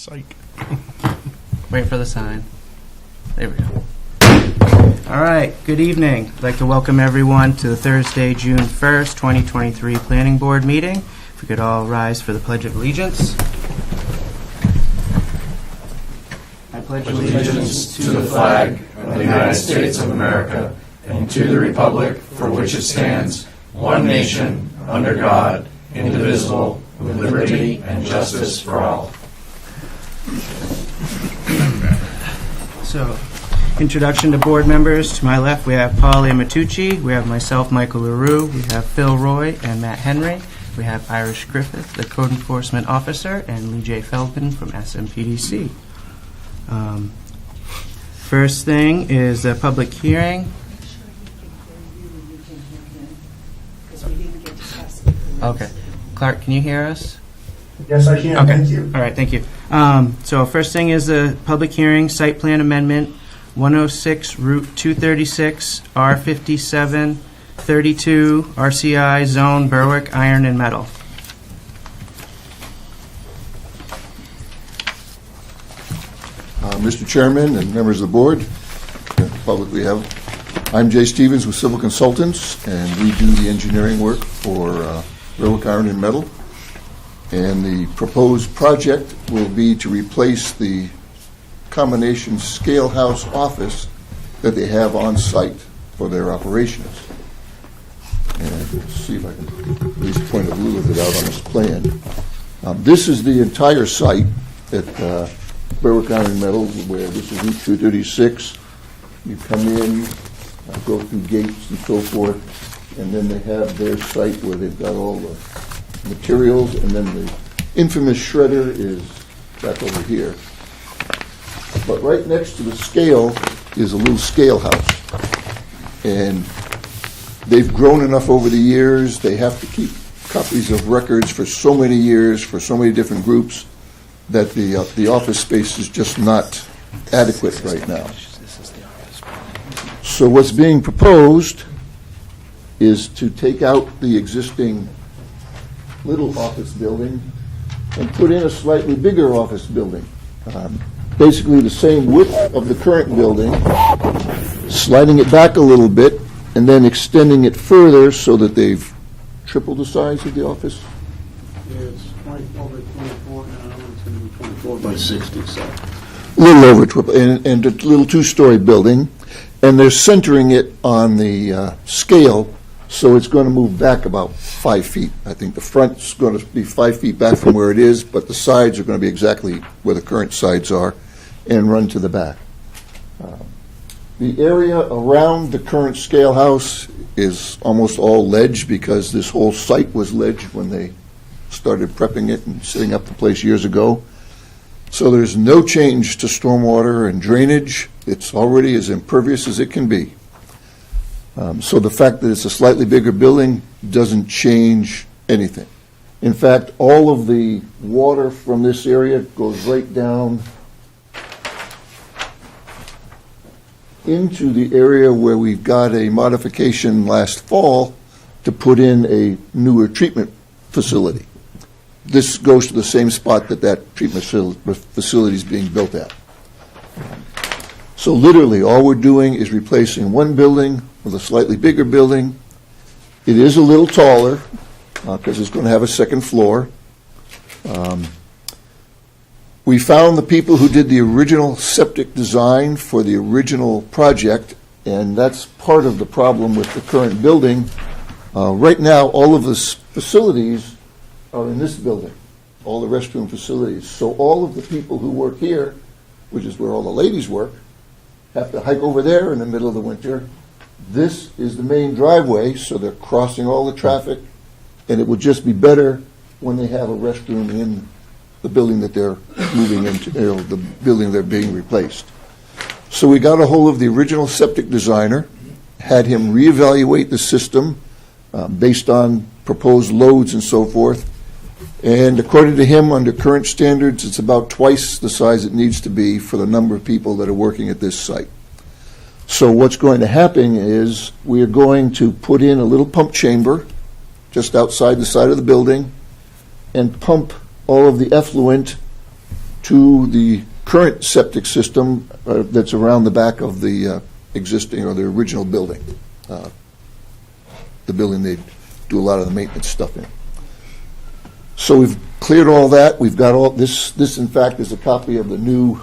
Psych. Wait for the sign. There we go. All right, good evening. I'd like to welcome everyone to the Thursday, June 1st, 2023 Planning Board meeting. If we could all rise for the Pledge of Allegiance. I pledge allegiance to the flag of the United States of America and to the republic for which it stands, one nation, under God, indivisible, with liberty and justice for all. So, introduction to board members. To my left, we have Paul Amatucci. We have myself, Michael LaRue. We have Phil Roy and Matt Henry. We have Irish Griffith, the Code Enforcement Officer, and Lee J. Feldman from SMPDC. First thing is a public hearing. Okay. Clark, can you hear us? Yes, I can. Okay. Thank you. All right, thank you. So first thing is a public hearing, site plan amendment, 106 Route 236, R57, 32, RCI Zone, Berwick, Iron and Metal. Mr. Chairman and members of the board, public we have, I'm Jay Stevens with Civil Consultants, and we do the engineering work for Berwick Iron and Metal. And the proposed project will be to replace the combination scale house office that they have on site for their operations. And let's see if I can at least point a little bit out on this plan. This is the entire site at Berwick Iron and Metal, where this is Route 236. You come in, go through gates and so forth, and then they have their site where they've got all the materials, and then the infamous shredder is back over here. But right next to the scale is a little scale house. And they've grown enough over the years, they have to keep copies of records for so many years, for so many different groups, that the office space is just not adequate right now. So what's being proposed is to take out the existing little office building and put in a slightly bigger office building. Basically the same width of the current building, sliding it back a little bit, and then extending it further so that they've tripled the size of the office. It's 24 by 24 now. It's going to be 24 by 60. So. A little over triple, and a little two-story building, and they're centering it on the scale. So it's going to move back about 5 feet. I think the front's going to be 5 feet back from where it is, but the sides are going to be exactly where the current sides are and run to the back. The area around the current scale house is almost all ledge because this whole site was ledge when they started prepping it and setting up the place years ago. So there's no change to stormwater and drainage. It's already as impervious as it can be. So the fact that it's a slightly bigger building doesn't change anything. In fact, all of the water from this area goes right down into the area where we've got a modification last fall to put in a newer treatment facility. This goes to the same spot that treatment facility is being built at. So literally, all we're doing is replacing one building with a slightly bigger building. It is a little taller because it's going to have a second floor. We found the people who did the original septic design for the original project, and that's part of the problem with the current building. Right now, all of the facilities are in this building, all the restroom facilities. So all of the people who work here, which is where all the ladies work, have to hike over there in the middle of the winter. This is the main driveway, so they're crossing all the traffic, and it will just be better when they have a restroom in the building that they're moving into, the building they're being replaced. So we got a hold of the original septic designer, had him reevaluate the system based on proposed loads and so forth, and according to him, under current standards, it's about twice the size it needs to be for the number of people that are working at this site. So what's going to happen is we are going to put in a little pump chamber just outside the side of the building and pump all of the effluent to the current septic system that's around the back of the existing or the original building, the building they do a lot of the maintenance stuff in. So we've cleared all that. We've got all this. This, in fact, is a copy of the new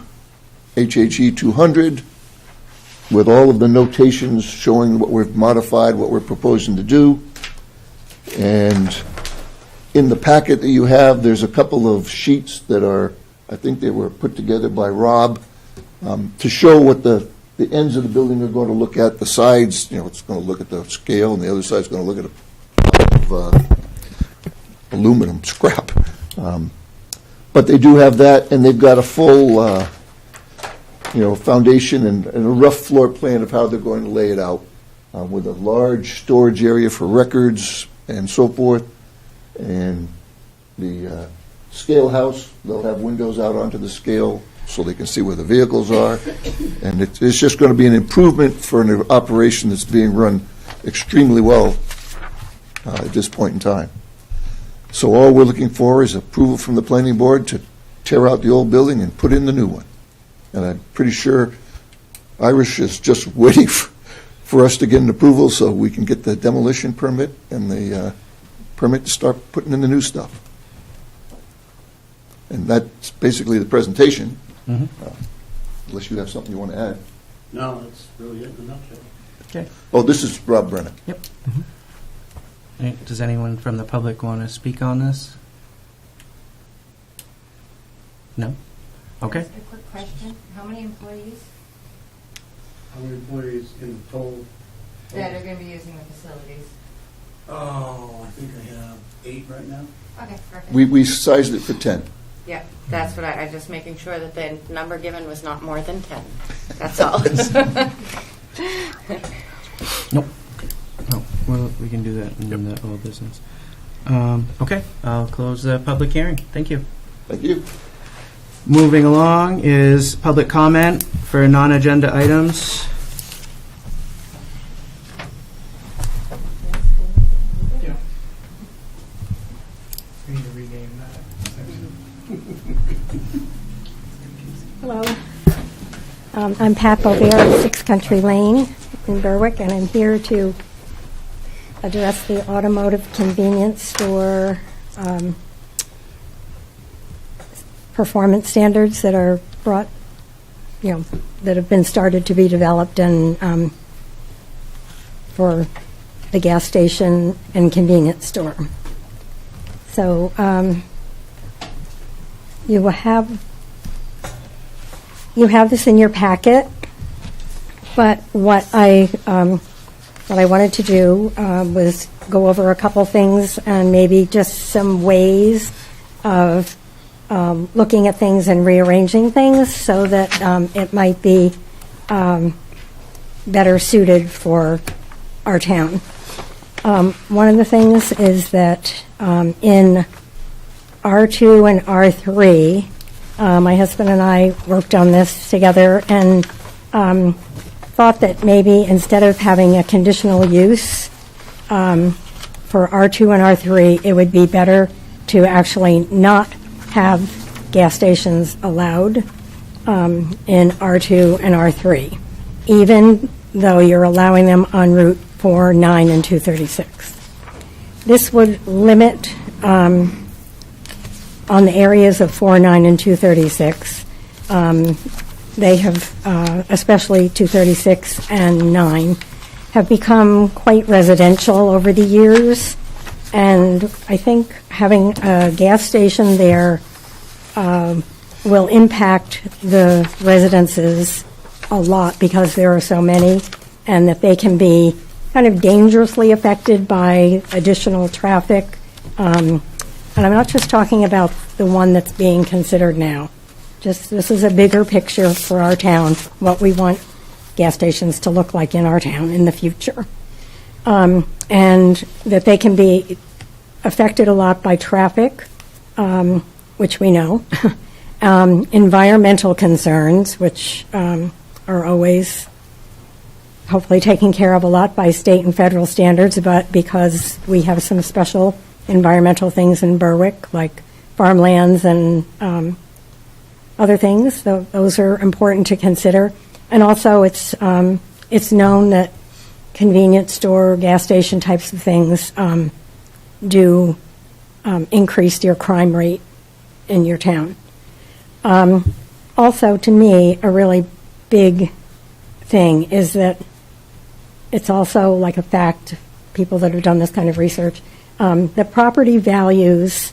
HHE 200 with all of the notations showing what we've modified, what we're proposing to do. And in the packet that you have, there's a couple of sheets that are, I think they were put together by Rob, to show what the ends of the building are going to look at, the sides, it's going to look at the scale, and the other side's going to look at a pile of aluminum scrap. But they do have that, and they've got a full, foundation and a rough floor plan of how they're going to lay it out, with a large storage area for records and so forth. And the scale house, they'll have windows out onto the scale so they can see where the vehicles are. And it's just going to be an improvement for an operation that's being run extremely well at this point in time. So all we're looking for is approval from the planning board to tear out the old building and put in the new one. And I'm pretty sure Irish is just waiting for us to get an approval so we can get the demolition permit and the permit to start putting in the new stuff. And that's basically the presentation, unless you have something you want to add. No, that's really it in a nutshell. Okay. Oh, this is Rob Brennan. Yep. Does anyone from the public want to speak on this? No? Okay. Just a quick question. How many employees How many employees in total? that are going to be using the facilities? Oh, I think I have 8 right now. Okay, perfect. We sized it for 10. Yeah, that's what I'm just making sure that the number given was not more than 10. That's all. Nope. No, well, we can do that in the old business. Okay, I'll close the public hearing. Thank you. Thank you. Moving along is public comment for non-agenda items. We need to rename that. Hello. I'm Pat Bovere at 6 Country Lane in Berwick, and I'm here to address the automotive convenience store performance standards that are brought, that have been started to be developed and for the gas station and convenience store. So you have this in your packet, but what I wanted to do was go over a couple things and maybe just some ways of looking at things and rearranging things so that it might be better suited for our town. One of the things is that in R2 and R3, my husband and I worked on this together and thought that maybe instead of having a conditional use for R2 and R3, it would be better to actually not have gas stations allowed in R2 and R3, even though you're allowing them on Route 4, 9, and 236. This would limit on the areas of 4, 9, and 236. They have, especially 236 and 9, have become quite residential over the years. And I think having a gas station there will impact the residences a lot because there are so many, and that they can be kind of dangerously affected by additional traffic. And I'm not just talking about the one that's being considered now. Just this is a bigger picture for our town, what we want gas stations to look like in our town in the future. And that they can be affected a lot by traffic, which we know, environmental concerns, which are always hopefully taken care of a lot by state and federal standards, but because we have some special environmental things in Berwick, like farmlands and other things. Those are important to consider. And also, it's known that convenience store, gas station types of things do increase your crime rate in your town. Also, to me, a really big thing is that it's also like a fact, people that have done this kind of research, that property values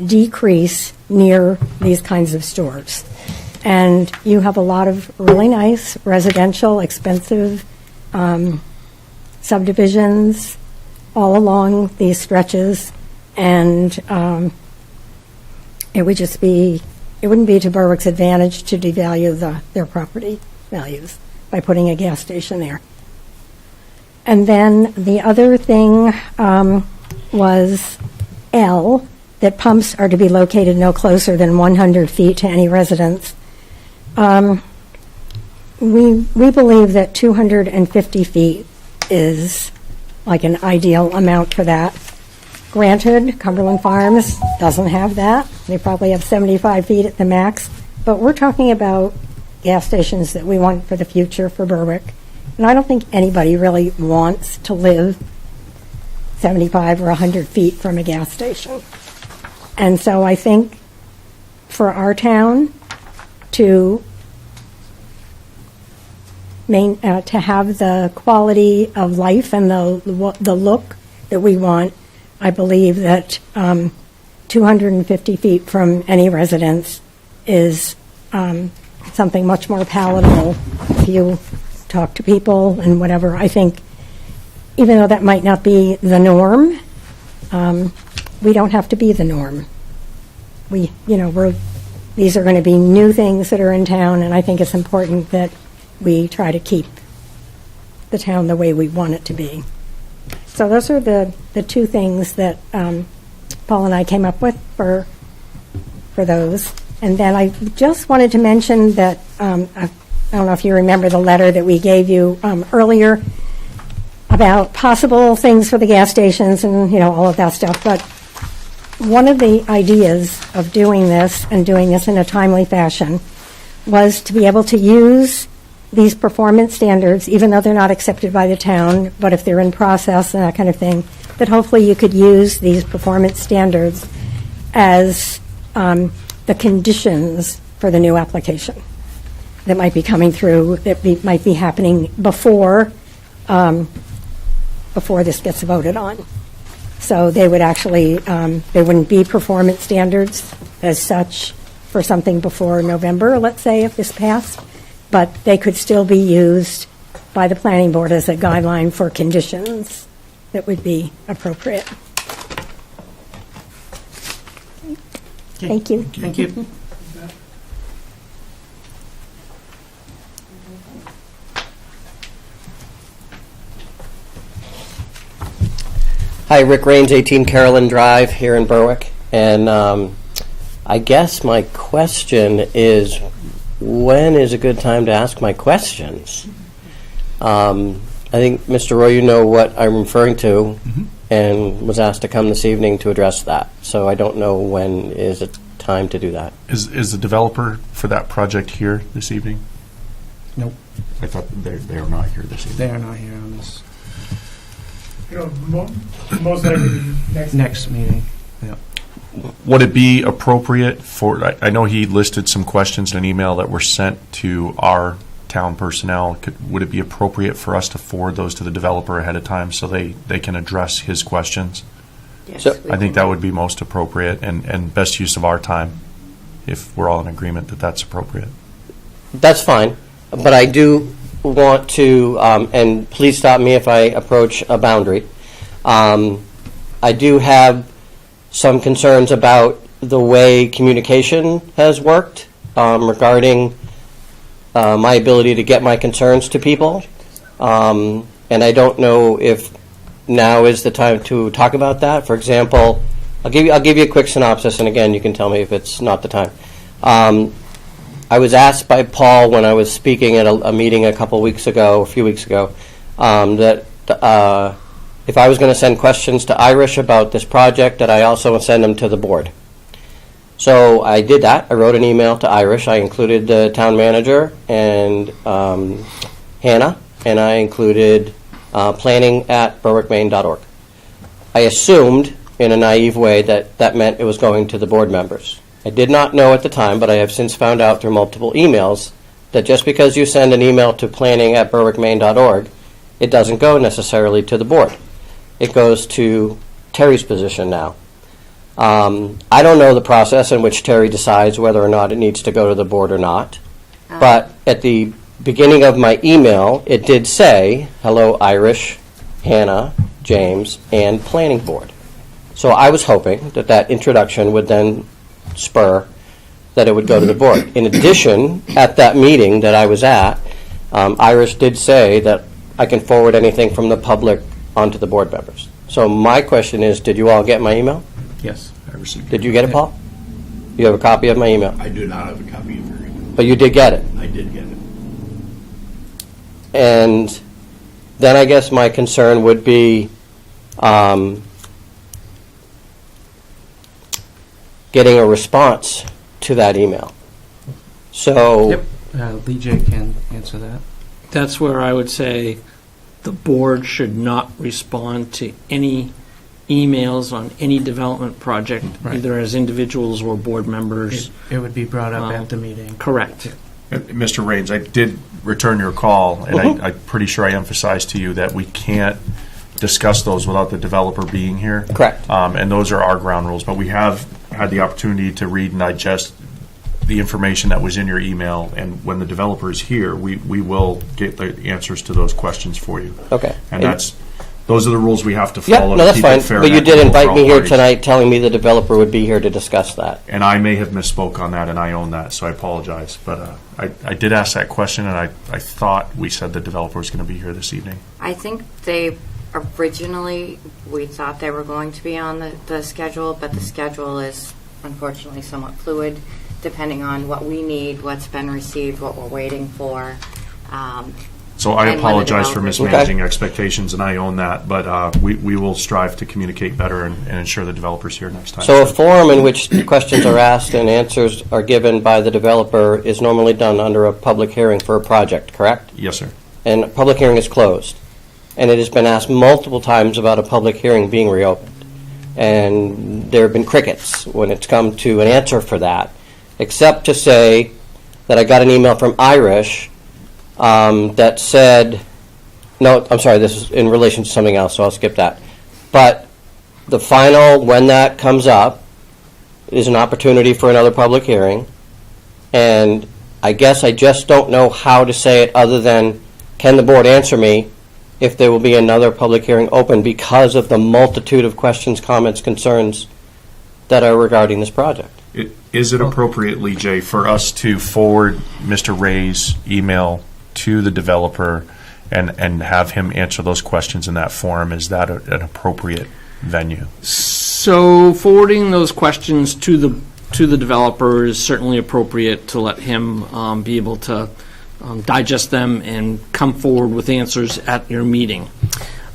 decrease near these kinds of stores. And you have a lot of really nice residential, expensive subdivisions all along these stretches, and it wouldn't be to Berwick's advantage to devalue their property values by putting a gas station there. And then the other thing was L, that pumps are to be located no closer than 100 feet to any residence. We believe that 250 feet is like an ideal amount for that. Granted, Cumberland Farms doesn't have that. They probably have 75 feet at the max. But we're talking about gas stations that we want for the future for Berwick. And I don't think anybody really wants to live 75 or 100 feet from a gas station. And so I think for our town to have the quality of life and the look that we want, I believe that 250 feet from any residence is something much more palatable if you talk to people and whatever. I think even though that might not be the norm, we don't have to be the norm. These are going to be new things that are in town, and I think it's important that we try to keep the town the way we want it to be. So those are the two things that Paul and I came up with for those. And then I just wanted to mention that I don't know if you remember the letter that we gave you earlier about possible things for the gas stations and all of that stuff. But one of the ideas of doing this and doing this in a timely fashion was to be able to use these performance standards, even though they're not accepted by the town, but if they're in process and that kind of thing, that hopefully you could use these performance standards as the conditions for the new application that might be coming through, that might be happening before this gets voted on. So they would actually, there wouldn't be performance standards as such for something before November, let's say, if this passed, but they could still be used by the planning board as a guideline for conditions that would be appropriate. Thank you. Thank you. Hi, Rick Raines, 18 Carolyn Drive here in Berwick. And I guess my question is, when is a good time to ask my questions? I think, Mr. Roy, you know what I'm referring to, and was asked to come this evening to address that. So I don't know when is a time to do that. Is the developer for that project here this evening? Nope, I thought they are not here this evening. they are not here on this Most likely next meeting. Would it be appropriate for, I know he listed some questions in an email that were sent to our town personnel. Would it be appropriate for us to forward those to the developer ahead of time so they can address his questions? Yes, So- we I think can. that would be most appropriate and best use of our time, if we're all in agreement that that's appropriate. That's fine, but I do want to, and please stop me if I approach a boundary. I do have some concerns about the way communication has worked regarding my ability to get my concerns to people. And I don't know if now is the time to talk about that. For example, I'll give you a quick synopsis, and again, you can tell me if it's not the time. I was asked by Paul when I was speaking at a meeting a few weeks ago, that if I was going to send questions to Irish about this project, that I also send them to the board. So I did that. I wrote an email to Irish. I included the town manager and Hannah, and I included planning@berwickmaine.org. I assumed, in a naive way, that that meant it was going to the board members. I did not know at the time, but I have since found out through multiple emails that just because you send an email to planning@berwickmaine.org, it doesn't go necessarily to the board. It goes to Terry's position now. I don't know the process in which Terry decides whether or not it needs to go to the board or not. But at the beginning of my email, it did say, hello, Irish, Hannah, James, and Planning Board. So I was hoping that that introduction would then spur that it would go to the board. In addition, at that meeting that I was at, Irish did say that I can forward anything from the public onto the board members. So my question is, did you all get my email? Yes, I received it. Did you get it, Paul? You have a copy of my email? I do not have a copy of your email. But you did get it. I did get it. And then I guess my concern would be getting a response to that email. So Yep. Lee J can answer that. That's where I would say the board should not respond to any emails on any development project, Right. either as individuals or board members. It would be brought up at the meeting. Correct. Mr. Raines, I did return your call, and I'm pretty sure I emphasized to you that we can't discuss those without the developer being here. correct. And those are our ground rules. But we have had the opportunity to read and digest the information that was in your email, and when the developer is here, we will get the answers to those questions for you. Okay. And those are the rules we have to Yeah, follow no, to that's keep fine. it fair But and you did equitable for invite all me here parties. tonight telling me the developer would be here to discuss that. And I may have misspoke on that, and I own that, so I apologize. But I did ask that question, and I thought we said the developer was going to be here this evening. I think they originally, we thought they were going to be on the schedule, but the schedule is unfortunately somewhat fluid, depending on what we need, what's been received, what we're waiting for. So I And when the apologize for developers- mismanaging expectations, and I own that. But we will strive to communicate better and ensure the developer's here next time. So a forum in which questions are asked and answers are given by the developer is normally done under a public hearing for a project, correct? Yes, sir. And a public hearing is closed. And it has been asked multiple times about a public hearing being reopened. And there have been crickets when it's come to an answer for that, except to say that I got an email from Irish that said, no, I'm sorry, this is in relation to something else, so I'll skip that. But the final, when that comes up, is an opportunity for another public hearing. And I guess I just don't know how to say it other than, can the board answer me if there will be another public hearing open because of the multitude of questions, comments, concerns that are regarding this project? Is it appropriate, Lee J., for us to forward Mr. Ray's email to the developer and have him answer those questions in that forum? Is that an appropriate venue? So forwarding those questions to the developer is certainly appropriate to let him be able to digest them and come forward with answers at your meeting.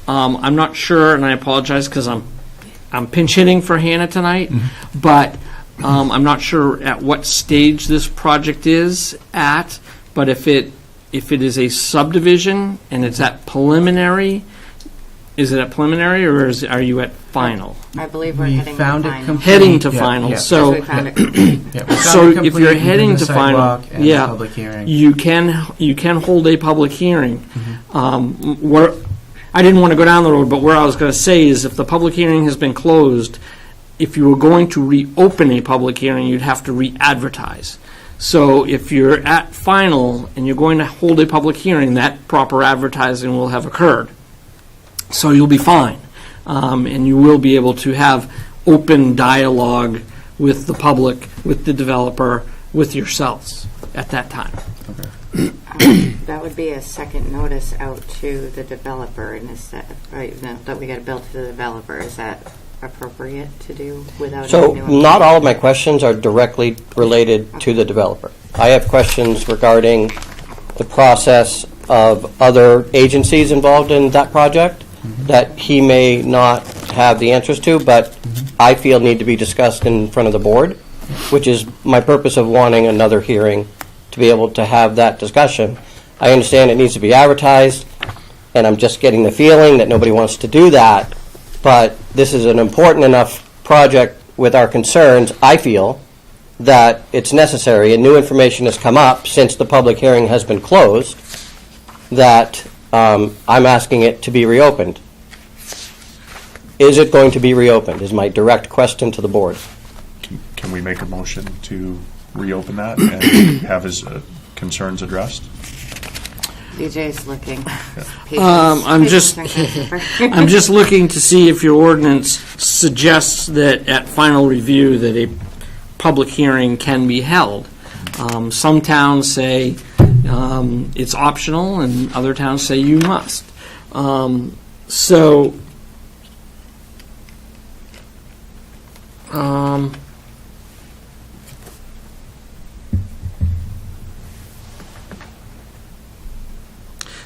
I'm not sure, and I apologize because I'm pinch hitting for Hannah tonight, but I'm not sure at what stage this project is at. But if it is a subdivision and it's at preliminary, is it at preliminary or are you at final? I believe we're We heading found to it final. complete. Heading to Yeah, final. yeah. So Because we found it Yeah, we found So it if complete. you're We did heading the to final, sidewalk and the yeah, public hearing. you can hold a public hearing. Where I didn't want to go down the road, but where I was going to say is if the public hearing has been closed, if you were going to reopen a public hearing, you'd have to re-advertise. So if you're at final and you're going to hold a public hearing, that proper advertising will have occurred. So you'll be fine. And you will be able to have open dialogue with the public, with the developer, with yourselves at that time. That would be a second notice out to the developer, and is that, that we got a bill to the developer, is that appropriate to do without? So any new- not all of my questions are directly related to the developer. I have questions regarding the process of other agencies involved in that project that he may not have the answers to, but I feel need to be discussed in front of the board. which is my purpose of wanting another hearing, to be able to have that discussion. I understand it needs to be advertised, and I'm just getting the feeling that nobody wants to do that, but this is an important enough project with our concerns, I feel, that it's necessary, and new information has come up since the public hearing has been closed, that I'm asking it to be reopened. Is it going to be reopened, is my direct question to the board. Can we make a motion to reopen that and have his concerns addressed? DJ's looking. I'm just, I'm just looking to see if your ordinance suggests that at final review that a public hearing can be held. Some towns say it's optional, and other towns say you must.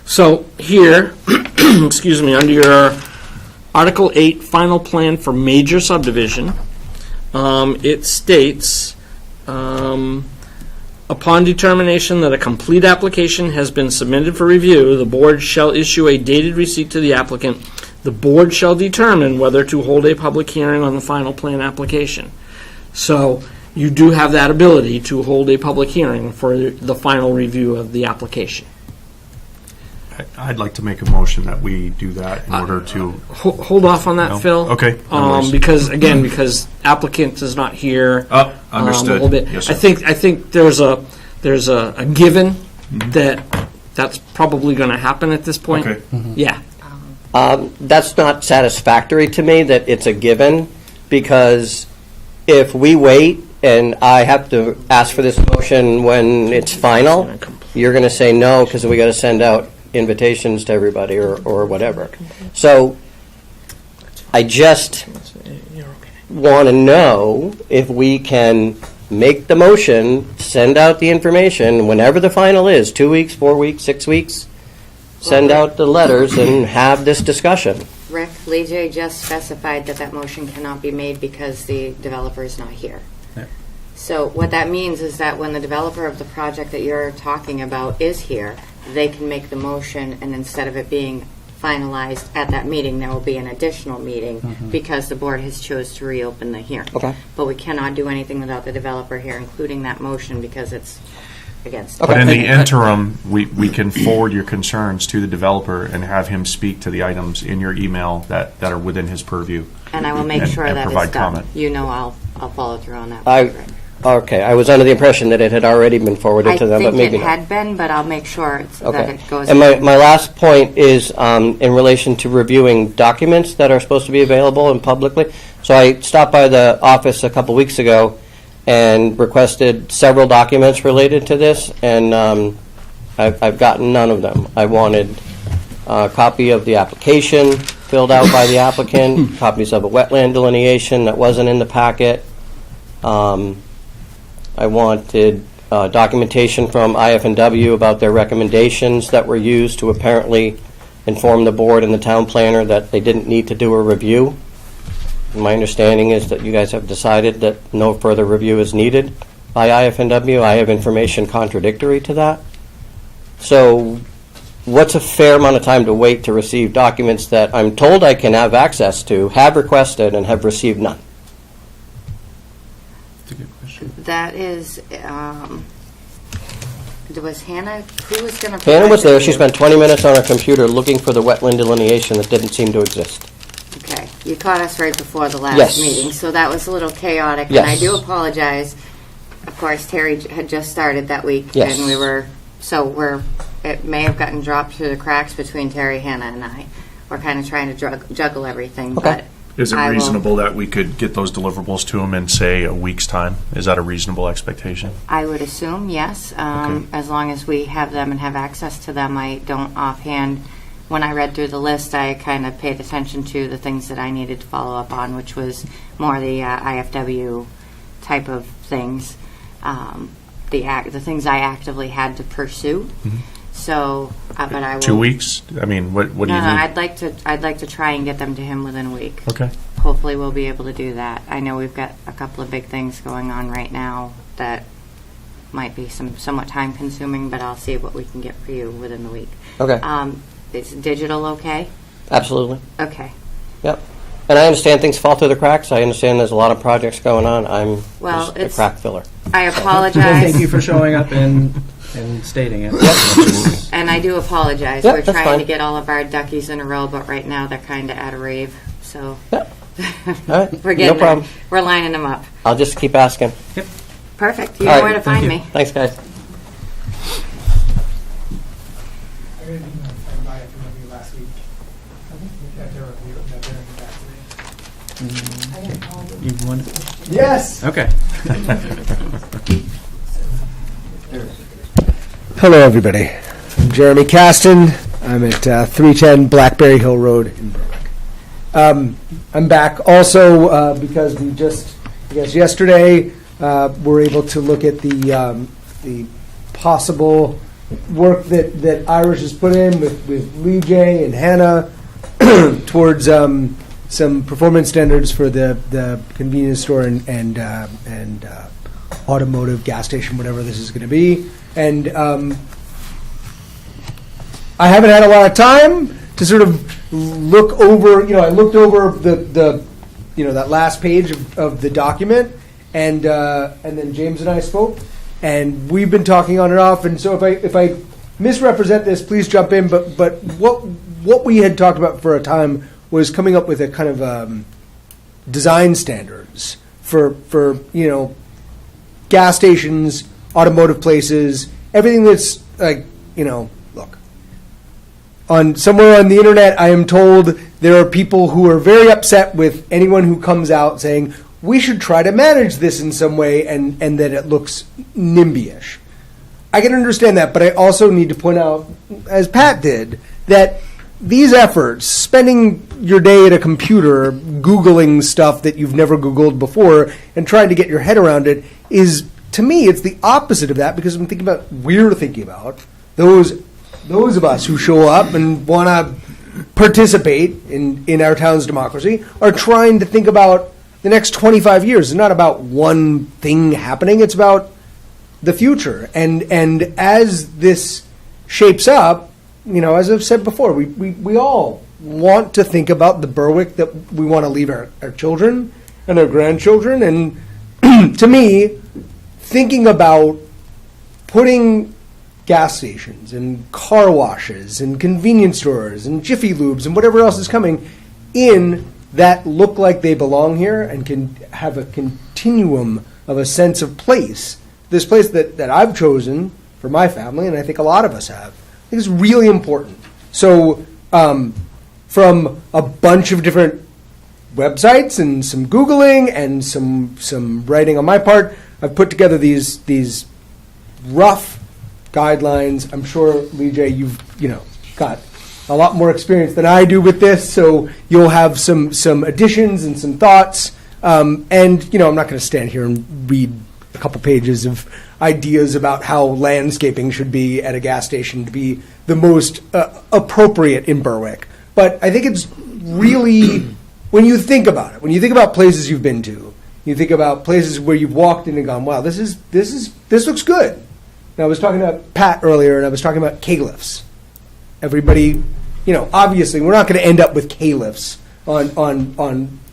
So here, excuse me, under your Article 8, final plan for major subdivision, it states, upon determination that a complete application has been submitted for review, the board shall issue a dated receipt to the applicant. The board shall determine whether to hold a public hearing on the final plan application. So you do have that ability to hold a public hearing for the final review of the application. I'd like to make a motion that we do that in order to... Hold off on that, No? Phil. Okay. No worries. Because applicant is not here. Oh, understood. A little bit. Yes, I sir. think there's a given that's probably going to happen at this point. Okay. Yeah. That's not satisfactory to me that it's a given, because if we wait and I have to ask for this motion when it's final, you're going to say no because we got to send out invitations to everybody or whatever. So I just want to know if we can make the motion, send out the information whenever the final is, 2 weeks, 4 weeks, 6 weeks, send out the letters and have this discussion. Rick, Lee J. just specified that that motion cannot be made because the developer is not here. So what that means is that when the developer of the project that you're talking about is here, they can make the motion, and instead of it being finalized at that meeting, there will be an additional meeting because the board has chose to reopen the hearing. Okay. But we cannot do anything without the developer here, including that motion, because it's against. But in the interim, we can forward your concerns to the developer and have him speak to the items in your email that are within his purview. And I will make sure and that provide it's done. comment. You know I'll follow through on that. Okay, I was under the impression that it had already been forwarded to them, but maybe I think it not. had been, but I'll make sure that Okay. it goes. And my last point is in relation to reviewing documents that are supposed to be available and publicly. So I stopped by the office a couple weeks ago and requested several documents related to this, and I've gotten none of them. I wanted a copy of the application filled out by the applicant, copies of a wetland delineation that wasn't in the packet. I wanted documentation from IF&W about their recommendations that were used to apparently inform the board and the town planner that they didn't need to do a review. My understanding is that you guys have decided that no further review is needed by IF&W. I have information contradictory to that. So what's a fair amount of time to wait to receive documents that I'm told I can have access to, have requested, and have received none? That is, was Hannah, who was going to? Hannah was there. She spent 20 minutes on her computer looking for the wetland delineation that didn't seem to exist. Okay, you caught us right before the last Yes. meeting, so that was a little chaotic. Yes. And I do apologize. Of course, Terry had just started that week, Yes. and it may have gotten dropped through the cracks between Terry, Hannah, and I. We're kind of trying to juggle everything, Okay. but Is it I will- reasonable that we could get those deliverables to him in, say, a week's time? Is that a reasonable expectation? I would assume, yes, Okay. as long as we have them and have access to them. I don't offhand, when I read through the list, I kind of paid attention to the things that I needed to follow up on, which was more the IFW type of things, the things I actively had to pursue. So, but I will. 2 weeks? I mean, what do you No, think? I'd like to try and get them to him within a week. Okay. hopefully we'll be able to do that. I know we've got a couple of big things going on right now that might be somewhat time consuming, but I'll see what we can get for you within the week. Okay, Is digital okay? absolutely. Okay. Yep. And I understand things fall through the cracks. I understand there's a lot of projects going on. I'm Well, just a it's- crack filler. I Well, apologize. thank you for showing up and stating it. And I do apologize. Yep, We're that's trying fine. to get all of our duckies in a row, but right now they're kind of at a rave. So Yep. All right, we're no getting problem. there. We're lining them up. I'll just keep asking. Perfect. You All know right, where to thank find you. me. Thanks, guys. I got an email from Maya from you last week. That they're back today. You want? Yes. Okay. Hello, everybody. I'm Jeremy Caston. I'm at 310 Blackberry Hill Road in Berwick. I'm back also because we just, I guess yesterday, were able to look at the possible work that Irish has put in with Lee J and Hannah towards some performance standards for the convenience store and automotive gas station, whatever this is going to be. And I haven't had a lot of time to sort of look over. I looked over the that last page of the document, and then James and I spoke, and we've been talking on and off. And so if I misrepresent this, please jump in. But what we had talked about for a time was coming up with a kind of design standards for gas stations, automotive places, everything that's like, look, somewhere on the internet, I am told there are people who are very upset with anyone who comes out saying, we should try to manage this in some way and that it looks NIMBY-ish. I can understand that, but I also need to point out, as Pat did, that these efforts, spending your day at a computer, Googling stuff that you've never Googled before and trying to get your head around it is, to me, it's the opposite of that, because we're thinking about those of us who show up and want to participate in our town's democracy are trying to think about the next 25 years. It's not about one thing happening. It's about the future. And as this shapes up, as I've said before, we all want to think about the Berwick that we want to leave our children and our grandchildren. And to me, thinking about putting gas stations and car washes and convenience stores and Jiffy Lubes and whatever else is coming in that look like they belong here and can have a continuum of a sense of place. This place that I've chosen for my family, and I think a lot of us have, I think is really important. So from a bunch of different websites and some Googling and some writing on my part, I've put together these rough guidelines. I'm sure, Lee J, you've got a lot more experience than I do with this, so you'll have some additions and some thoughts. And I'm not going to stand here and read a couple pages of ideas about how landscaping should be at a gas station to be the most appropriate in Berwick. But I think it's really, when you think about it, when you think about places you've been to, you think about places where you've walked in and gone, wow, this looks good. Now, I was talking to Pat earlier, and I was talking about K-lifts. Everybody, obviously, we're not going to end up with K-lifts on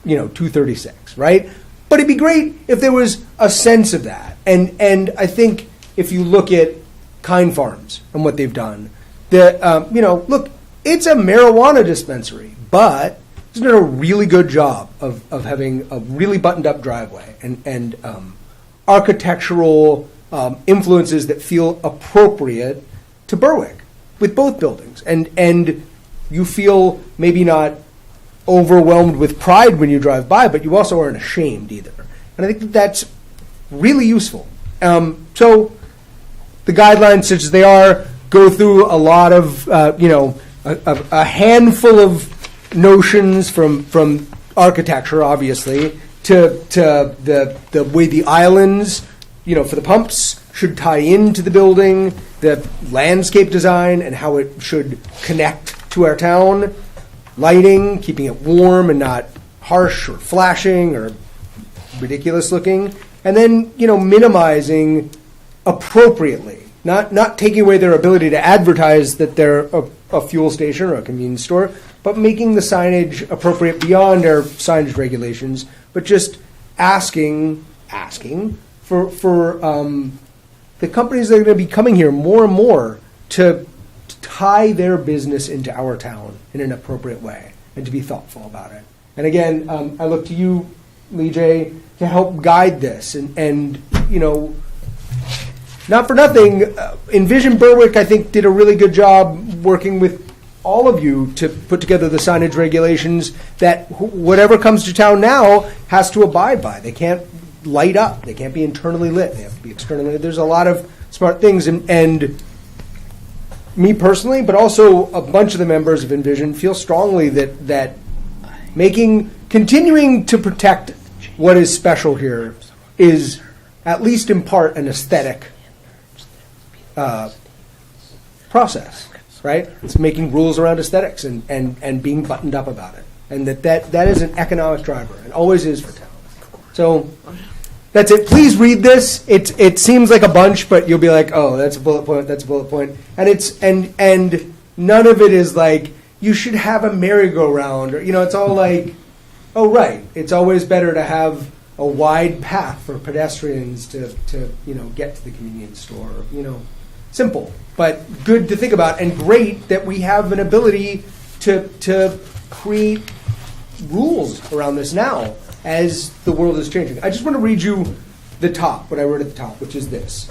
236, right? But it'd be great if there was a sense of that. And I think if you look at Kind Farms and what they've done, look, it's a marijuana dispensary, but it's done a really good job of having a really buttoned-up driveway and architectural influences that feel appropriate to Berwick with both buildings. And you feel maybe not overwhelmed with pride when you drive by, but you also aren't ashamed either. And I think that's really useful. So the guidelines, such as they are, go through a lot of, a handful of notions from architecture, obviously, to the way the islands, for the pumps should tie into the building, the landscape design and how it should connect to our town, lighting, keeping it warm and not harsh or flashing or ridiculous looking, and then, minimizing appropriately, not taking away their ability to advertise that they're a fuel station or a convenience store, but making the signage appropriate beyond our signage regulations, but just asking for the companies that are going to be coming here more and more to tie their business into our town in an appropriate way and to be thoughtful about it. And again, I look to you, Lee J, to help guide this. And not for nothing, Envision Berwick, I think, did a really good job working with all of you to put together the signage regulations that whatever comes to town now has to abide by. They can't light up. They can't be internally lit. They have to be externally lit. There's a lot of smart things. And me personally, but also a bunch of the members of Envision, feel strongly that continuing to protect what is special here is, at least in part, an aesthetic process, right? It's making rules around aesthetics and being buttoned up about it. And that is an economic driver and always is for town. So that's it. Please read this. It seems like a bunch, but you'll be like, oh, that's a bullet point, that's a bullet point. And and none of it is like, you should have a merry-go-round, or, it's all like, oh, right, it's always better to have a wide path for pedestrians to get to the convenience store, simple, but good to think about, and great that we have an ability to create rules around this now as the world is changing. I just want to read you what I wrote at the top, which is this.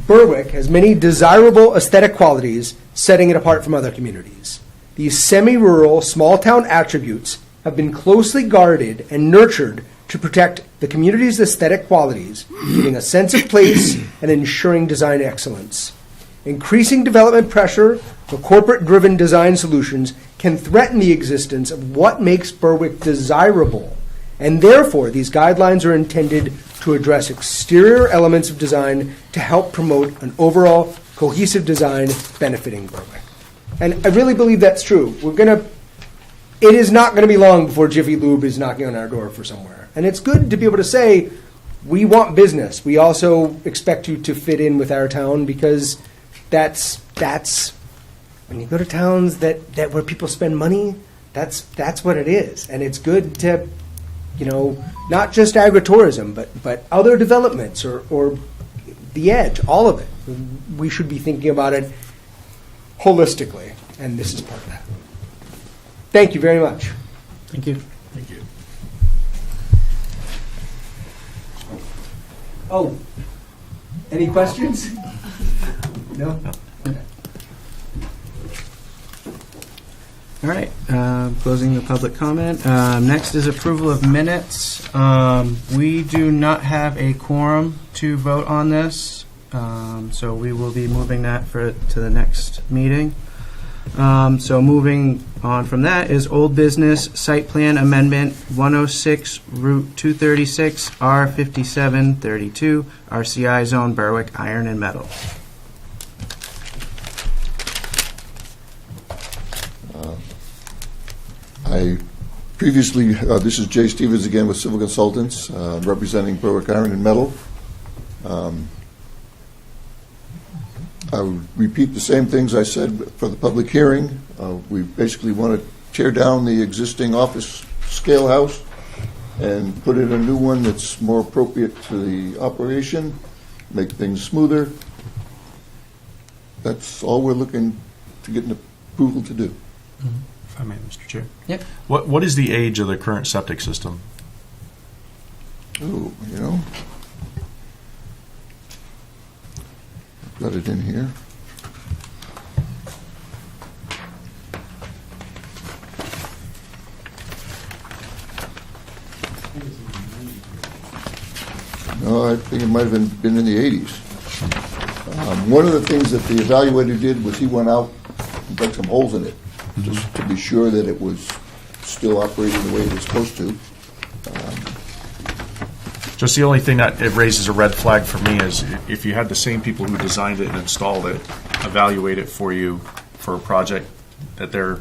Berwick has many desirable aesthetic qualities, setting it apart from other communities. These semi-rural, small-town attributes have been closely guarded and nurtured to protect the community's aesthetic qualities, giving a sense of place and ensuring design excellence. Increasing development pressure for corporate-driven design solutions can threaten the existence of what makes Berwick desirable, and therefore these guidelines are intended to address exterior elements of design to help promote an overall cohesive design benefiting Berwick. And I really believe that's true. It is not going to be long before Jiffy Lube is knocking on our door for somewhere. And it's good to be able to say, we want business. We also expect you to fit in with our town, because that's when you go to towns that where people spend money, that's what it is. And it's good to, not just agritourism, but other developments or the edge, all of it. We should be thinking about it holistically, and this is part of that. Thank you very much. Thank you. Thank you. Oh, any questions? No? Okay. All right, closing the public comment. Next is approval of minutes. We do not have a quorum to vote on this, so we will be moving that to the next meeting. So moving on from that is old business site plan amendment 106 Route 236 R5732 RCI zone Berwick Iron and Metal. I previously, this is Jay Stevens again with Civil Consultants, representing Berwick Iron and Metal. I would repeat the same things I said for the public hearing. We basically want to tear down the existing office scale house and put in a new one that's more appropriate to the operation, make things smoother. That's all we're looking to get an approval to do. If I may, Mr. Chair. Yep. What is the age of the current septic system? Oh, I've got it in here. No, I think it might have been in the 80s. One of the things that the evaluator did was he went out and dug some holes in it, just to be sure that it was still operating the way it was supposed to. Just the only thing that it raises a red flag for me is if you had the same people who designed it and installed it evaluate it for you for a project that they're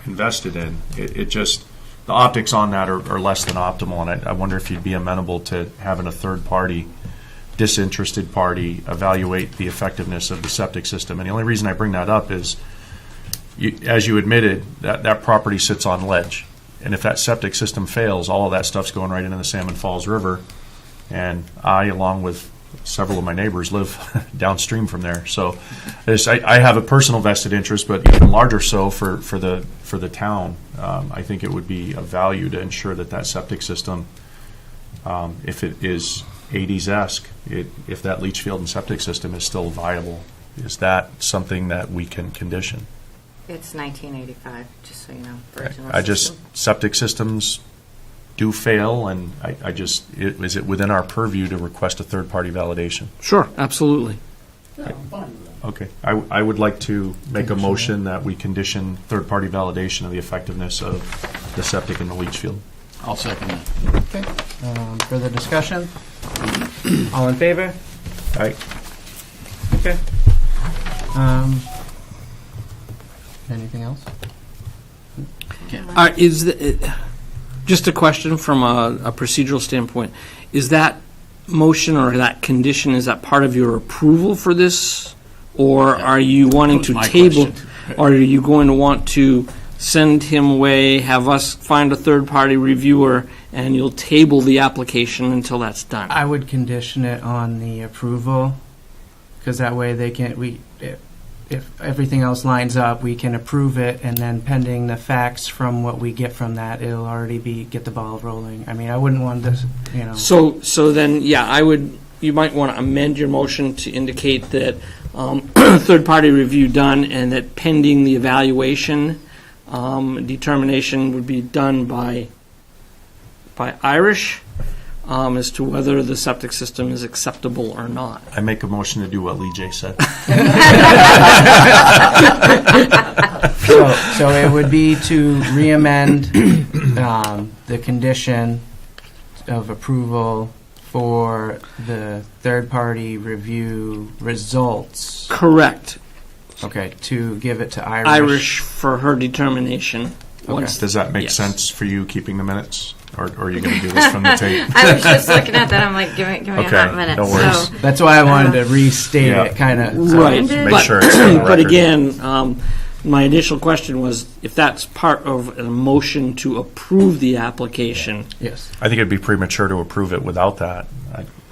invested in, it just the optics on that are less than optimal, and I wonder if you'd be amenable to having a third party, disinterested party, evaluate the effectiveness of the septic system. And the only reason I bring that up is, as you admitted, that property sits on ledge. And if that septic system fails, all of that stuff's going right into the Salmon Falls River. And I, along with several of my neighbors, live downstream from there. So I have a personal vested interest, but even larger so for the town. I think it would be of value to ensure that septic system, if it is 80s-esque, if that leach field and septic system is still viable, is that something that we can condition? It's 1985, just so you know. Septic systems do fail, and is it within our purview to request a third-party validation? Sure, absolutely. Okay. I would like to make a motion that we condition third-party validation of the effectiveness of the septic in the leach field. I'll second that. Okay. Further discussion? All in favor? Aye. Okay. Anything else? Just a question from a procedural standpoint. Is that motion or that condition, is that part of your approval for this? Or are you wanting to my table, question. or are you going to want to send him away, have us find a third-party reviewer, and you'll table the application until that's done? I would condition it on the approval, because that way they can, if everything else lines up, we can approve it, and then pending the facts from what we get from that, it'll already get the ball rolling. I mean, I wouldn't want this, So then, yeah, you might want to amend your motion to indicate that third-party review done, and that pending the evaluation, determination would be done by Irish as to whether the septic system is acceptable or not. I make a motion to do what Lee J said. So it would be to re-amend the condition of approval for the third-party review results. Correct. Okay, to give it to Irish. Irish for her determination. Once- Does that make Yes. sense for you, keeping the minutes? Or are you going to do this from the tape? I was just looking at that. I'm like, give me a Okay, hot minute. no worries. So, That's why I wanted to restate Yeah. it, kind of. Right. Make But- sure it's on the But record. again, my initial question was if that's part of a motion to approve the application. Yes. I think it'd be premature to approve it without that.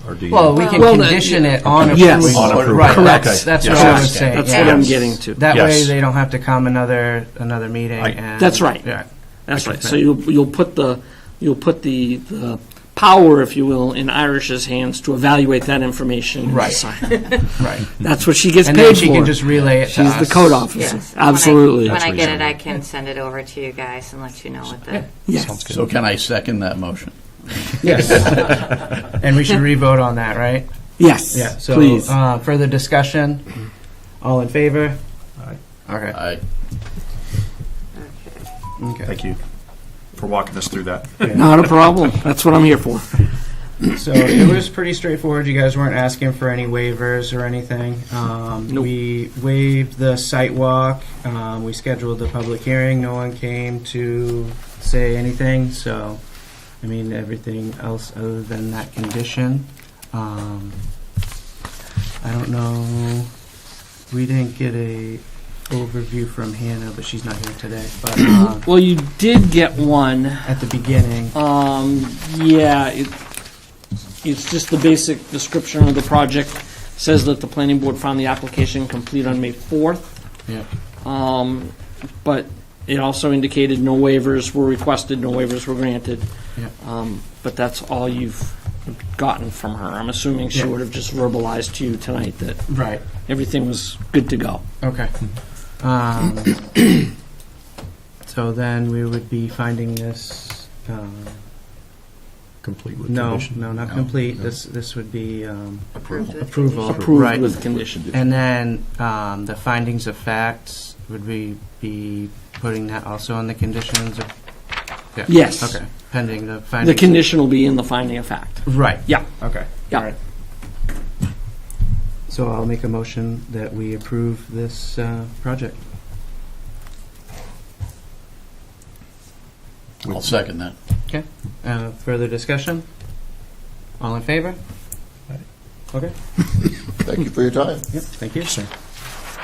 Or do you? Well, we can Well, condition it on approval. Yes. On approval. Right, Correct. that's Okay. what Yes. I would say. That's yeah. what I'm getting to. That Yes. way, they don't have to come another meeting. I- And That's right. Yeah. That's right. So you'll put the power, if you will, in Irish's hands to evaluate that information. and Right. decide. Right. That's what she gets And paid then for. she can just relay it to She's us. the code officer. yes. Absolutely. When I get it, reasonable. I can send it over to you guys and let you know what the. Yes. Sounds good. So can I second that motion? Yes. And we should re-vote on that, right? Yes. Yeah. So, please. further discussion? All in favor? Aye. Okay. I Okay. Thank you for walking us through that. Not a problem. That's what I'm here for. So it was pretty straightforward. You guys weren't asking for any waivers or anything. Nope. We waived the site walk. We scheduled the public hearing. No one came to say anything. So, I mean, everything else other than that condition. I don't know. We didn't get a overview from Hannah, but she's not here today. But Well, you did get one. at the beginning, Yeah, it's just the basic description of the project. Says that the planning board found the application complete on May 4th. yeah. But it also indicated no waivers were requested, no waivers were granted. Yeah. But that's all you've gotten from her. I'm assuming she Yeah. would have just verbalized to you tonight that Right. everything was good to go. Okay. So then we would be finding this, Complete with no, condition. no, not No, complete. no. This would be Approved with approval. Approved Right. with conditions. And then the findings of facts, would we be putting that also on the conditions? Of, yeah. Yes. Okay. Pending the The findings. condition will be in the finding of fact. Right. Yeah. Okay. Yeah. All right. So I'll make a motion that we approve this project. I'll second that. Okay. Further discussion? All in favor? Okay. Thank you for your time. Yep. Thank you, sir.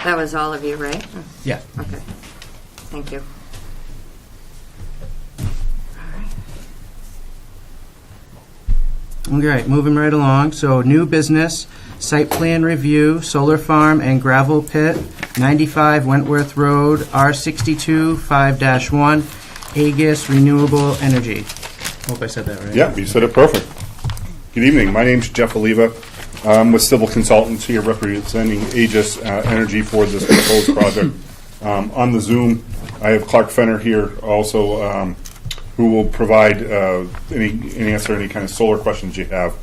That was all of you, right? Yeah. Okay. Thank you. All right, moving right along. So, new business, site plan review, solar farm and gravel pit, 95 Wentworth Road, R62 5-1, Aegis Renewable Energy. Hope I said that right. Yeah, you said it perfect. Good evening. My name's Jeff Oliva. I'm with Civil Consultants here representing Aegis Energy for this proposed project. On the Zoom, I have Clark Fenner here also, who will provide any answer any kind of solar questions you have.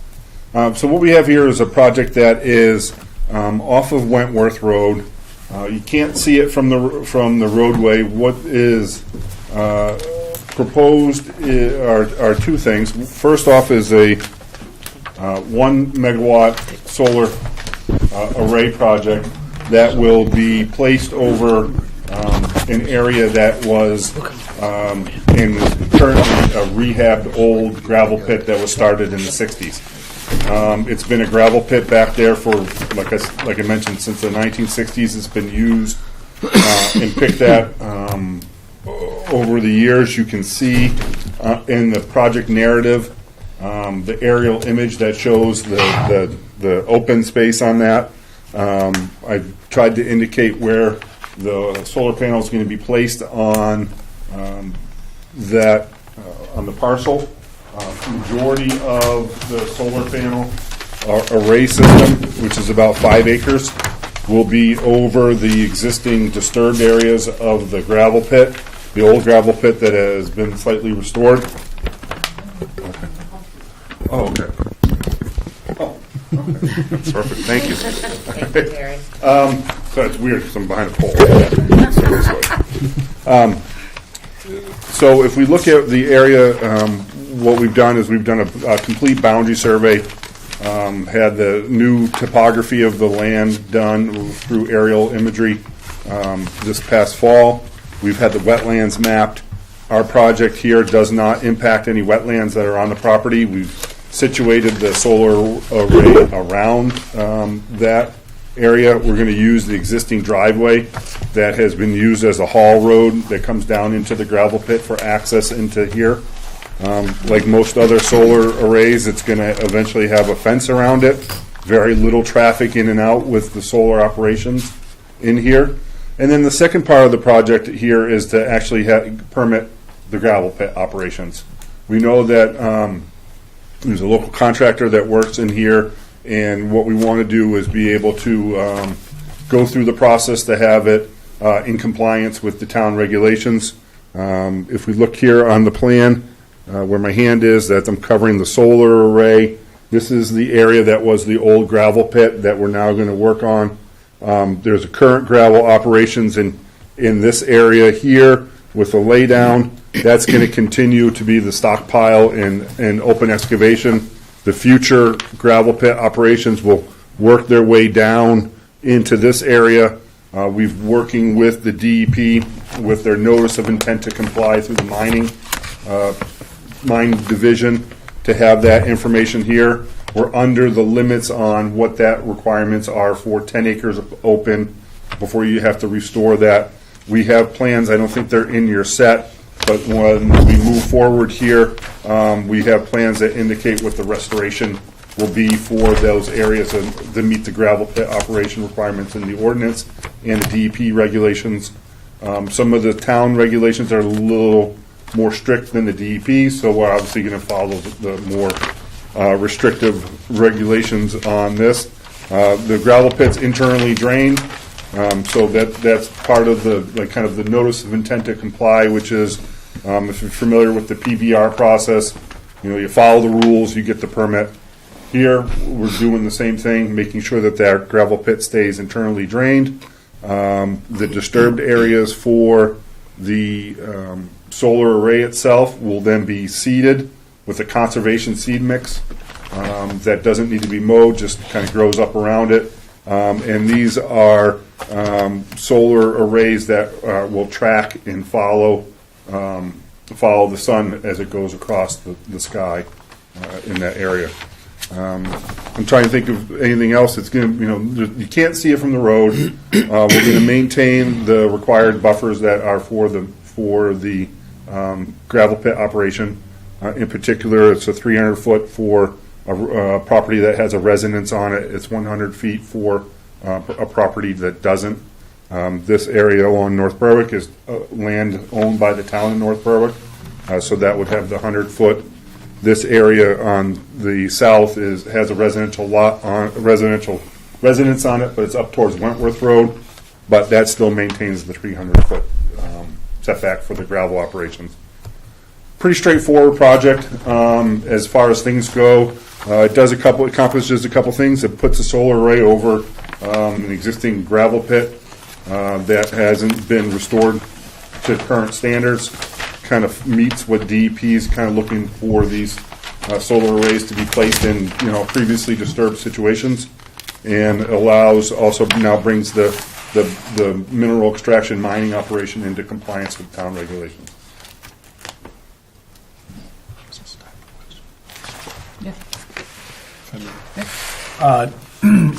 So what we have here is a project that is off of Wentworth Road. You can't see it from the roadway. What is proposed are two things. First off is a 1 megawatt solar array project that will be placed over an area that was in currently a rehabbed old gravel pit that was started in the 60s. It's been a gravel pit back there for, like I mentioned, since the 1960s. It's been used and picked at over the years. You can see in the project narrative the aerial image that shows the open space on that. I've tried to indicate where the solar panel is going to be placed on on the parcel. Majority of the solar panel array system, which is about 5 acres, will be over the existing disturbed areas of the gravel pit, the old gravel pit that has been slightly restored. Okay. Oh, okay. Oh, okay. That's perfect. Thank you. Thank you, Terry. So it's weird because I'm behind a pole. So if we look at the area, what we've done is we've done a complete boundary survey, had the new topography of the land done through aerial imagery this past fall. We've had the wetlands mapped. Our project here does not impact any wetlands that are on the property. We've situated the solar array around that area. We're going to use the existing driveway that has been used as a haul road that comes down into the gravel pit for access into here. Like most other solar arrays, it's going to eventually have a fence around it. Very little traffic in and out with the solar operations in here. And then the second part of the project here is to actually permit the gravel pit operations. We know that there's a local contractor that works in here, and what we want to do is be able to go through the process to have it in compliance with the town regulations. If we look here on the plan, where my hand is, that I'm covering the solar array. This is the area that was the old gravel pit that we're now going to work on. There's a current gravel operations in this area here with the laydown. That's going to continue to be the stockpile and open excavation. The future gravel pit operations will work their way down into this area. We've working with the DEP with their notice of intent to comply through the mine division to have that information here. We're under the limits on what that requirements are for 10 acres of open before you have to restore that. We have plans, I don't think they're in your set, but when we move forward here, we have plans that indicate what the restoration will be for those areas to meet the gravel pit operation requirements in the ordinance and the DEP regulations. Some of the town regulations are a little more strict than the DEP, so we're obviously going to follow the more restrictive regulations on this. The gravel pit's internally drained, so that's part of the kind of the notice of intent to comply, which is if you're familiar with the PVR process, you follow the rules, you get the permit. Here, we're doing the same thing, making sure that that gravel pit stays internally drained. The disturbed areas for the solar array itself will then be seeded with a conservation seed mix that doesn't need to be mowed, just kind of grows up around it. And these are solar arrays that will track and follow follow the sun as it goes across the sky in that area. I'm trying to think of anything else that's going to, you can't see it from the road. We're going to maintain the required buffers that are for the gravel pit operation. In particular, it's a 300-foot for a property that has a residence on it. It's 100 feet for a property that doesn't. This area along North Berwick is land owned by the town of North Berwick, so that would have the 100-foot. This area on the south has a residential lot on residence on it, but it's up towards Wentworth Road. But that still maintains the 300-foot setback for the gravel operations. Pretty straightforward project as far as things go. It accomplishes a couple things. It puts a solar array over an existing gravel pit that hasn't been restored to current standards. Kind of meets what DEP is kind of looking for these solar arrays to be placed in, previously disturbed situations, and also now brings the mineral extraction mining operation into compliance with town regulations.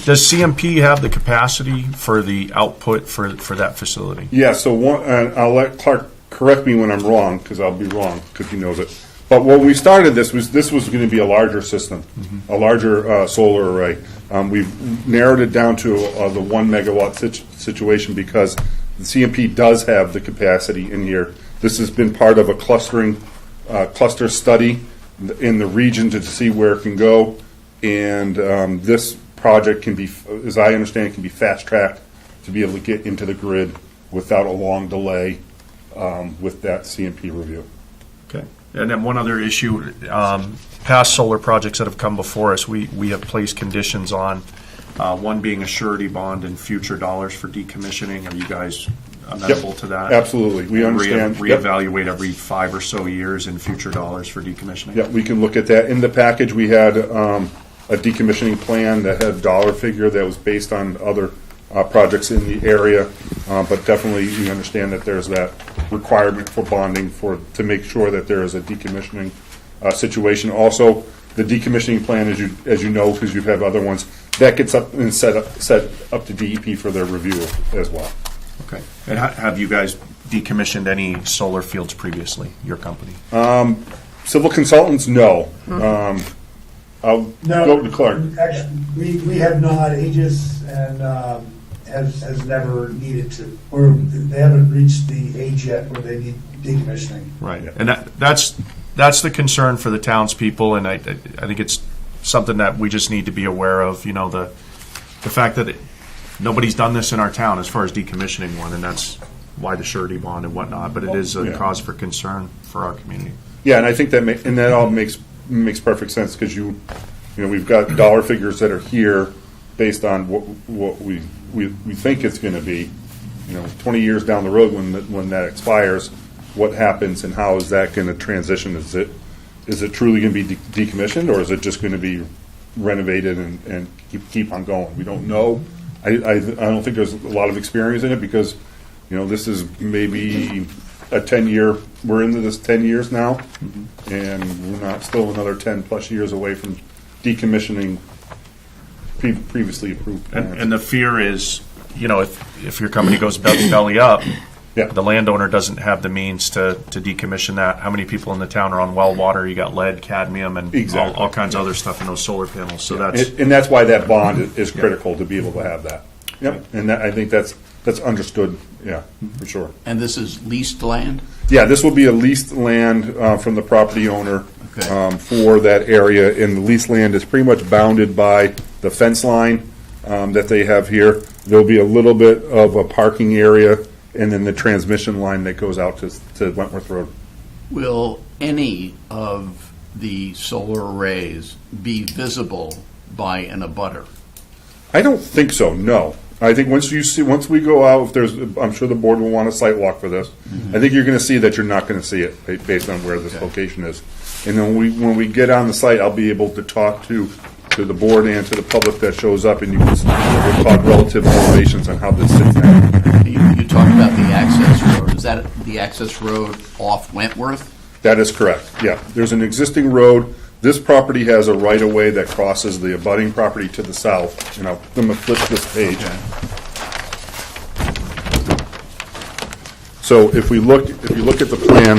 Does CMP have the capacity for the output for that facility? Yeah, so I'll let Clark correct me when I'm wrong, because I'll be wrong, because he knows it. But when we started this was going to be a larger system, a larger solar array. We've narrowed it down to the 1 megawatt situation because the CMP does have the capacity in here. This has been part of a cluster study in the region to see where it can go, and this project can be, as I understand it, can be fast-tracked to be able to get into the grid without a long delay with that CMP review. Okay. And then one other issue, past solar projects that have come before us, we have placed conditions on, one being a surety bond and future dollars for decommissioning. Are you guys amenable to that? Absolutely. We understand. Reevaluate every 5 or so years in future dollars for decommissioning? Yeah, we can look at that. In the package, we had a decommissioning plan that had a dollar figure that was based on other projects in the area, but definitely we understand that there's that requirement for bonding to make sure that there is a decommissioning situation. Also, the decommissioning plan, as you know, because you've had other ones, that gets up and set up to DEP for their review as well. Okay. And have you guys decommissioned any solar fields previously, your company? Civil consultants, no. I'll go to Clark. Actually, we have not. Aegis and has never needed to, or they haven't reached the age yet where they need decommissioning. Right, and that's the concern for the townspeople, and I think it's something that we just need to be aware of. The fact that nobody's done this in our town as far as decommissioning one, and that's why the surety bond and whatnot. But it is a cause for concern for our community. Yeah, and I think that all makes perfect sense because we've got dollar figures that are here based on what we think it's going to be. 20 years down the road when that expires, what happens and how is that going to transition? Is it truly going to be decommissioned, or is it just going to be renovated and keep on going? We don't know. I don't think there's a lot of experience in it because this is maybe a 10-year. We're into this 10 years now, and we're not still another 10 plus years away from decommissioning previously approved plans. And the fear is, if your company goes belly up, the landowner doesn't have the means to decommission that. How many people in the town are on well water? You got lead, cadmium, and all kinds of other stuff in those solar panels. So that's why that bond is critical to be able to have that. Yep, and I think that's understood. Yeah, for sure. And this is leased land? Yeah, this will be a leased land from the property owner for that area, and the leased land is pretty much bounded by the fence line that they have here. There'll be a little bit of a parking area, and then the transmission line that goes out to Wentworth Road. Will any of the solar arrays be visible by an abutter? I don't think so, no. I think once we go out, I'm sure the board will want a site walk for this. I think you're going to see that you're not going to see it based on where this location is. And then when we get on the site, I'll be able to talk to the board and to the public that shows up, and we'll talk relative elevations on how this sits there. You talked about the access road. Is that the access road off Wentworth? That is correct, yeah. There's an existing road. This property has a right-of-way that crosses the abutting property to the south. And I'm going to flip this page. So if you look at the plan,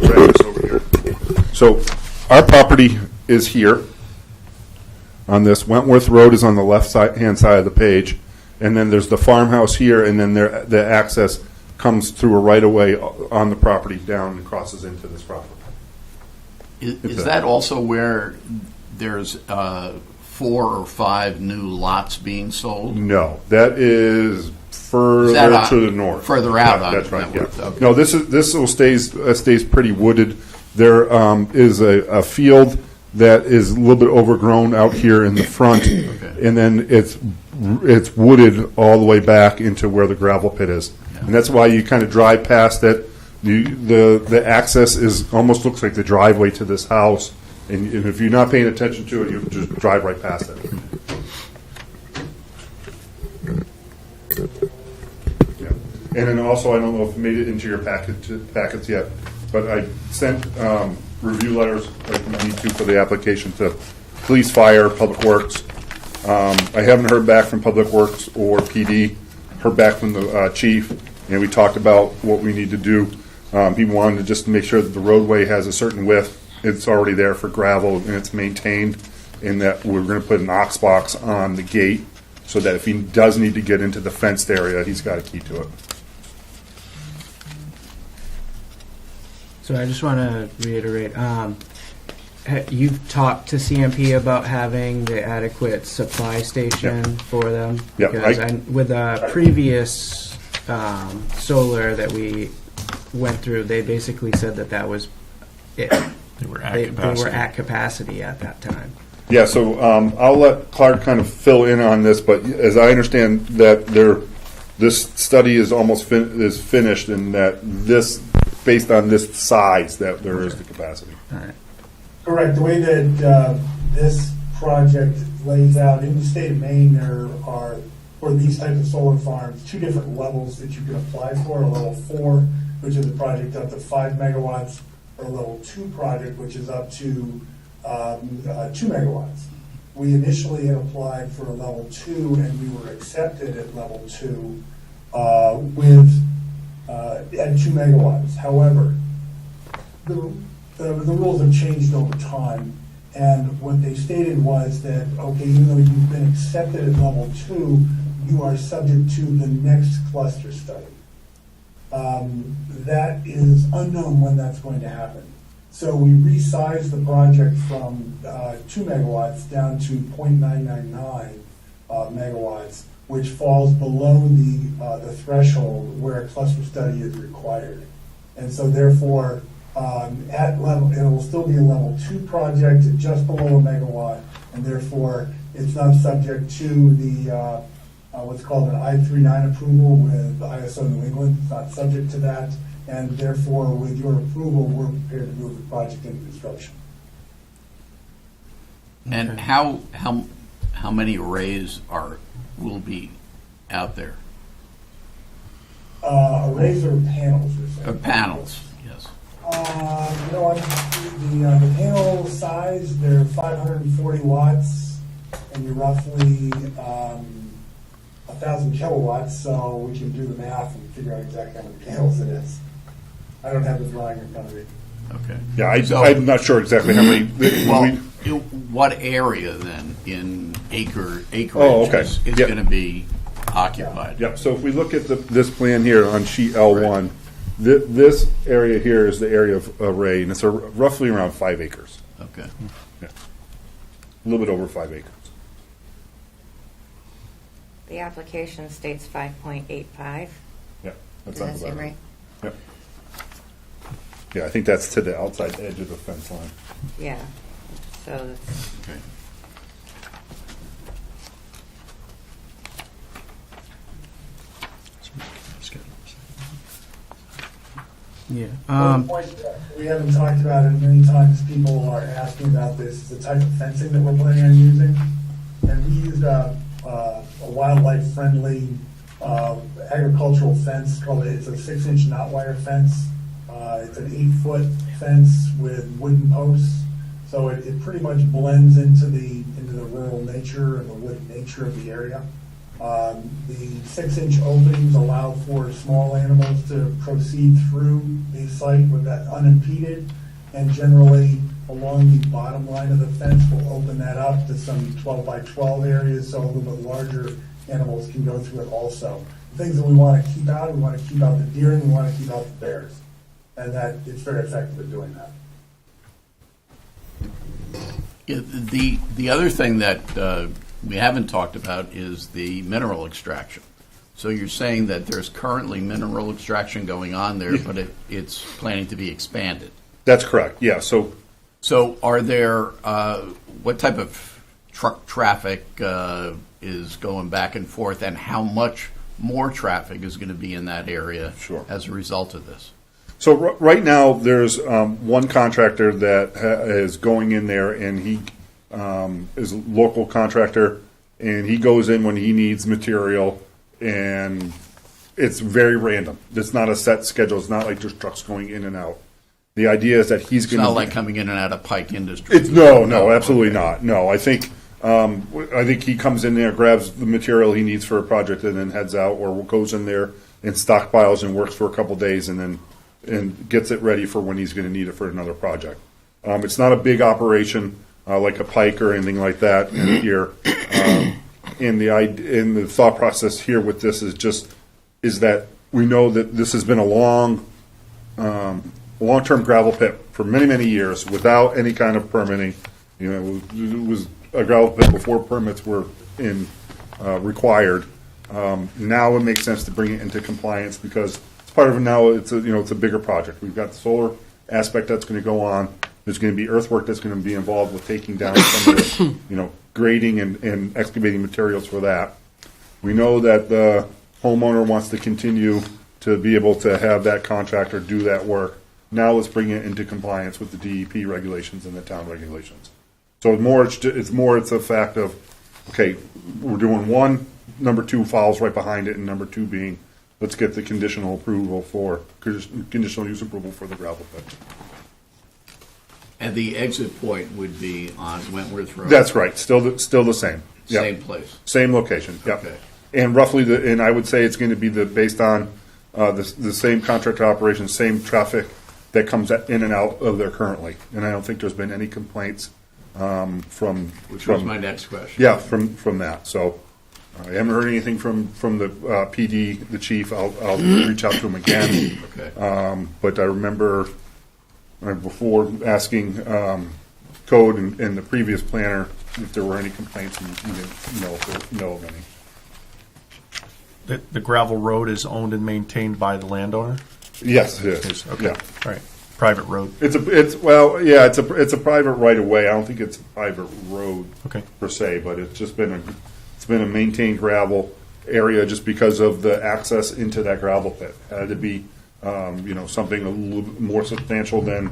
drag this over here. So our property is here on this. Wentworth Road is on the left-hand side of the page. And then there's the farmhouse here, and then the access comes through a right-of-way on the property down and crosses into this property. Is that also where there's 4 or 5 new lots being sold? No, that is further that to the north. Further out on that's right. Wentworth, Yeah. okay. No, this will stays pretty wooded. There is a field that is a little bit overgrown out here in the front, and then it's wooded all the way back into where the gravel pit is, and that's why you kind of drive past it. The access is almost looks like the driveway to this house, and if you're not paying attention to it, you just drive right past it. Yeah. And then also, I don't know if it made it into your packets yet, but I sent review letters like you need to for the application to police, fire, public works. I haven't heard back from Public Works or PD. Heard back from the chief, and we talked about what we need to do. He wanted to just make sure that the roadway has a certain width. It's already there for gravel, and it's maintained, and that we're going to put an ox box on the gate so that if he does need to get into the fenced area, he's got a key to it. So I just want to reiterate, you've talked to CMP about having the adequate supply station for them? Yep. Because with a previous solar that we went through, they basically said that was it. They were at capacity at that time. Yeah, so I'll let Clark kind of fill in on this, but as I understand that this study is almost finished, and that this, based on this size, that there is the capacity. All right. Correct. The way that this project lays out, in the state of Maine, there are, for these types of solar farms, 2 different levels that you can apply for. A level 4, which is a project up to 5 megawatts, or a level 2 project, which is up to 2 megawatts. We initially had applied for a level 2, and we were accepted at level 2 at 2 megawatts. However, the rules have changed over time, and what they stated was that, okay, even though you've been accepted at level 2, you are subject to the next cluster study. That is unknown when that's going to happen. So we resized the project from 2 megawatts down to 0.999 megawatts, which falls below the threshold where a cluster study is required. And so therefore, at level, it will still be a level 2 project at just below a megawatt, and therefore it's not subject to the what's called an I-39 approval with ISO New England. It's not subject to that, and therefore, with your approval, we're prepared to move the project into construction. And how many arrays will be out there? Arrays or panels? You're saying? Panels, yes. The panel size, they're 540 watts, and you're roughly 1,000 kilowatts, so we can do the math and figure out exactly how many panels it is. I don't have the drawing in front of me. Okay. Yeah, I'm not sure exactly how many. Well, what area then in acreage okay. is Yep. going to be occupied? Yep, so if we look at this plan here on sheet L1, this area here is the area of array, and it's roughly around 5 acres. Okay. Yeah. A little bit over 5 acres. The application states 5.85. Yeah, that Does that sounds seem about right? Yep. Yeah, I think that's to the outside edge of the fence line. Yeah. So that's, Okay. Yeah. One point that we haven't talked about it many times, people are asking about this, the type of fencing that we're planning on using. And we used a wildlife-friendly agricultural fence called, it's a 6-inch knot wire fence. It's an 8-foot fence with wooden posts, so it pretty much blends into the rural nature and the wooded nature of the area. The 6-inch openings allow for small animals to proceed through the site with that unimpeded, and generally along the bottom line of the fence will open that up to some 12 by 12 areas, so a little bit larger animals can go through it also. The things that we want to keep out, we want to keep out the deer, and we want to keep out the bears, and that it's very effective at doing that. Yeah, the other thing that we haven't talked about is the mineral extraction. So you're saying that there's currently mineral extraction going on there, but it's planning to be expanded. That's correct, yeah. So are there, what type of truck traffic is going back and forth, and how much more traffic is going to be in that area as a result of this? So right now, there's one contractor that is going in there, and he is a local contractor, and he goes in when he needs material, and it's very random. It's not a set schedule. It's not like just trucks going in and out. The idea is that he's going to... It's not like coming in and out of Pike Industries. No, absolutely not. No, I think he comes in there, grabs the material he needs for a project, and then heads out, or goes in there and stockpiles and works for a couple days, and gets it ready for when he's going to need it for another project. It's not a big operation like a Pike or anything like that in here. And the thought process here with this is that we know that this has been a long-term gravel pit for many, many years without any kind of permitting. You know, it was a gravel pit before permits were required. Now it makes sense to bring it into compliance because it's part of it now. It's a bigger project. We've got the solar aspect that's going to go on. There's going to be earthwork that's going to be involved with taking down some of the, grading and excavating materials for that. We know that the homeowner wants to continue to be able to have that contractor do that work. Now let's bring it into compliance with the DEP regulations and the town regulations. So it's a fact of, okay, we're doing one, number 2 follows right behind it, and number 2 being, let's get the conditional use approval for the gravel pit. And the exit point would be on Wentworth Road? That's right, still the same. Yep. Same place? Same location, yep. Okay. And roughly, and I would say it's going to be based on the same contractor operation, same traffic that comes in and out of there currently. And I don't think there's been any complaints from... Which was my next question. Yeah, from that. So I haven't heard anything from the PD, the chief. I'll reach out to him again. Okay. But I remember before asking Code and the previous planner if there were any complaints, and he didn't know of any. The gravel road is owned and maintained by the landowner? Yes, it is. Okay. Yeah. All right. Private road. It's a private right of way. I don't think it's a private road per se, but it's just been a maintained gravel area just because of the access into that gravel pit. Had to be something a little more substantial than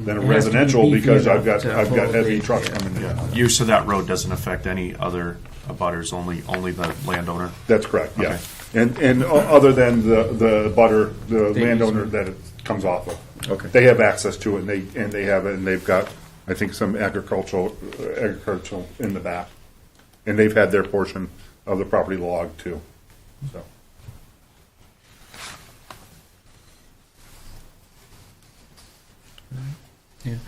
a residential because I've got heavy trucks coming in. Yeah. Use of that road doesn't affect any other abutters, only the landowner? That's correct, yeah. And other than the butter, the landowner that it comes off of. Okay. They have access to it, and they've got, I think, some agricultural in the back. And they've had their portion of the property logged too. So. Yeah.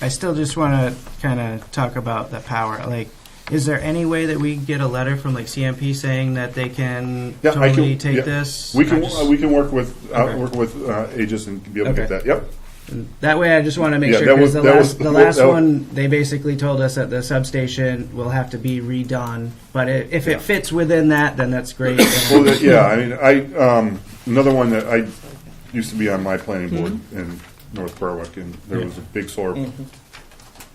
I still just want to kind of talk about the power. Like, is there any way that we get a letter from like CMP saying that they can take this? We can work with Aegis and be able to get that. Yep. That way, I just want to make sure because the last one they basically told us that the substation will have to be redone. But if it fits within that, then that's great. Well, another one that I used to be on my planning board in North Berwick, and there was a big solar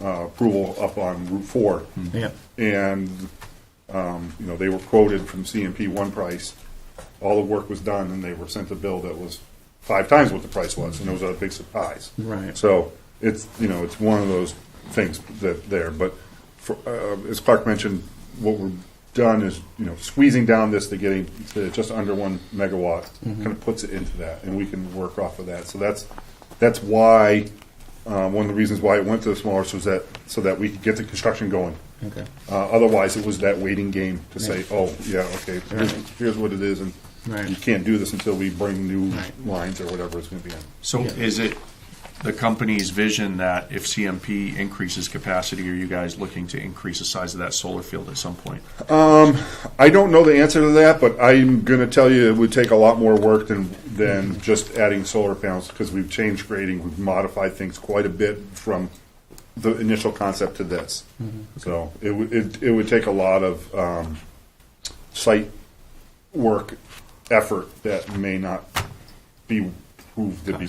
approval up on Route 4. Yeah. And they were quoted from CMP one price. All the work was done, and they were sent a bill that was 5 times what the price was, and it was a big surprise. Right. So it's one of those things that there. But as Clark mentioned, what we're done is, squeezing down this to getting to just under 1 megawatt, kind of puts it into that, and we can work off of that. So that's why, one of the reasons why it went to the smaller, so that we could get the construction going. Okay. Otherwise, it was that waiting game to say, oh, yeah, okay, here's what it is, and Right. you can't do this until we bring new Right. lines or whatever it's going to be in. So is it the company's vision that if CMP increases capacity, are you guys looking to increase the size of that solar field at some point? I don't know the answer to that, but I'm going to tell you it would take a lot more work than just adding solar panels, because we've changed grading, we've modified things quite a bit from the initial concept to this. So it would take a lot of site work effort that may not be proved to be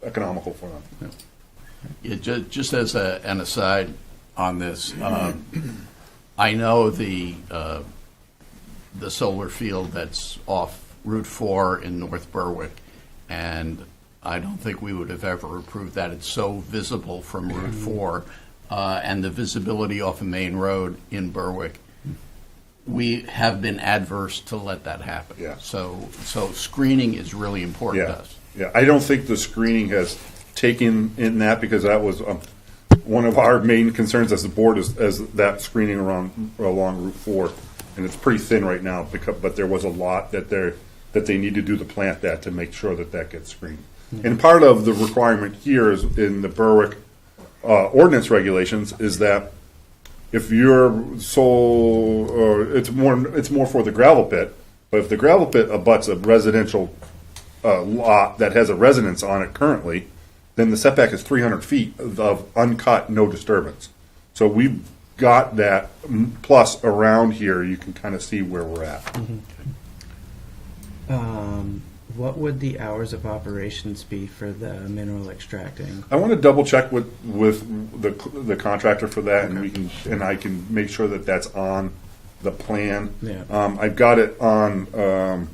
economical for them. Yeah, just as an aside on this, I know the solar field that's off Route 4 in North Berwick, and I don't think we would have ever approved that. It's so visible from Route 4, and the visibility off a main road in Berwick. We have been adverse to let that happen. Yeah. So screening is really important to us. Yeah, I don't think the screening has taken in that, because that was one of our main concerns as the board as that screening along Route 4, and it's pretty thin right now. But there was a lot that they need to do to plant that to make sure that gets screened. And part of the requirement here is in the Berwick ordinance regulations is that if you're it's more for the gravel pit, but if the gravel pit abuts a residential lot that has a residence on it currently, then the setback is 300 feet of uncut, no disturbance. So we've got that, plus around here you can kind of see where we're at. What would the hours of operations be for the mineral extracting? I want to double check with the contractor for that, and I can make sure that that's on the plan. Yeah. I've got it on.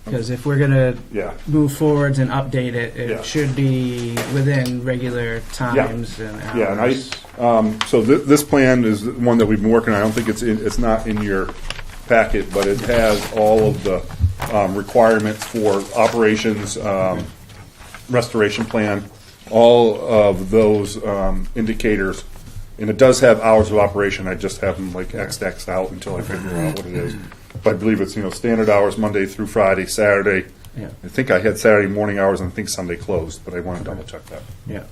Because if we're going to Yeah. move forwards and update it, it Yeah. should be within regular times and hours. Yeah, and so this plan is the one that we've been working on. I don't think it's not in your packet, but it has all of the requirements for operations, restoration plan, all of those indicators, and it does have hours of operation. I just have them like X'd out until I figure out what it is. But I believe it's standard hours Monday through Friday, Saturday. Yeah. I think I had Saturday morning hours, and I think Sunday closed, but I want to double check that. Yeah.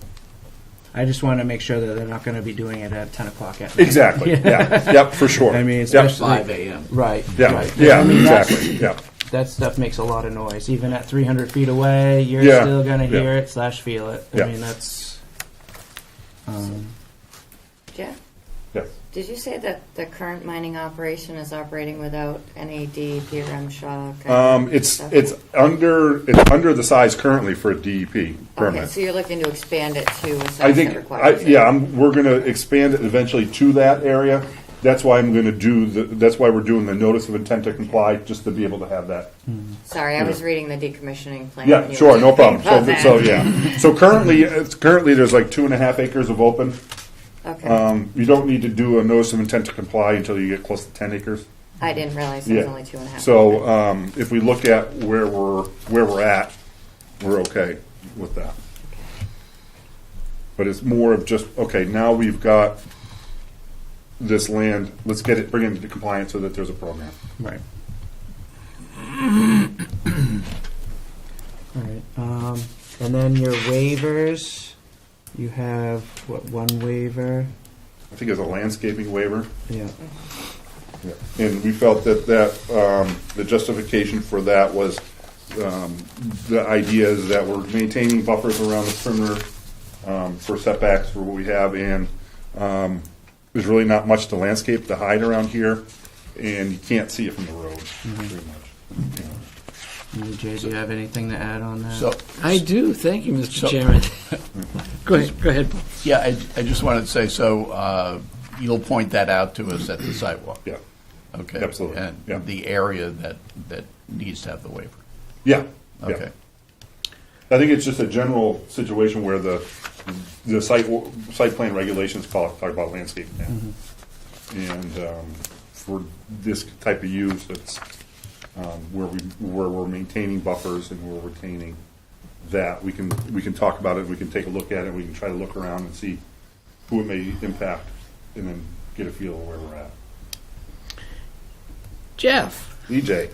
I just want to make sure that they're not going to be doing it at 10 o'clock at night. Exactly. Yeah. Yep. For sure. I mean, Yep. especially 5 a.m. Right. Yeah. Right. Yeah. I mean, Exactly. Yeah. that stuff makes a lot of noise. Even at 300 feet away, you're Yeah. still going to Yeah. hear it / feel it. I Yeah. mean, that's. Jeff, Yeah. did you say that the current mining operation is operating without any DEP or MSHA? It's under the size currently for a DEP permit. Okay, so you're looking to expand it to a I size think, that requires it? we're going to expand it eventually to that area. That's why I'm going to that's why we're doing the notice of intent to comply, just to be able to have that. Sorry, I was reading the decommissioning plan. Yeah, when you sure, were no problem. talking about So that. yeah. So currently there's like 2.5 acres of open. Okay. You don't need to do a notice of intent to comply until you get close to 10 acres. I didn't realize it was Yeah. only 2.5. So if we look at where we're at, we're okay with that. But it's more of just, okay, now we've got this land, let's bring it into compliance so that there's a program. Right. All right. And then your waivers, you have, one waiver? I think it's a landscaping waiver. Yeah. And we felt that the justification for that was the idea is that we're maintaining buffers around the perimeter for setbacks for what we have, and there's really not much to landscape to hide around here, and you can't see it from the road pretty much. Jay, do you have anything to add on that? So I do. Thank you, Mr. Chairman. Go ahead. yeah, I just wanted to say, so you'll point that out to us at the sidewalk. Yeah. Okay. Absolutely. And Yeah. the area that needs to have the waiver. Yeah. Okay. I think it's just a general situation where the site plan regulations talk about landscaping now. And for this type of use, it's where we're maintaining buffers and we're retaining that. We can talk about it, we can take a look at it, we can try to look around and see who it may impact, and then get a feel of where we're at. Jeff, EJ.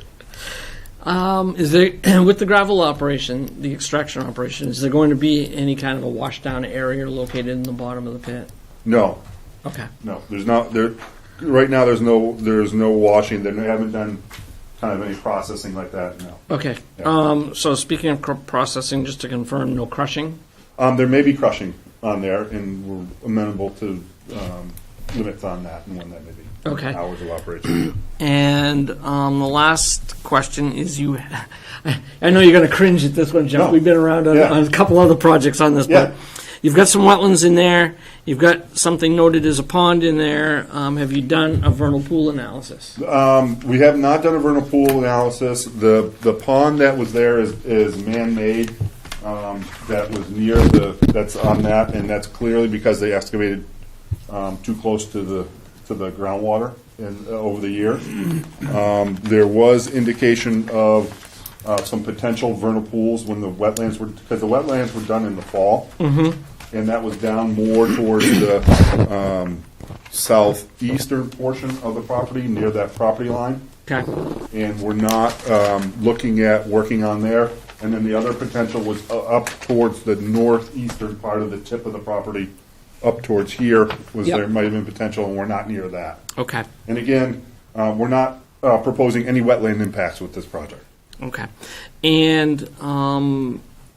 is there, with the gravel operation, the extraction operation, is there going to be any kind of a washdown area located in the bottom of the pit? No, Okay. no, there's not, there, right now, there's no washing, they haven't done kind of any processing like that, no. Okay. Yeah. So speaking of processing, just to confirm, no crushing? There may be crushing on there, and we're amenable to limits on that and when that may be. Okay. Hours of operation. And the last question is I know you're going to cringe at this one, Jeff. No. We've been around on, Yeah. on a couple other projects on this, Yeah. but you've got some wetlands in there. You've got something noted as a pond in there. Have you done a vernal pool analysis? We have not done a vernal pool analysis. The pond that was there is man-made. That was near that's on that, and that's clearly because they excavated too close to the groundwater over the years. There was indication of some potential vernal pools when the wetlands were, because the wetlands were done in the fall, and that was down more towards the southeastern portion of the property, near that property line. Okay. And we're not looking at working on there. And then the other potential was up towards the northeastern part of the tip of the property, up towards here, was Yep. there might have been potential, and we're not near that. Okay. And again, we're not proposing any wetland impacts with this project. Okay. And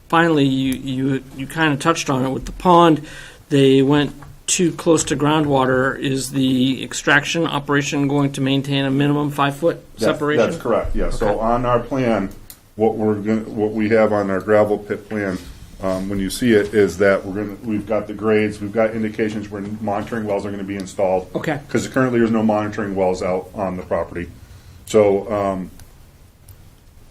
finally, you kind of touched on it with the pond. They went too close to groundwater. Is the extraction operation going to maintain a minimum 5-foot separation? That's correct, yes. So Okay. on our plan, what we have on our gravel pit plan, when you see it, is that we've got the grades, we've got indications where monitoring wells are going to be installed. Okay. Because currently there's no monitoring wells out on the property. So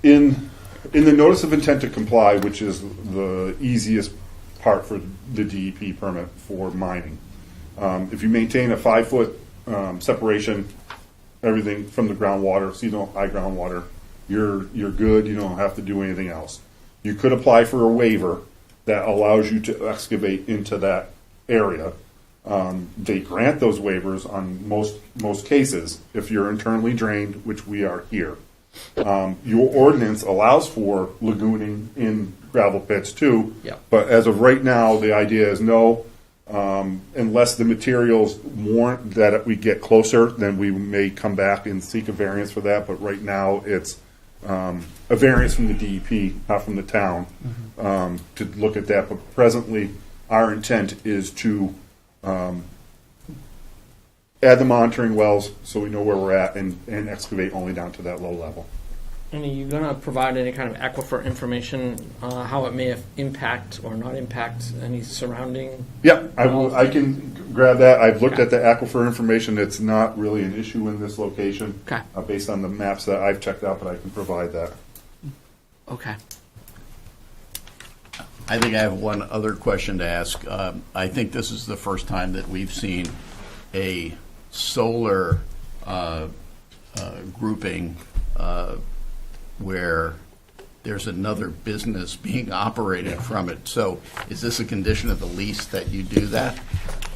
in the notice of intent to comply, which is the easiest part for the DEP permit for mining, if you maintain a 5-foot separation, everything from the groundwater, so you don't high groundwater, you're good. You don't have to do anything else. You could apply for a waiver that allows you to excavate into that area. They grant those waivers on most cases if you're internally drained, which we are here. Your ordinance allows for lagooning in gravel pits too. Yep. But as of right now, the idea is no. Unless the materials warrant that we get closer, then we may come back and seek a variance for that. But right now, it's a variance from the DEP, not from the town, to look at that. But presently, our intent is to add the monitoring wells so we know where we're at and excavate only down to that low level. And are you going to provide any kind of aquifer information, how it may impact or not impact any surrounding? Yeah, I can grab that. I've looked at the aquifer information. It's not really an issue in this location. Okay. Based on the maps that I've checked out, but I can provide that. Okay. I think I have one other question to ask. I think this is the first time that we've seen a solar grouping where there's another business being operated from it. So is this a condition of the lease that you do that?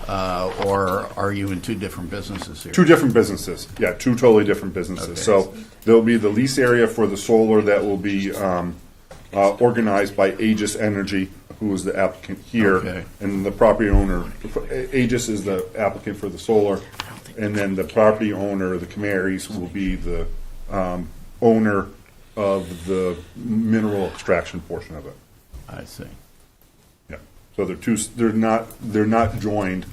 Or are you in two different businesses here? Two different businesses. Yeah, two totally different businesses. Okay. So there'll be the lease area for the solar that will be organized by Aegis Energy, who is the applicant here. Okay. And the property owner, Aegis is the applicant for the solar. And then the property owner, the Canaries, will be the owner of the mineral extraction portion of it. I see. Yeah. So they're not joined.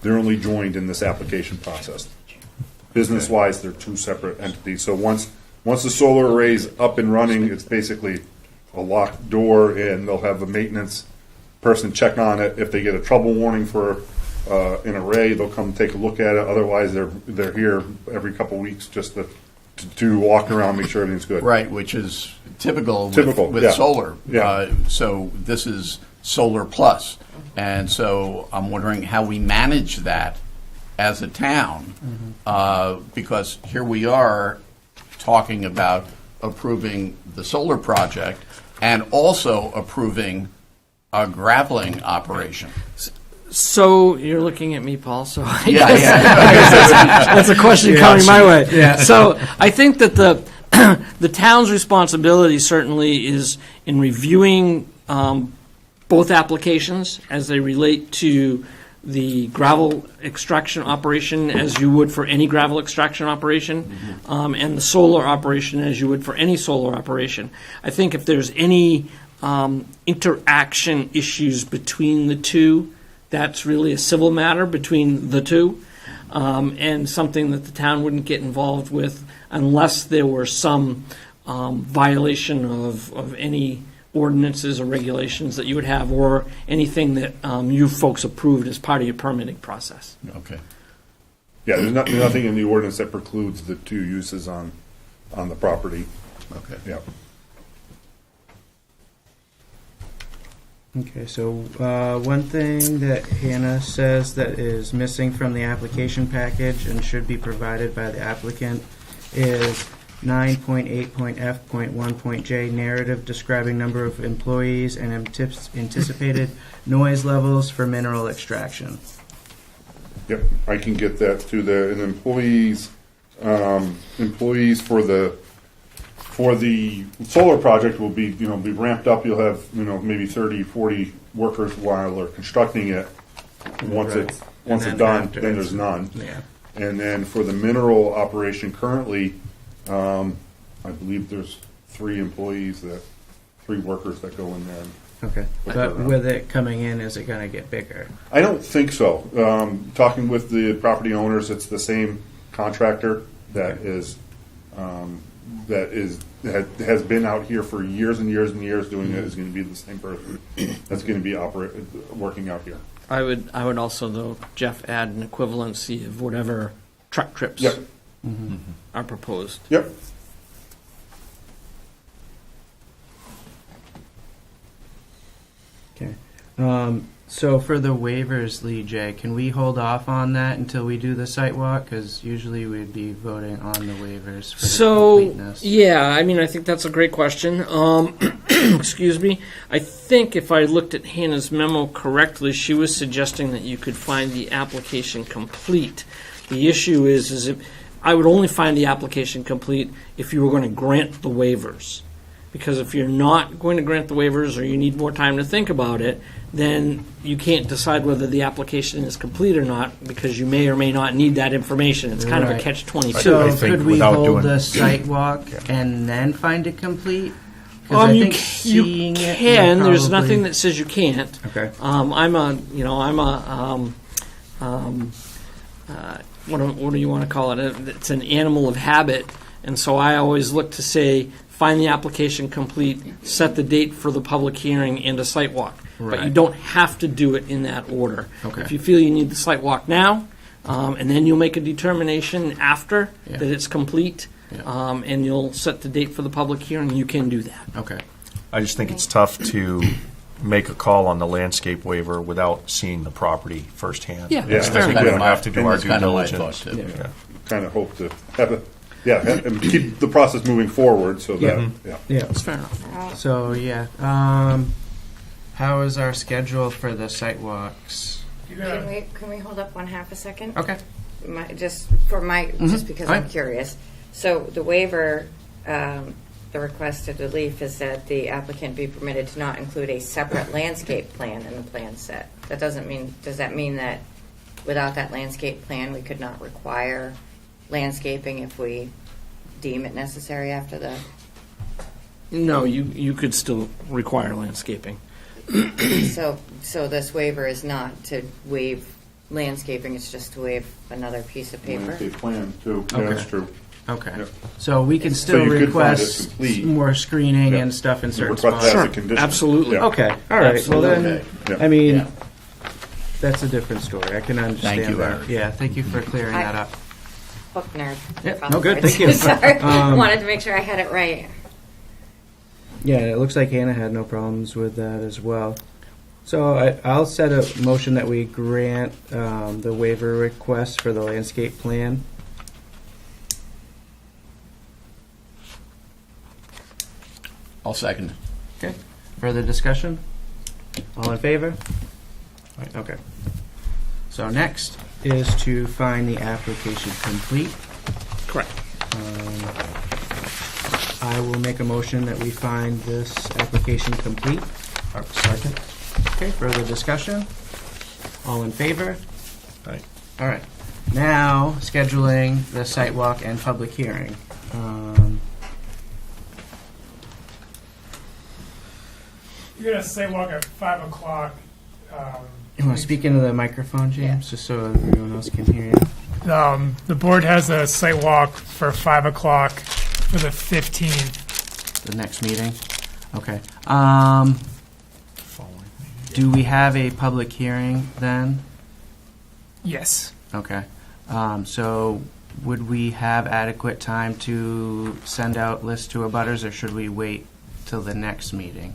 They're only joined in this application process. Business-wise, they're two separate entities. So once the solar array's up and running, it's basically a locked door, and they'll have a maintenance person check on it. If they get a trouble warning for an array, they'll come take a look at it. Otherwise, they're here every couple weeks just to walk around, make sure everything's good. Right, which is typical with yeah. solar. Yeah. So this is Solar Plus. And so I'm wondering how we manage that as a town, because here we are talking about approving the solar project and also approving a graveling operation. So you're looking at me, Paul, so I Yeah, guess, that's a question coming my way. Yeah. So I think that the town's responsibility certainly is in reviewing both applications as they relate to the gravel extraction operation as you would for any gravel extraction operation, and the solar operation as you would for any solar operation. I think if there's any interaction issues between the two, that's really a civil matter between the two, and something that the town wouldn't get involved with unless there were some violation of any ordinances or regulations that you would have, or anything that you folks approved as part of your permitting process. Okay. Yeah, there's nothing in the ordinance that precludes the two uses on the property. Okay. Yeah. Okay, so one thing that Hannah says that is missing from the application package and should be provided by the applicant is 9.8.f.1.j narrative describing number of employees and anticipated noise levels for mineral extraction. Yep, I can get that to the employees for the solar project will be, be ramped up. You'll have, maybe 30, 40 workers while they're constructing it. Once Right. it's And done, then then there's none. Yeah. And then for the mineral operation currently, I believe there's 3 workers that go in there. Okay. But with it coming in, is it going to get bigger? I don't think so. Talking with the property owners, it's the same contractor that has been out here for years and years and years doing it. Is going to be the same person that's going to be working out here. I would also, though, Jeff, add an equivalency of whatever truck trips Yep. are proposed. Yep. Okay. So for the waivers, Lee J, can we hold off on that until we do the site walk? Because usually we'd be voting on the waivers for the completeness. Yeah, I mean, I think that's a great question. Excuse me. I think if I looked at Hannah's memo correctly, she was suggesting that you could find the application complete. The issue is if I would only find the application complete if you were going to grant the waivers. Because if you're not going to grant the waivers, or you need more time to think about it, then you can't decide whether the application is complete or not, because you may or may not need that information. It's kind of a Right. catch-22. So I think could we without hold doing- the site walk and then find it complete? 'Cause I You think you seeing it can. would There's probably- nothing that says you can't. Okay. What do you want to call it? It's an animal of habit, and so I always look to say, find the application complete, set the date for the public hearing and a site walk. But you Right. don't have to do it in that order. Okay. If you feel you need the site walk now, and then you'll make a determination after Yeah. that it's complete, Yeah. and you'll set the date for the public hearing, you can do that. Okay. I just think it's tough to make a call on the landscape waiver without seeing the property firsthand. Yeah, that's fair I think enough. we have to do And our that's due kind of my diligence. thought, too. Yeah. Kind of hope to and keep the process moving forward so that, Yeah. That's fair enough. So, yeah. How is our schedule for the site walks? Can we hold up 1/2 a second? Okay. Just because I'm Fine. curious. So the waiver, the requested relief is that the applicant be permitted to not include a separate landscape plan in the plan set. Does that mean that without that landscape plan, we could not require landscaping if we deem it necessary after the? No, you could still require landscaping. So this waiver is not to waive landscaping, it's just to waive another piece of paper? landscape plan too. Yeah, Okay. that's true. Okay. Yep. So we can still you could find it request complete. more screening Yeah. and stuff in certain Request spots. that as a condition. absolutely. Yeah. Okay. All right. Absolutely. Well, then, Yeah. I mean, Yeah. that's a different story. I can understand Thank you, that. Eric. Yeah. Thank you for clearing that up. Book nerd. Yeah, From no, good, Harvard. thank you. Sorry, Um, wanted to make sure I had it right. Yeah. It looks like Hannah had no problems with that as well. So I'll set a motion that we grant the waiver request for the landscape plan. I'll second. Okay. Further discussion? All in favor? Okay. So next is to find the application complete. Correct. I will make a motion that we find this application complete. Second? Okay, further discussion? All in favor? Aye. All right. Now, scheduling the site walk and public hearing. You're gonna say walk at 5 o'clock. You want to speak into the microphone, James, just so everyone else can hear you? The board has a site walk for 5 o'clock for the 15th. The next meeting? Okay. Do we have a public hearing then? Yes. Okay. So would we have adequate time to send out lists to abutters, or should we wait till the next meeting?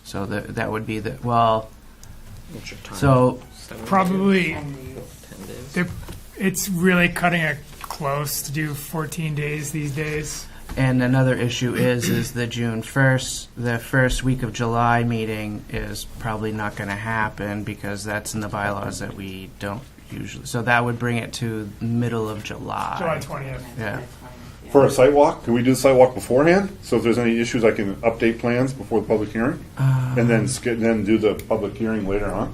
So that would be the, well, What's your time? so, Probably, 10 days. it's really cutting it close to do 14 days these days. and another issue is the June 1st, the first week of July meeting is probably not going to happen because that's in the bylaws that we don't usually, so that would bring it to middle of July July. 20th. Yeah. For a site walk, can we do the site walk beforehand? So if there's any issues, I can update plans before the public hearing? And then do the public hearing later on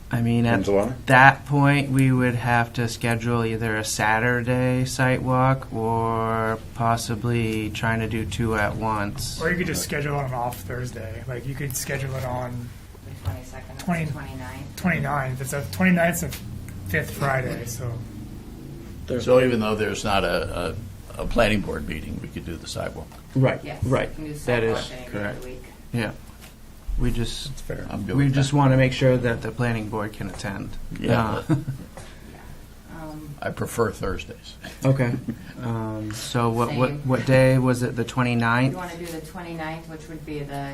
I mean, in at July? that point, we would have to schedule either a Saturday site walk or possibly trying to do two at once. Or you could just schedule it on off Thursday. Like you could schedule it on The 22nd, 20 29th. 29th. It's a 29th of 5th Friday, so So even though there's not a planning board meeting, we could do the sidewalk. Right, Yes. right. You can do That sidewalk is any day of correct. the week. Yeah. We just, Fair. I'm good we with just that. want to make sure that the planning board can attend. Yeah. Um, I prefer Thursdays. Okay. So Same. what day was it, the You 29th? want to do the 29th, which would be the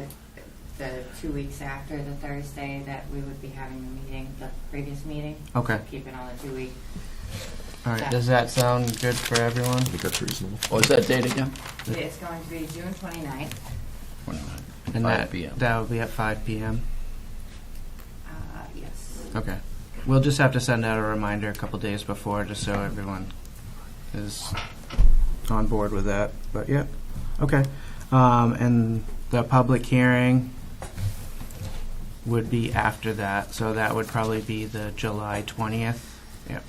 2 weeks after the Thursday that we would be having the meeting, the previous meeting. Okay. Keep it on a 2 week. All right, does that sound good for everyone? I think that's reasonable. What was that date again? It's going to be June 29th. 29. And 5 p.m. That would be at 5 p.m. Yes. Okay. We'll just have to send out a reminder a couple days before, just so everyone is on board with that. But yeah, okay. And the public hearing would be after that, so that would probably be the July 20th. Yep.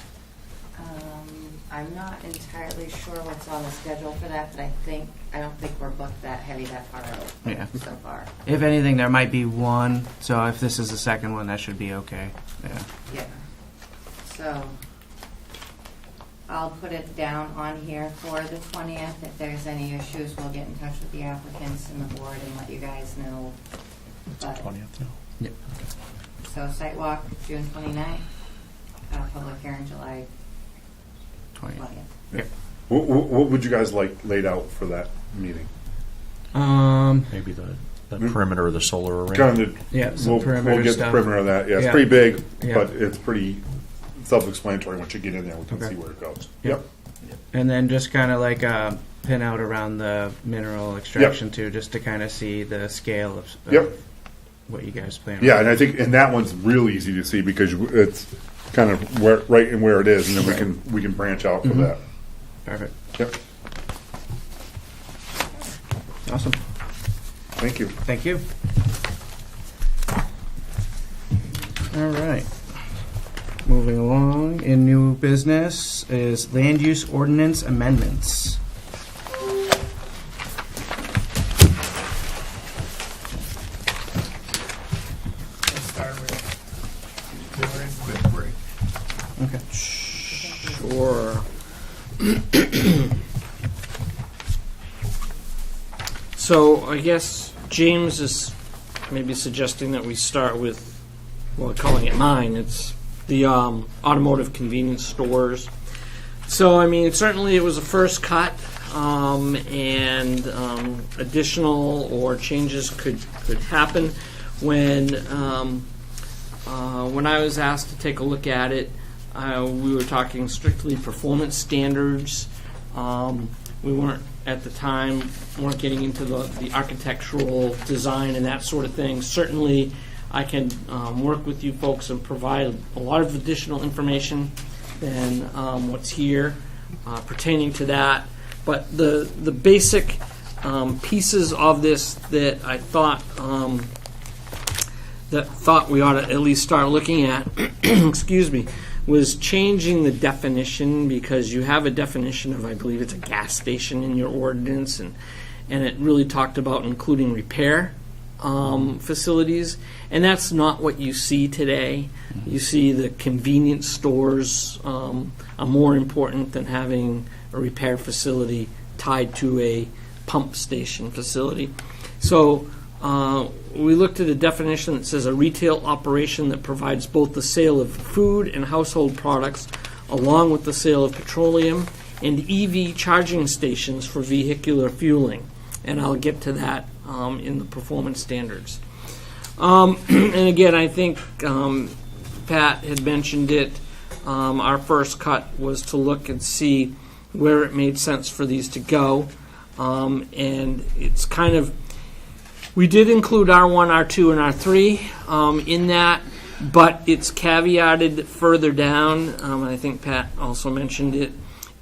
I'm not entirely sure what's on the schedule for that, but I don't think we're booked that heavy that far out Yeah. so far. If anything, there might be one. So if this is the second one, that should be okay. Yeah. Yeah. So I'll put it down on here for the 20th. If there's any issues, we'll get in touch with the applicants and the board and let you guys know. But- 20th now. Yep. So site walk, June 29th, public hearing July 20th. 20th. What would you guys like laid out for that meeting? Maybe the perimeter of the solar array. Kind of, Yeah, some we'll perimeter get the stuff. perimeter of that. Yeah, it's Yeah. pretty big, Yeah. but it's pretty self-explanatory. Once you get in there, we can Okay. see where it goes. Yep. And then just kind of like pin out around the mineral extraction too, just to kind of see the scale of Yep. what you guys plan. Yeah, and I think, and that one's real easy to see because it's kind of right in where it is, and then we can branch out from that. Perfect. Yep. Awesome. Thank you. Thank you. All right. Moving along, in new business is land use ordinance amendments. we'll start with yours. Quick break. Okay. Sure. So I guess James is maybe suggesting that we start with, well, calling it mine, it's the automotive convenience stores. So, I mean, certainly it was a first cut, and additional or changes could happen. when I was asked to take a look at it, we were talking strictly performance standards. We weren't, at the time, getting into the architectural design and that sort of thing. Certainly, I can work with you folks and provide a lot of additional information than what's here pertaining to that. But the basic pieces of this that I thought we ought to at least start looking at, excuse me, was changing the definition, because you have a definition of, I believe it's a gas station in your ordinance, and it really talked about including repair facilities, and that's not what you see today. You see the convenience stores are more important than having a repair facility tied to a pump station facility. So we looked at a definition that says a retail operation that provides both the sale of food and household products along with the sale of petroleum and EV charging stations for vehicular fueling. And I'll get to that in the performance standards. And again, I think Pat had mentioned it. Our first cut was to look and see where it made sense for these to go. And it's kind of, we did include R1, R2, and R3 in that, but it's caveated further down. I think Pat also mentioned it.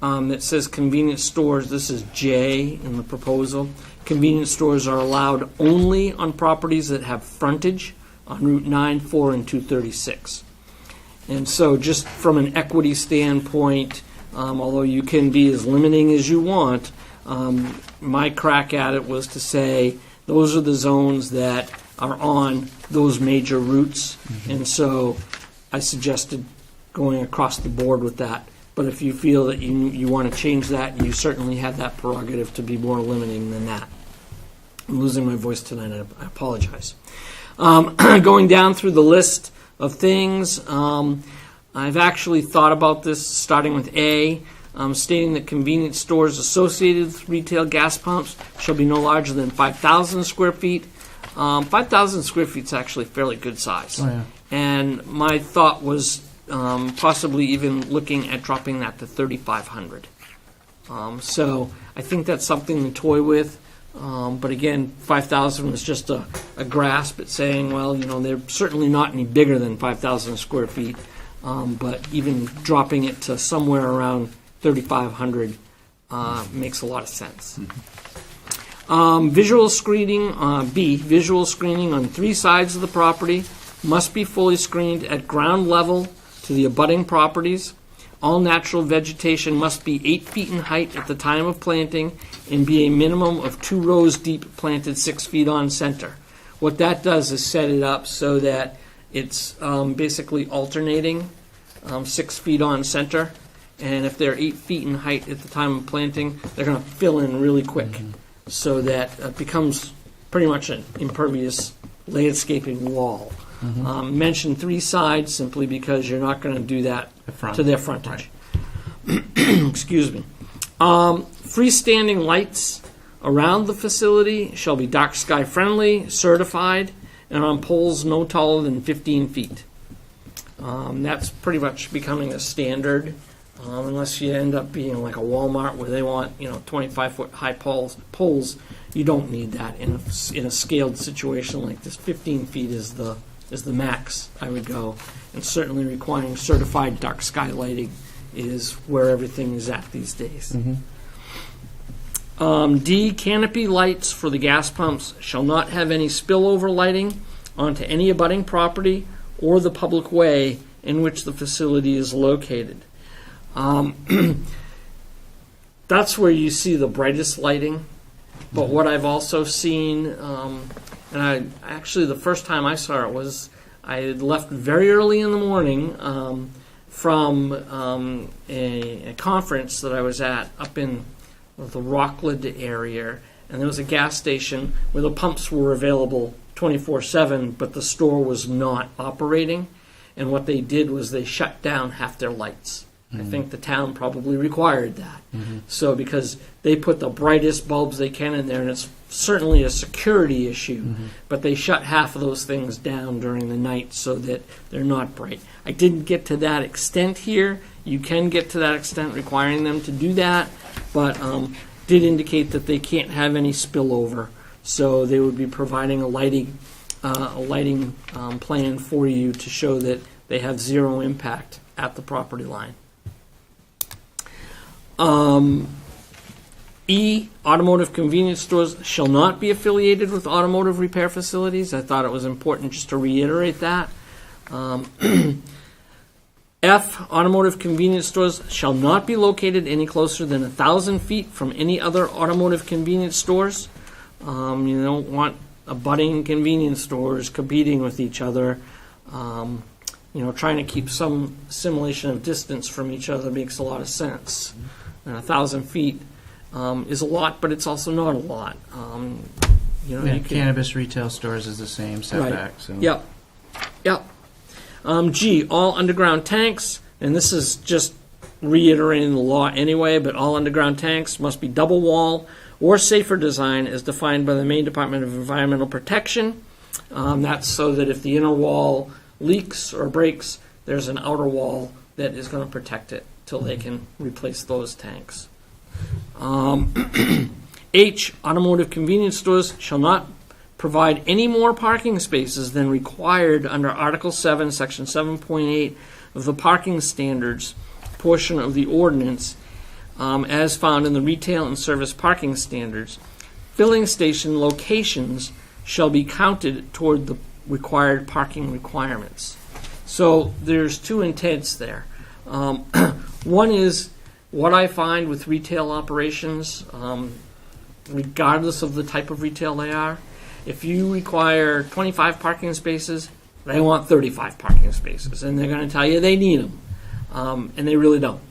That says convenience stores, this is J in the proposal. Convenience stores are allowed only on properties that have frontage on Route 9, 4, and 236. And so just from an equity standpoint, although you can be as limiting as you want, my crack at it was to say those are the zones that are on those major routes. And so I suggested going across the board with that. But if you feel that you want to change that, you certainly have that prerogative to be more limiting than that. I'm losing my voice tonight. I apologize. Going down through the list of things, I've actually thought about this starting with A, stating that convenience stores associated with retail gas pumps shall be no larger than 5,000 square feet. 5,000 square feet is actually fairly good size. Oh, yeah. And my thought was possibly even looking at dropping that to 3,500. So I think that's something to toy with. But again, 5,000 was just a grasp at saying, well, they're certainly not any bigger than 5,000 square feet. But even dropping it to somewhere around 3,500 makes a lot of sense. Visual screening, B, visual screening on 3 sides of the property must be fully screened at ground level to the abutting properties. All natural vegetation must be 8 feet in height at the time of planting and be a minimum of 2 rows deep, planted 6 feet on center. What that does is set it up so that it's basically alternating 6 feet on center. And if they're 8 feet in height at the time of planting, they're going to fill in really quick so that it becomes pretty much an impervious landscaping wall. Mention 3 sides simply because you're not going to do that to their frontage. Right. Excuse me. Freestanding lights around the facility shall be dark sky friendly, certified, and on poles no taller than 15 feet. That's pretty much becoming a standard, unless you end up being like a Walmart where they want 25-foot high poles. You don't need that in a scaled situation like this. 15 feet is the max I would go, and certainly requiring certified dark sky lighting is where everything is at these days. D, canopy lights for the gas pumps shall not have any spillover lighting onto any abutting property or the public way in which the facility is located. That's where you see the brightest lighting. But what I've also seen, and the first time I saw it was I had left very early in the morning from a conference that I was at up in the Rockland area, and there was a gas station where the pumps were available 24/7, but the store was not operating. And what they did was they shut down half their lights I think the town probably required that. So because they put the brightest bulbs they can in there, and it's certainly a security issue, but they shut half of those things down during the night so that they're not bright. I didn't get to that extent here. You can get to that extent requiring them to do that, but did indicate that they can't have any spillover. So they would be providing a lighting plan for you to show that they have zero impact at the property line. Automotive convenience stores shall not be affiliated with automotive repair facilities. I thought it was important just to reiterate that. F, automotive convenience stores shall not be located any closer than 1,000 feet from any other automotive convenience stores. You don't want abutting convenience stores competing with each other. Trying to keep some simulation of distance from each other makes a lot of sense. And 1,000 feet is a lot, but it's also not a lot. You can, cannabis retail stores is the same setback. Right. So. Yep. G, all underground tanks, and this is just reiterating the law anyway, but all underground tanks must be double wall or safer design as defined by the Maine Department of Environmental Protection. That's so that if the inner wall leaks or breaks, there's an outer wall that is going to protect it till they can replace those tanks. H, automotive convenience stores shall not provide any more parking spaces than required under Article 7, Section 7.8 of the parking standards portion of the ordinance, as found in the retail and service parking standards. Filling station locations shall be counted toward the required parking requirements. So there's two intents there. One is what I find with retail operations, regardless of the type of retail they are. If you require 25 parking spaces, they want 35 parking spaces, and they're going to tell you they need them, and they really don't.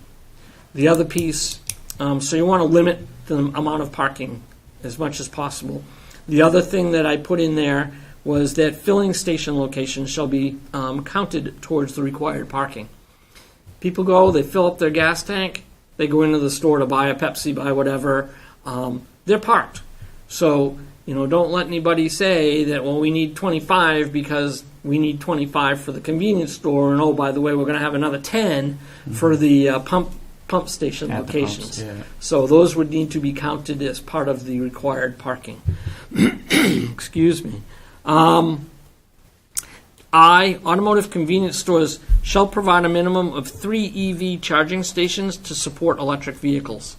The other piece, so you want to limit the amount of parking as much as possible. The other thing that I put in there was that filling station locations shall be counted towards the required parking. People go, they fill up their gas tank, they go into the store to buy a Pepsi, buy whatever, they're parked. So, don't let anybody say that, well, we need 25 because we need 25 for the convenience store, and oh, by the way, we're going to have another 10 for the pump station At the locations. pumps, yeah. So those would need to be counted as part of the required parking. Excuse me. I, automotive convenience stores shall provide a minimum of 3 EV charging stations to support electric vehicles.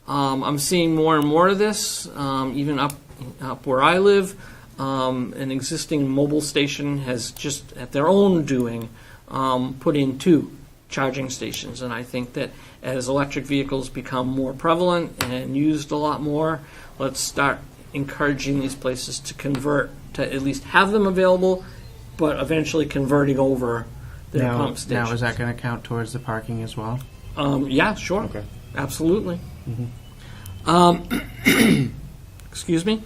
I'm seeing more and more of this, even up where I live. An existing mobile station has just, at their own doing, put in 2 charging stations. And I think that as electric vehicles become more prevalent and used a lot more, let's start encouraging these places to convert, to at least have them available, but eventually converting over their pump stations. Now, is that going to count towards the parking as well? Yeah, sure. Okay. Absolutely. Excuse me.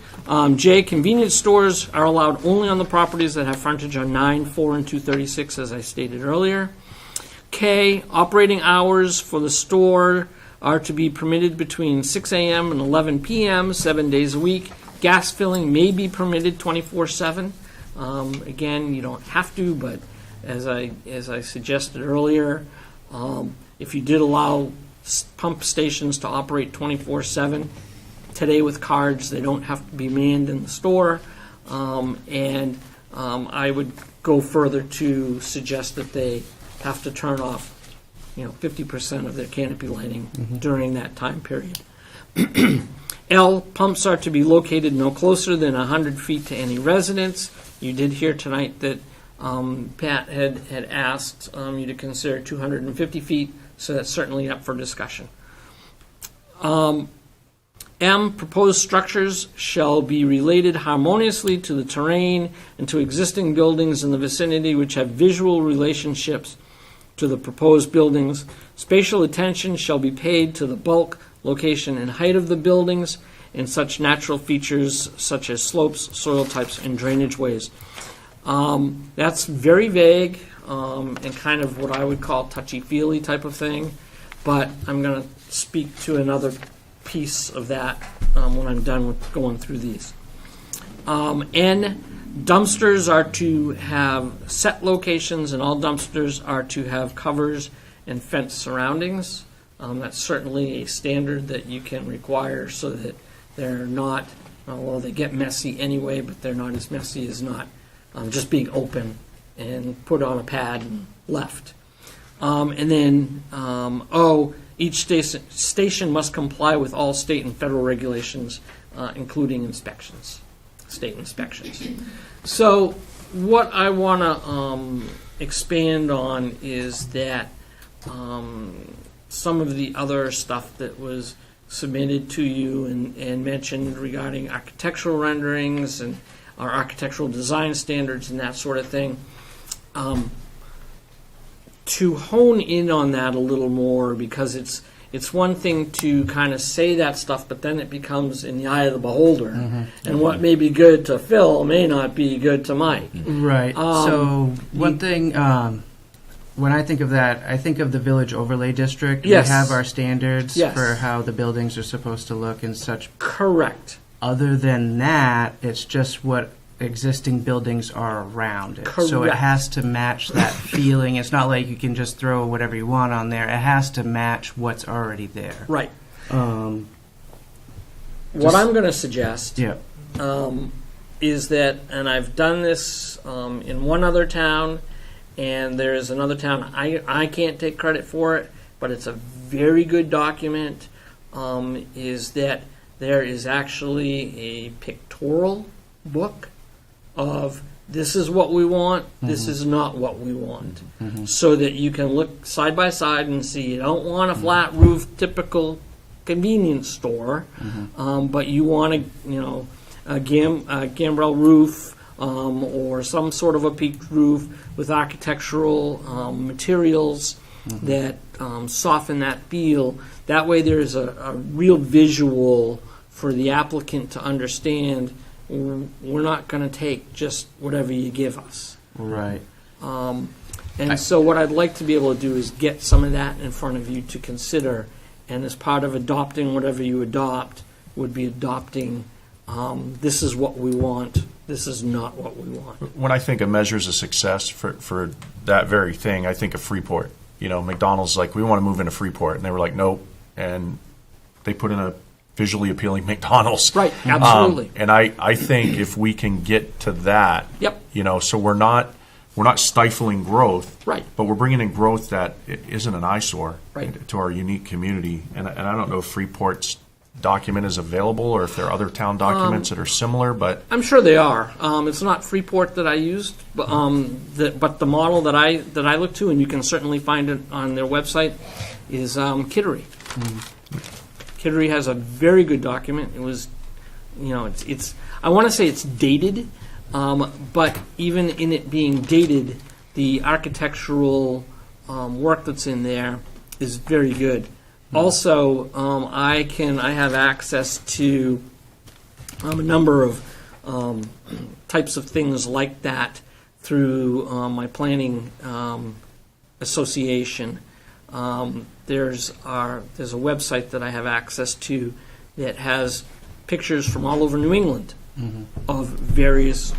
J, convenience stores are allowed only on the properties that have frontage on 9, 4, and 236, as I stated earlier. K, operating hours for the store are to be permitted between 6 a.m. and 11 p.m., 7 days a week. Gas filling may be permitted 24/7. Again, you don't have to, but as I suggested earlier, if you did allow pump stations to operate 24/7, today with cards, they don't have to be manned in the store, and I would go further to suggest that they have to turn off 50% of their canopy lighting during that time period. L, pumps are to be located no closer than 100 feet to any residence. You did hear tonight that Pat had asked you to consider 250 feet, so that's certainly up for discussion. M, proposed structures shall be related harmoniously to the terrain and to existing buildings in the vicinity which have visual relationships to the proposed buildings. Spatial attention shall be paid to the bulk, location, and height of the buildings and such natural features such as slopes, soil types, and drainage ways. That's very vague and kind of what I would call touchy-feely type of thing. but I'm going to speak to another piece of that when I'm done with going through these. And dumpsters are to have set locations, and all dumpsters are to have covers and fence surroundings. That's certainly a standard that you can require so that they're not, well, they get messy anyway, but they're not as messy as not just being open and put on a pad and left. And then, each station must comply with all state and federal regulations, including inspections, state inspections. So what I want to expand on is that some of the other stuff that was submitted to you and mentioned regarding architectural renderings and our architectural design standards and that sort of thing, to hone in on that a little more, because it's one thing to kind of say that stuff, but then it becomes in the eye of the beholder. And what may be good to Phil may not be good to Mike. Right. So one thing, when I think of that, I think of the Village Overlay District. Yes. We have our standards Yes. for how the buildings are supposed to look and such. Correct. Other than that, it's just what existing buildings are around it. So it Correct. has to match that feeling. It's not like you can just throw whatever you want on there. It has to match what's already there. Right. Um, What I'm going to suggest yeah. is that, and I've done this in one other town, and there's another town, I can't take credit for it, but it's a very good document, is that there is actually a pictorial book of this is what we want, this is not what we want. So that you can look side by side and see you don't want a flat roof, typical convenience store, but you want a gambrel roof or some sort of a peaked roof with architectural materials that soften that feel. That way there's a real visual for the applicant to understand we're not going to take just whatever you give us. Right. And so what I'd like to be able to do is get some of that in front of you to consider, and as part of adopting whatever you adopt, would be adopting this is what we want, this is not what we want. When I think of measures of success for that very thing, I think of Freeport. McDonald's like, we want to move into Freeport, and they were like, nope, and they put in a visually appealing McDonald's. Right, absolutely. And I think if we can get to that, Yep. So we're not stifling growth, Right. but we're bringing in growth that isn't an eyesore Right. to our unique community. And I don't know if Freeport's document is available or if there are other town documents that are similar, but I'm sure they are. It's not Freeport that I used, but the model that I look to, and you can certainly find it on their website, is Kittery. Kittery has a very good document. It was, it's I want to say it's dated, but even in it being dated, the architectural work that's in there is very good. Also, I have access to a number of types of things like that through my planning association. There's a website that I have access to that has pictures from all over New England of various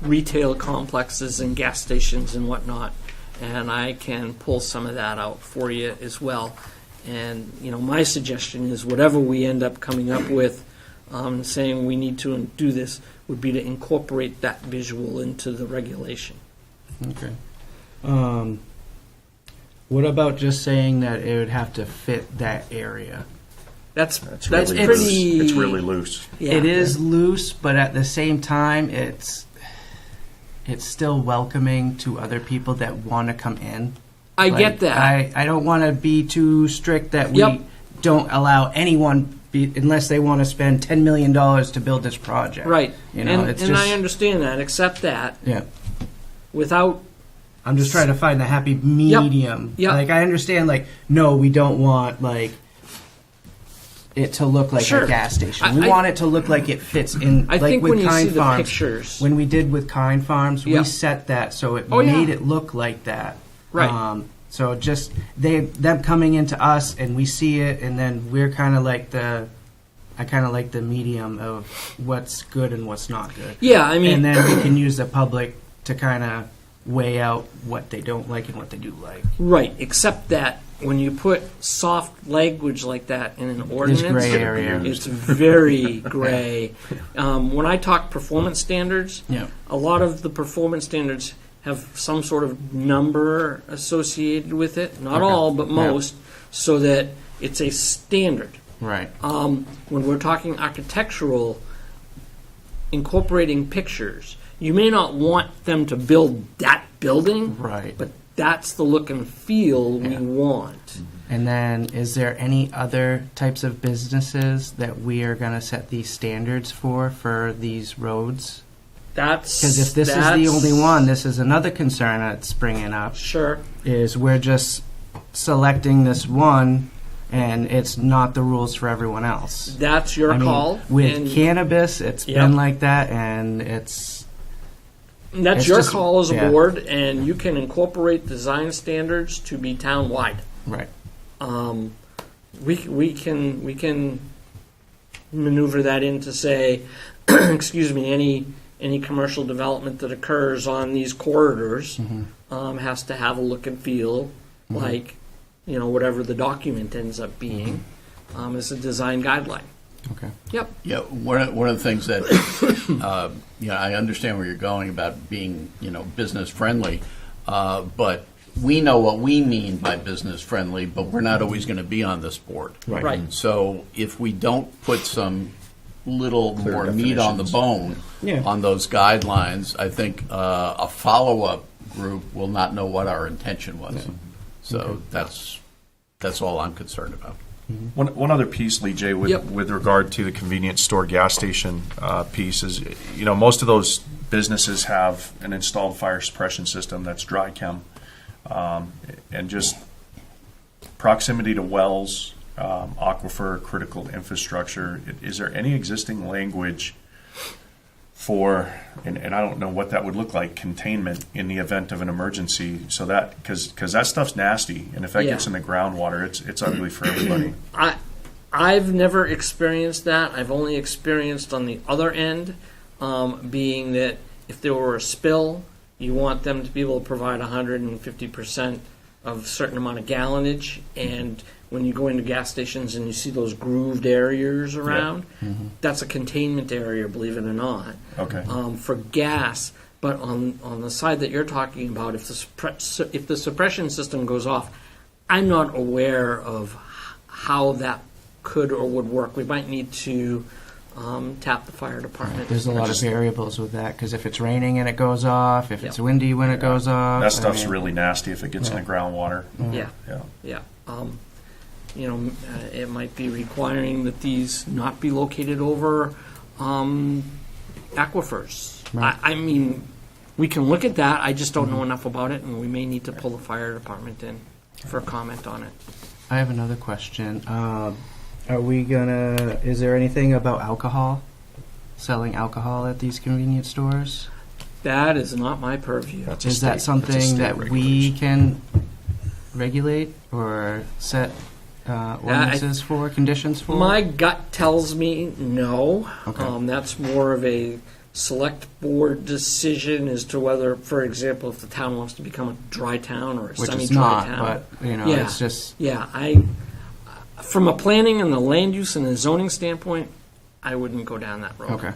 retail complexes and gas stations and whatnot, and I can pull some of that out for you as well. And my suggestion is whatever we end up coming up with, saying we need to do this, would be to incorporate that visual into the regulation. Okay. What about just saying that it would have to fit that area? That's really pretty. loose. It's really loose. Yeah. It is loose, but at the same time, it's still welcoming to other people that want to come in. I get that. I don't want to be too strict that we Yep. don't allow anyone, unless they want to spend $10 million to build this project. Right. You know, and it's and just, I understand that, accept that, yeah. without. I'm just trying to find the happy medium. Yep. Like, I understand, no, we don't want, it to look like Sure. a gas station. We I- want it to look like it fits in, I think with when you Kind see the Farms. pictures. When we did with Kind Farms, we Yep. set that so it Oh, yeah. made it look like that. Right. So just them coming into us and we see it, and then we're kind of like I kind of like the medium of what's good and what's not good. Yeah, I mean, And then we can use the public to kind of weigh out what they don't like and what they do like. right, except that when you put soft language like that in an ordinance, gray area. it's very gray. When I talk performance standards, Yeah. a lot of the performance standards have some sort of number associated with it. Not Okay. all, but Yeah. most, so that it's a standard. Right. When we're talking architectural, incorporating pictures, you may not want them to build that building, Right. but that's the look and feel we Yeah. want. And then, is there any other types of businesses that we are going to set these standards for these roads? That's Because if this is the that's- only one, this is another concern that's springing up. Sure. Is we're just selecting this one, and it's not the rules for everyone else. That's your I mean, call. with and cannabis, it's Yep. been like that, and it's that's it's your just- call as a yeah. board, and you can incorporate design standards to be town-wide. right. We can maneuver that in to say, excuse me, any commercial development that occurs on these corridors has to have a look and feel like, whatever the document ends up being, as a design guideline. Okay. Yep. Yeah, one of the things that, I understand where you're going about being, business friendly, but we know what we mean by business friendly, but we're not always going to be on this board. Right. So if we don't put some little Clear more meat on the definitions. bone Yeah. on those guidelines, I think a follow-up group will not know what our intention was. So that's all I'm concerned about. One other piece, Lee J, Yep. with regard to the convenience store gas station piece is, most of those businesses have an installed fire suppression system that's dry chem, and just proximity to wells, aquifer, critical infrastructure. Is there any existing language for, and I don't know what that would look like, containment in the event of an emergency, so that, because that stuff's nasty, and if that Yeah. gets in the groundwater, it's ugly for everybody. I've never experienced that. I've only experienced on the other end, being that if there were a spill, you want them to be able to provide 150% of a certain amount of gallonage. And when you go into gas stations and you see those grooved areas around, that's a containment area, believe it or not, Okay. for gas. But on the side that you're talking about, if the suppression system goes off, I'm not aware of how that could or would work. We might need to tap the fire department. There's a lot of variables with that, because if it's raining and it goes off, if it's Yep. windy when it goes off. That stuff's I mean, really nasty if it gets in the groundwater. Yeah, Yeah. yeah. It might be requiring that these not be located over aquifers. Right. I mean, we can look at that. I just don't know enough about it, and we may need to pull the fire department in for a comment on it. I have another question. Is there anything about alcohol? Selling alcohol at these convenience stores? That is not my purview. Is that something that we can regulate or set ordinances for, conditions for? My gut tells me no. Okay. That's more of a select board decision as to whether, for example, if the town wants to become a dry town or a Which semi-dry is not, town. but, Yeah. it's just, Yeah, from a planning and the land use and the zoning standpoint, I wouldn't go down that road. okay.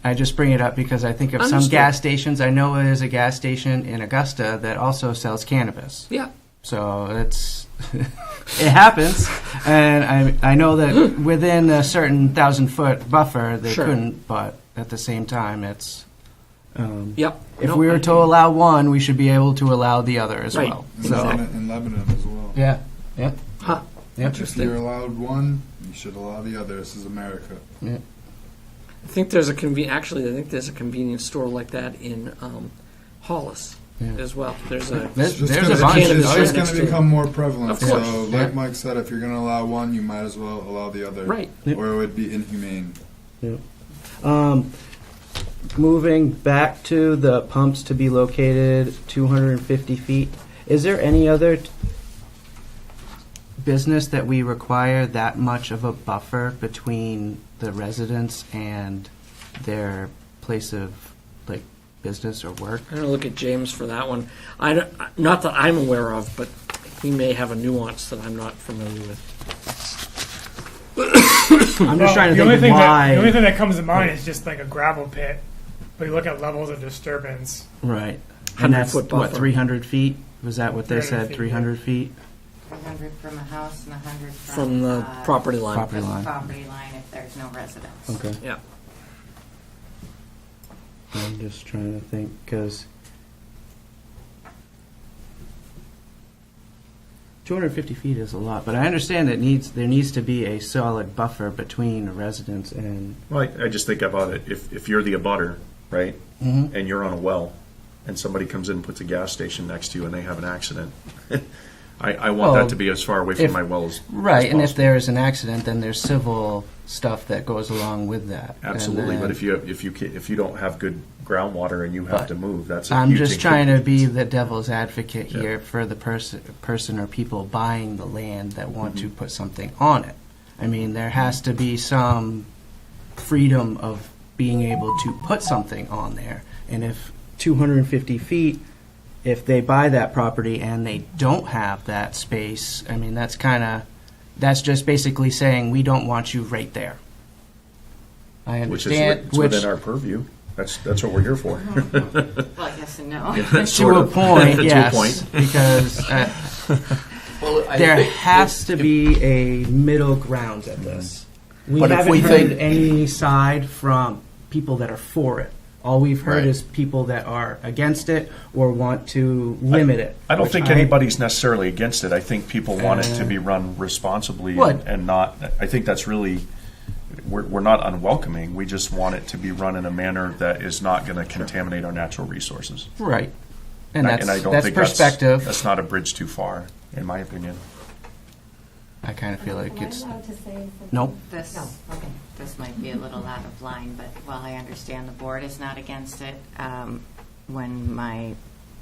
I just bring it up because I think of some Understood. gas stations. I know there's a gas station in Augusta that also sells cannabis. Yeah. So it's it happens, and I know that within a certain 1,000-foot buffer they Sure. couldn't, but at the same time, it's Yep. if No, we were I- to allow one, we should be able to allow the other as Right. well. In So Lebanon as well. yeah, yep, Huh. yep. If you're allowed one, you should allow the other. This is America. I think there's a convenience store like that in Hollis Yeah. as well. There's a There's Just a gonna, bunch. cannabis it's right just next going to to it. become more prevalent. Of course. So, Yeah. like Mike said, if you're going to allow one, you might as well allow the other. Right. Yep. Or it would be inhumane. moving back to the pumps to be located 250 feet, is there any other business that we require that much of a buffer between the residents and their place of like business or work? I'm going to look at James for that one. Not that I'm aware of, but he may have a nuance that I'm not familiar with. I'm just trying to the only think thing why. the only thing that comes to mind is just like a gravel pit. But you look at levels of disturbance. Right. And that's 100-foot what, buffer. 300 feet? Was that what they 300 said? feet, 300 feet? 300 from a house and 100 From the property line. Property from the line. property line if there's no residence. Okay. Yeah. I'm just trying to think because 250 feet is a lot, but I understand that there needs to be a solid buffer between a residence and. Well, I just think about it, if you're the abutter, right, Mhm. and you're on a well, and somebody comes in and puts a gas station next to you and they have an accident, I want Well, that to be as far away from my well as Right, and if possible. there is an accident, then there's civil stuff that goes along with that. Absolutely, And but then- if you don't have good groundwater and you have But to move, that's a I'm huge just trying to inconvenience. be the devil's advocate Yeah. here for the person or people buying the land that want to put something on it. I mean, there has to be some freedom of being able to put something on there. And if 250 feet, if they buy that property and they don't have that space, I mean, that's just basically saying, we don't want you right there. I Which is understand. within our purview. That's what we're here for. Well, yes and no. To Sort a of. point, To a yes, point. because there has to be a middle ground at this. We But if haven't we heard think- any side from people that are for it. All we've heard Right. is people that are against it or want to limit it. I don't which think anybody's necessarily against it. I think people want it to Uh, be run responsibly What? and not, I think that's really, we're not unwelcoming. We just want it to be run in a manner that is not going to contaminate our natural resources. Right, and I that's don't think perspective. That's not a bridge too far, in my opinion. I kind of feel like it's Am I allowed to say? nope. This, this might be a little out of line, but while I understand the board is not against it, when my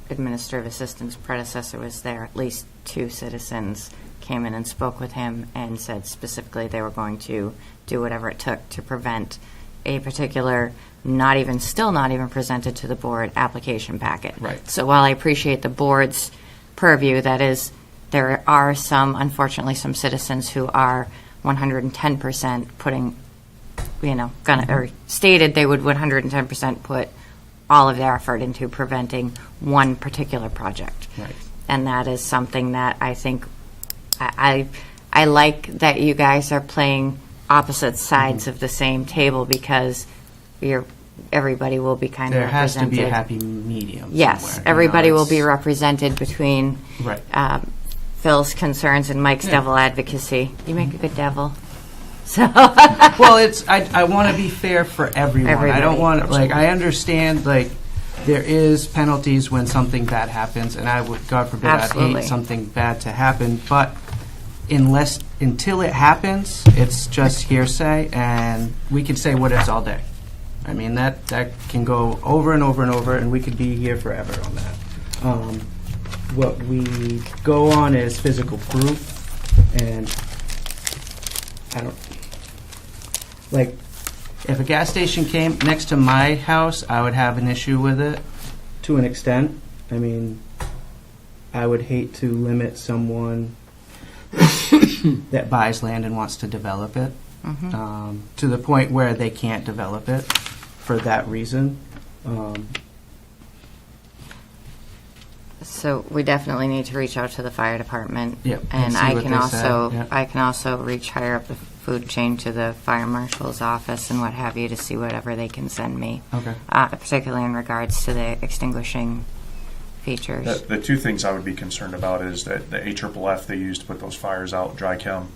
administrative assistant's predecessor was there, at least 2 citizens came in and spoke with him and said specifically they were going to do whatever it took to prevent a particular, still not even presented to the board, application packet. Right. So while I appreciate the board's purview, that is, there are unfortunately, some citizens who are 110% putting, or stated they would 110% put all of their effort into preventing one particular project. Right. And that is something that I think, I like that you guys are playing opposite sides of the same table because everybody will be kind of There has represented. to be a happy medium. Yes, somewhere, everybody will be it's- represented between Right. Phil's concerns and Mike's devil advocacy. You make a good devil. So, Well, I want to be fair for everyone. I Everybody. don't want I understand there is penalties when something bad happens, and I would, God forbid, I'd Absolutely. hate something bad to happen. But until it happens, it's just hearsay, and we can say what ifs all day. I mean that can go over and over and over, and we could be here forever on that. What we go on is physical proof, and I don't if a gas station came next to my house, I would have an issue with it to an extent. I mean, I would hate to limit someone that buys land and wants to develop it to the point where they can't develop it for that reason. so we definitely need to reach out to the fire department. Yep, And and see I what can they also, say, yeah. I can also reach higher up the food chain to the fire marshal's office and what have you to see whatever they can send me. Okay. Particularly in regards to the extinguishing features. The 2 things I would be concerned about is that the AFFF they use to put those fires out, dry chem,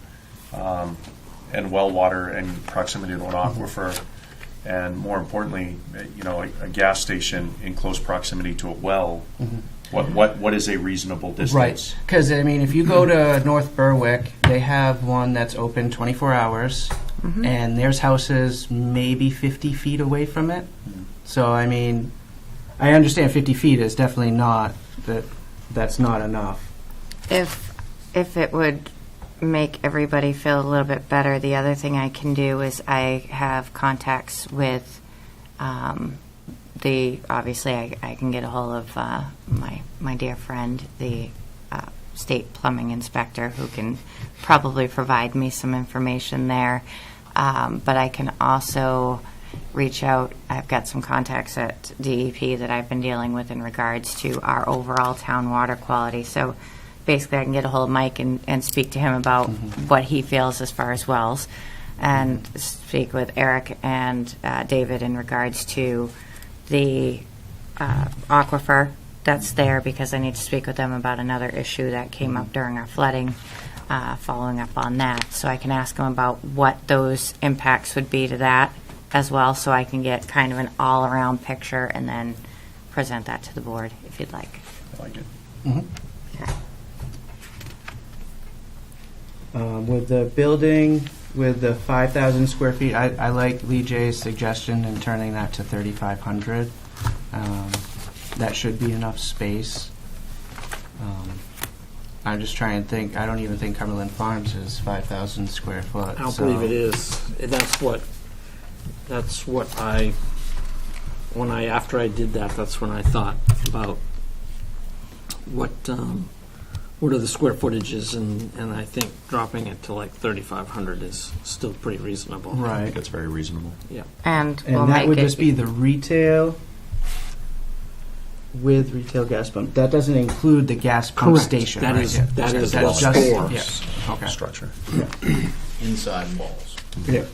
and well water and proximity to an aquifer, and more importantly, a gas station in close proximity to a well. What is a reasonable distance? Right, because I mean, if you go to North Berwick, they have one that's open 24 hours, and there's houses maybe 50 feet away from it. So, I mean, I understand 50 feet is definitely not, that's not enough. If it would make everybody feel a little bit better, the other thing I can do is I have contacts with obviously I can get a hold of my dear friend, the state plumbing inspector, who can probably provide me some information there. But I can also reach out. I've got some contacts at DEP that I've been dealing with in regards to our overall town water quality. So basically I can get a hold of Mike and speak to him about what he feels as far as wells, and speak with Eric and David in regards to the aquifer that's there, because I need to speak with them about another issue that came up during our flooding, following up on that. So I can ask them about what those impacts would be to that as well, so I can get kind of an all-around picture and then present that to the board if you'd like. I like it. Okay. With the building, with the 5,000 square feet, I like Lee J's suggestion in turning that to 3,500. That should be enough space. I'm just trying to think. I don't even think Cumberland Farms is 5,000 square foot. I don't believe it is. That's what after I did that, that's when I thought about what are the square footages, and I think dropping it to like 3,500 is still pretty reasonable. Right. I think that's very reasonable. Yeah. And And we'll that make would it just be the retail with retail gas pump. That doesn't include the gas pump Correct. station, That right? is- Yeah. that is That's the just- stores. Yeah. Okay. Structure. Inside walls. Yeah.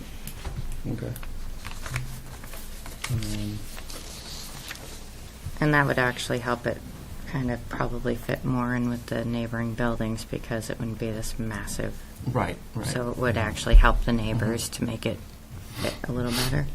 Okay. And that would actually help it kind of probably fit more in with the neighboring buildings, because it wouldn't be this massive. Right. Right. So it would actually help the neighbors to make it fit a little better.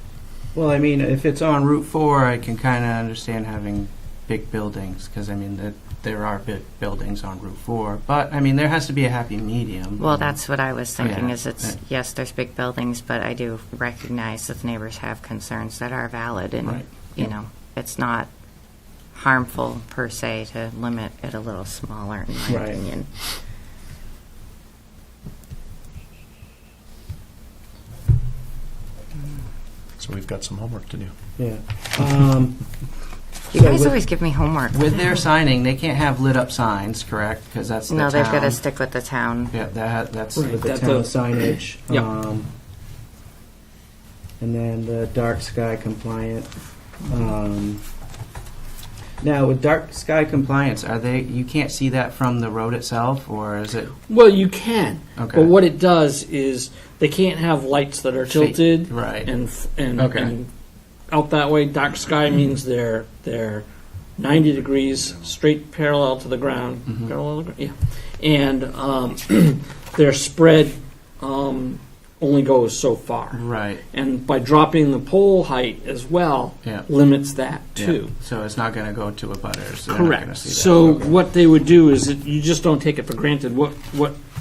Well, I mean, if it's on Route 4, I can kind of understand having big buildings, because, I mean, there are big buildings on Route 4. But, I mean, there has to be a happy medium. Well, that's what I was thinking, Yeah. is yes, there's big buildings, but I do recognize that the neighbors have concerns that are valid, and, Right. you know, it's not harmful per se to limit it a little smaller, in my Right. opinion. So we've got some homework to do. Yeah. You guys always give me homework. With their signing, they can't have lit-up signs, correct? Because that's the No, they've got to town. stick with the town. Yeah, that's Right, with the that town the- signage. Yep. And then the dark sky compliant. Now, with dark sky compliance, you can't see that from the road itself, or is it? Well, you can. Okay. But what it does is they can't have lights that are tilted Right. and Okay. and out that way. Dark sky means they're 90 degrees straight parallel to the ground. Mm-hmm. Parallel to the ground, yeah. And their spread only goes so far. Right. And by dropping the pole height as well, Yeah. limits that Yeah. too. So it's not going to go to a butters. They're not gonna Correct. see that. So Okay. what they would do is that you just don't take it for granted. What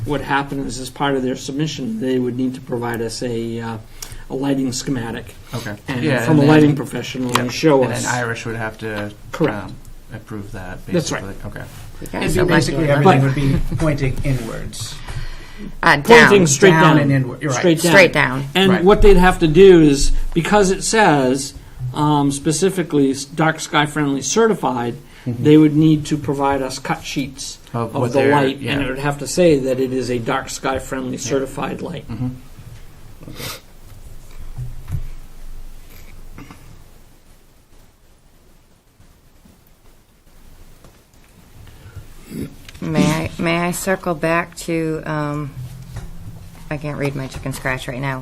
would happen is, as part of their submission, they would need to provide us a lighting schematic, Okay. and Yeah, from a then- lighting professional, yeah. and show And us. then Irish would have to Correct. approve that. Basically. That's right. Okay. You guys So are basically, lucky. everything would be pointing inwards. Down. Pointing straight Down down, and inward. You're right. Straight down. Straight down. And Right. what they'd have to do is, because it says specifically dark sky friendly certified, they would need to provide us cut sheets Of of what the they're- light, yeah. and it would have to say that it is a dark sky friendly certified light. May I circle back to, I can't read my chicken scratch right now,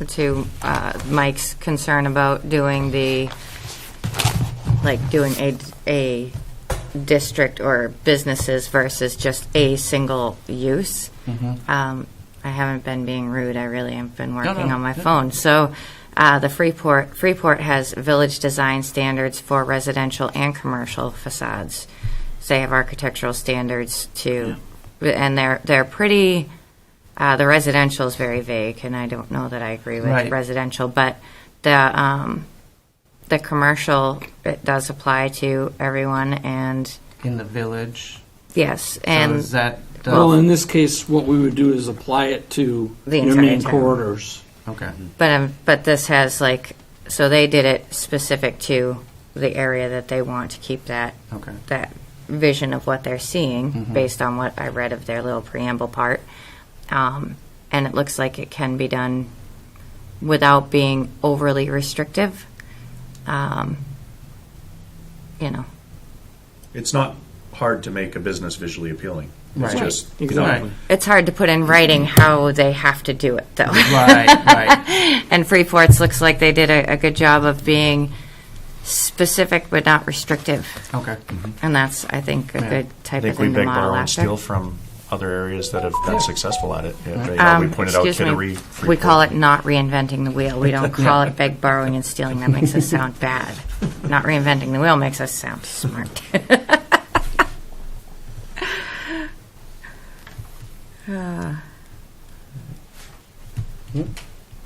to Mike's concern about doing a district or businesses versus just a single use. I haven't been being rude, I really have been working on my phone. So the Freeport has village design standards for residential and commercial facades. They have architectural standards too, and they're pretty The residential is very vague, and I don't know that I agree with Right. residential, but the commercial, it does apply to everyone, and In the village. yes, So and is that the, Well, in this case, what we would do is apply it to The your entire main town. corridors. okay. but this has like, so they did it specific to the area that they want to keep that Okay. that vision of what they're seeing Mhm. based on what I read of their little preamble part. And it looks like it can be done without being overly restrictive. You know, It's not hard to make a business visually appealing. It's Right. just, Exactly. it's hard to put in writing how they have to do it, though. Right, right. And Freeport's looks like they did a good job of being specific but not restrictive. Okay. And that's, I think, a Yeah. good I type of think we thing to beg, model borrow, and after. steal from other areas that have been successful at it. Yeah, we pointed out Excuse me, Kittery, we Freeport. call it not reinventing the wheel. We don't call it beg, borrowing, and stealing. That makes us sound bad. Not reinventing the wheel makes us sound smart.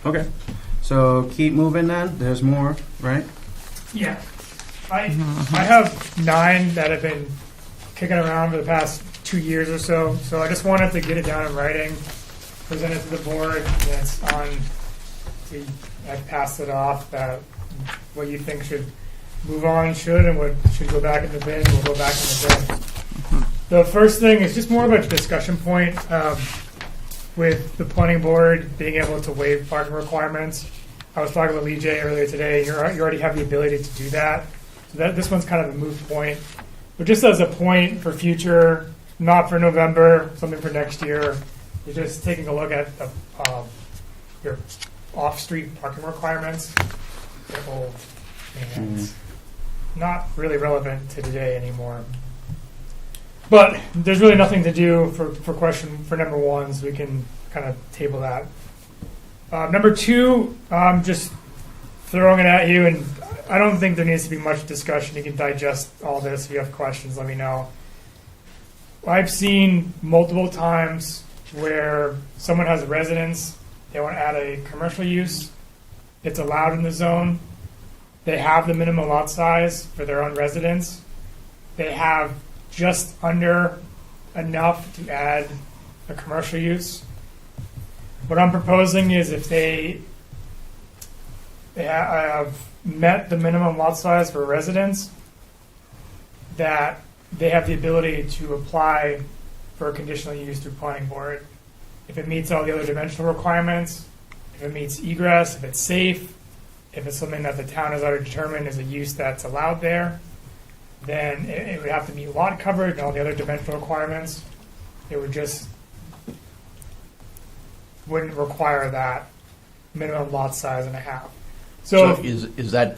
Okay. So keep moving then. There's more, right? Yeah. I have 9 that have been kicking around for the past 2 years or so. So I just wanted to get it down in writing, present it to the board, and it's on. I passed it off that what you think should move on should, and what should go back in the bin will go back in the bin. The first thing is just more of a discussion point with the planning board being able to waive parking requirements. I was talking with Lee J earlier today. You already have the ability to do that. So this one's kind of a moot point. But just as a point for future, not for November, something for next year, you're just taking a look at your off-street parking requirements. They're old and not really relevant to today anymore. But there's really nothing to do for number 1, so we can kind of table that. Number 2, I'm just throwing it at you, and I don't think there needs to be much discussion. You can digest all this. If you have questions, let me know. I've seen multiple times where someone has a residence, they want to add a commercial use, it's allowed in the zone, they have the minimum lot size for their own residence, they have just under enough to add a commercial use. What I'm proposing is if they have met the minimum lot size for residents, that they have the ability to apply for a conditional use through planning board. If it meets all the other dimensional requirements, if it meets egress, if it's safe, if it's something that the town has already determined is a use that's allowed there, then it would have to meet lot coverage and all the other dimensional requirements. It would just wouldn't require that minimum lot size and a half. So is that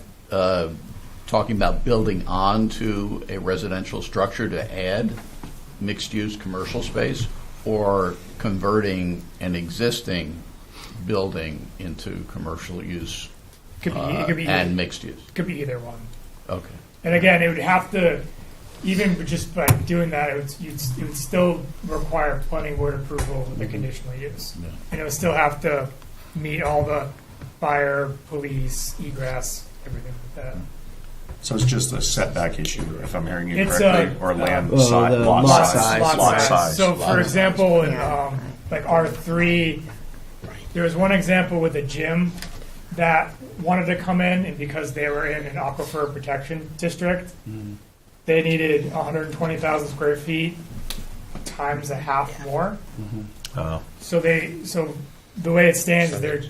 talking about building onto a residential structure to add mixed-use commercial space, or converting an existing building into commercial use it could be and mixed use? Could be either one. Okay. And again, it would have to, even just by doing that, it would still require planning board approval with the conditional use. Yeah. And it would still have to meet all the fire, police, egress, everything like that. So it's just a setback issue, if I'm hearing you It's correctly, or land Well, size, the lot lot size. size. Lot size. So, for example, in Yeah. like R3, there was one example with a gym that wanted to come in, and because they were in an aquifer protection district, they needed 120,000 square feet times a half more. So the way it stands is their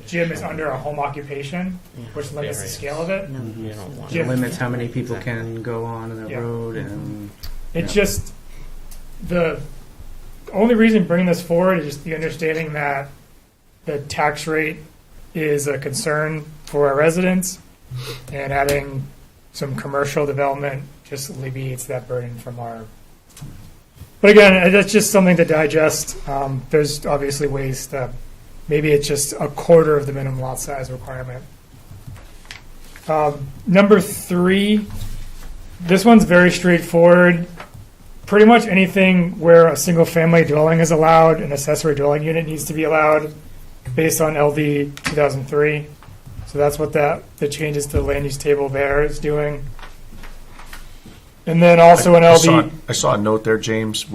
gym is under a home occupation, which limits the scale of it. It Gym- limits how many people can go on the Yeah. road and. It's just the only reason bringing this forward is just the understanding that the tax rate is a concern for our residents, and adding some commercial development just alleviates that burden from our. But again, that's just something to digest. There's obviously ways to. Maybe it's just a quarter of the minimum lot size requirement. Number 3, this one's very straightforward. pretty much anything where a single-family dwelling is allowed, an accessory dwelling unit needs to be allowed based on LD 2003. So that's what the changes to the land use table there is doing. And then also an LD. I saw a note there, James.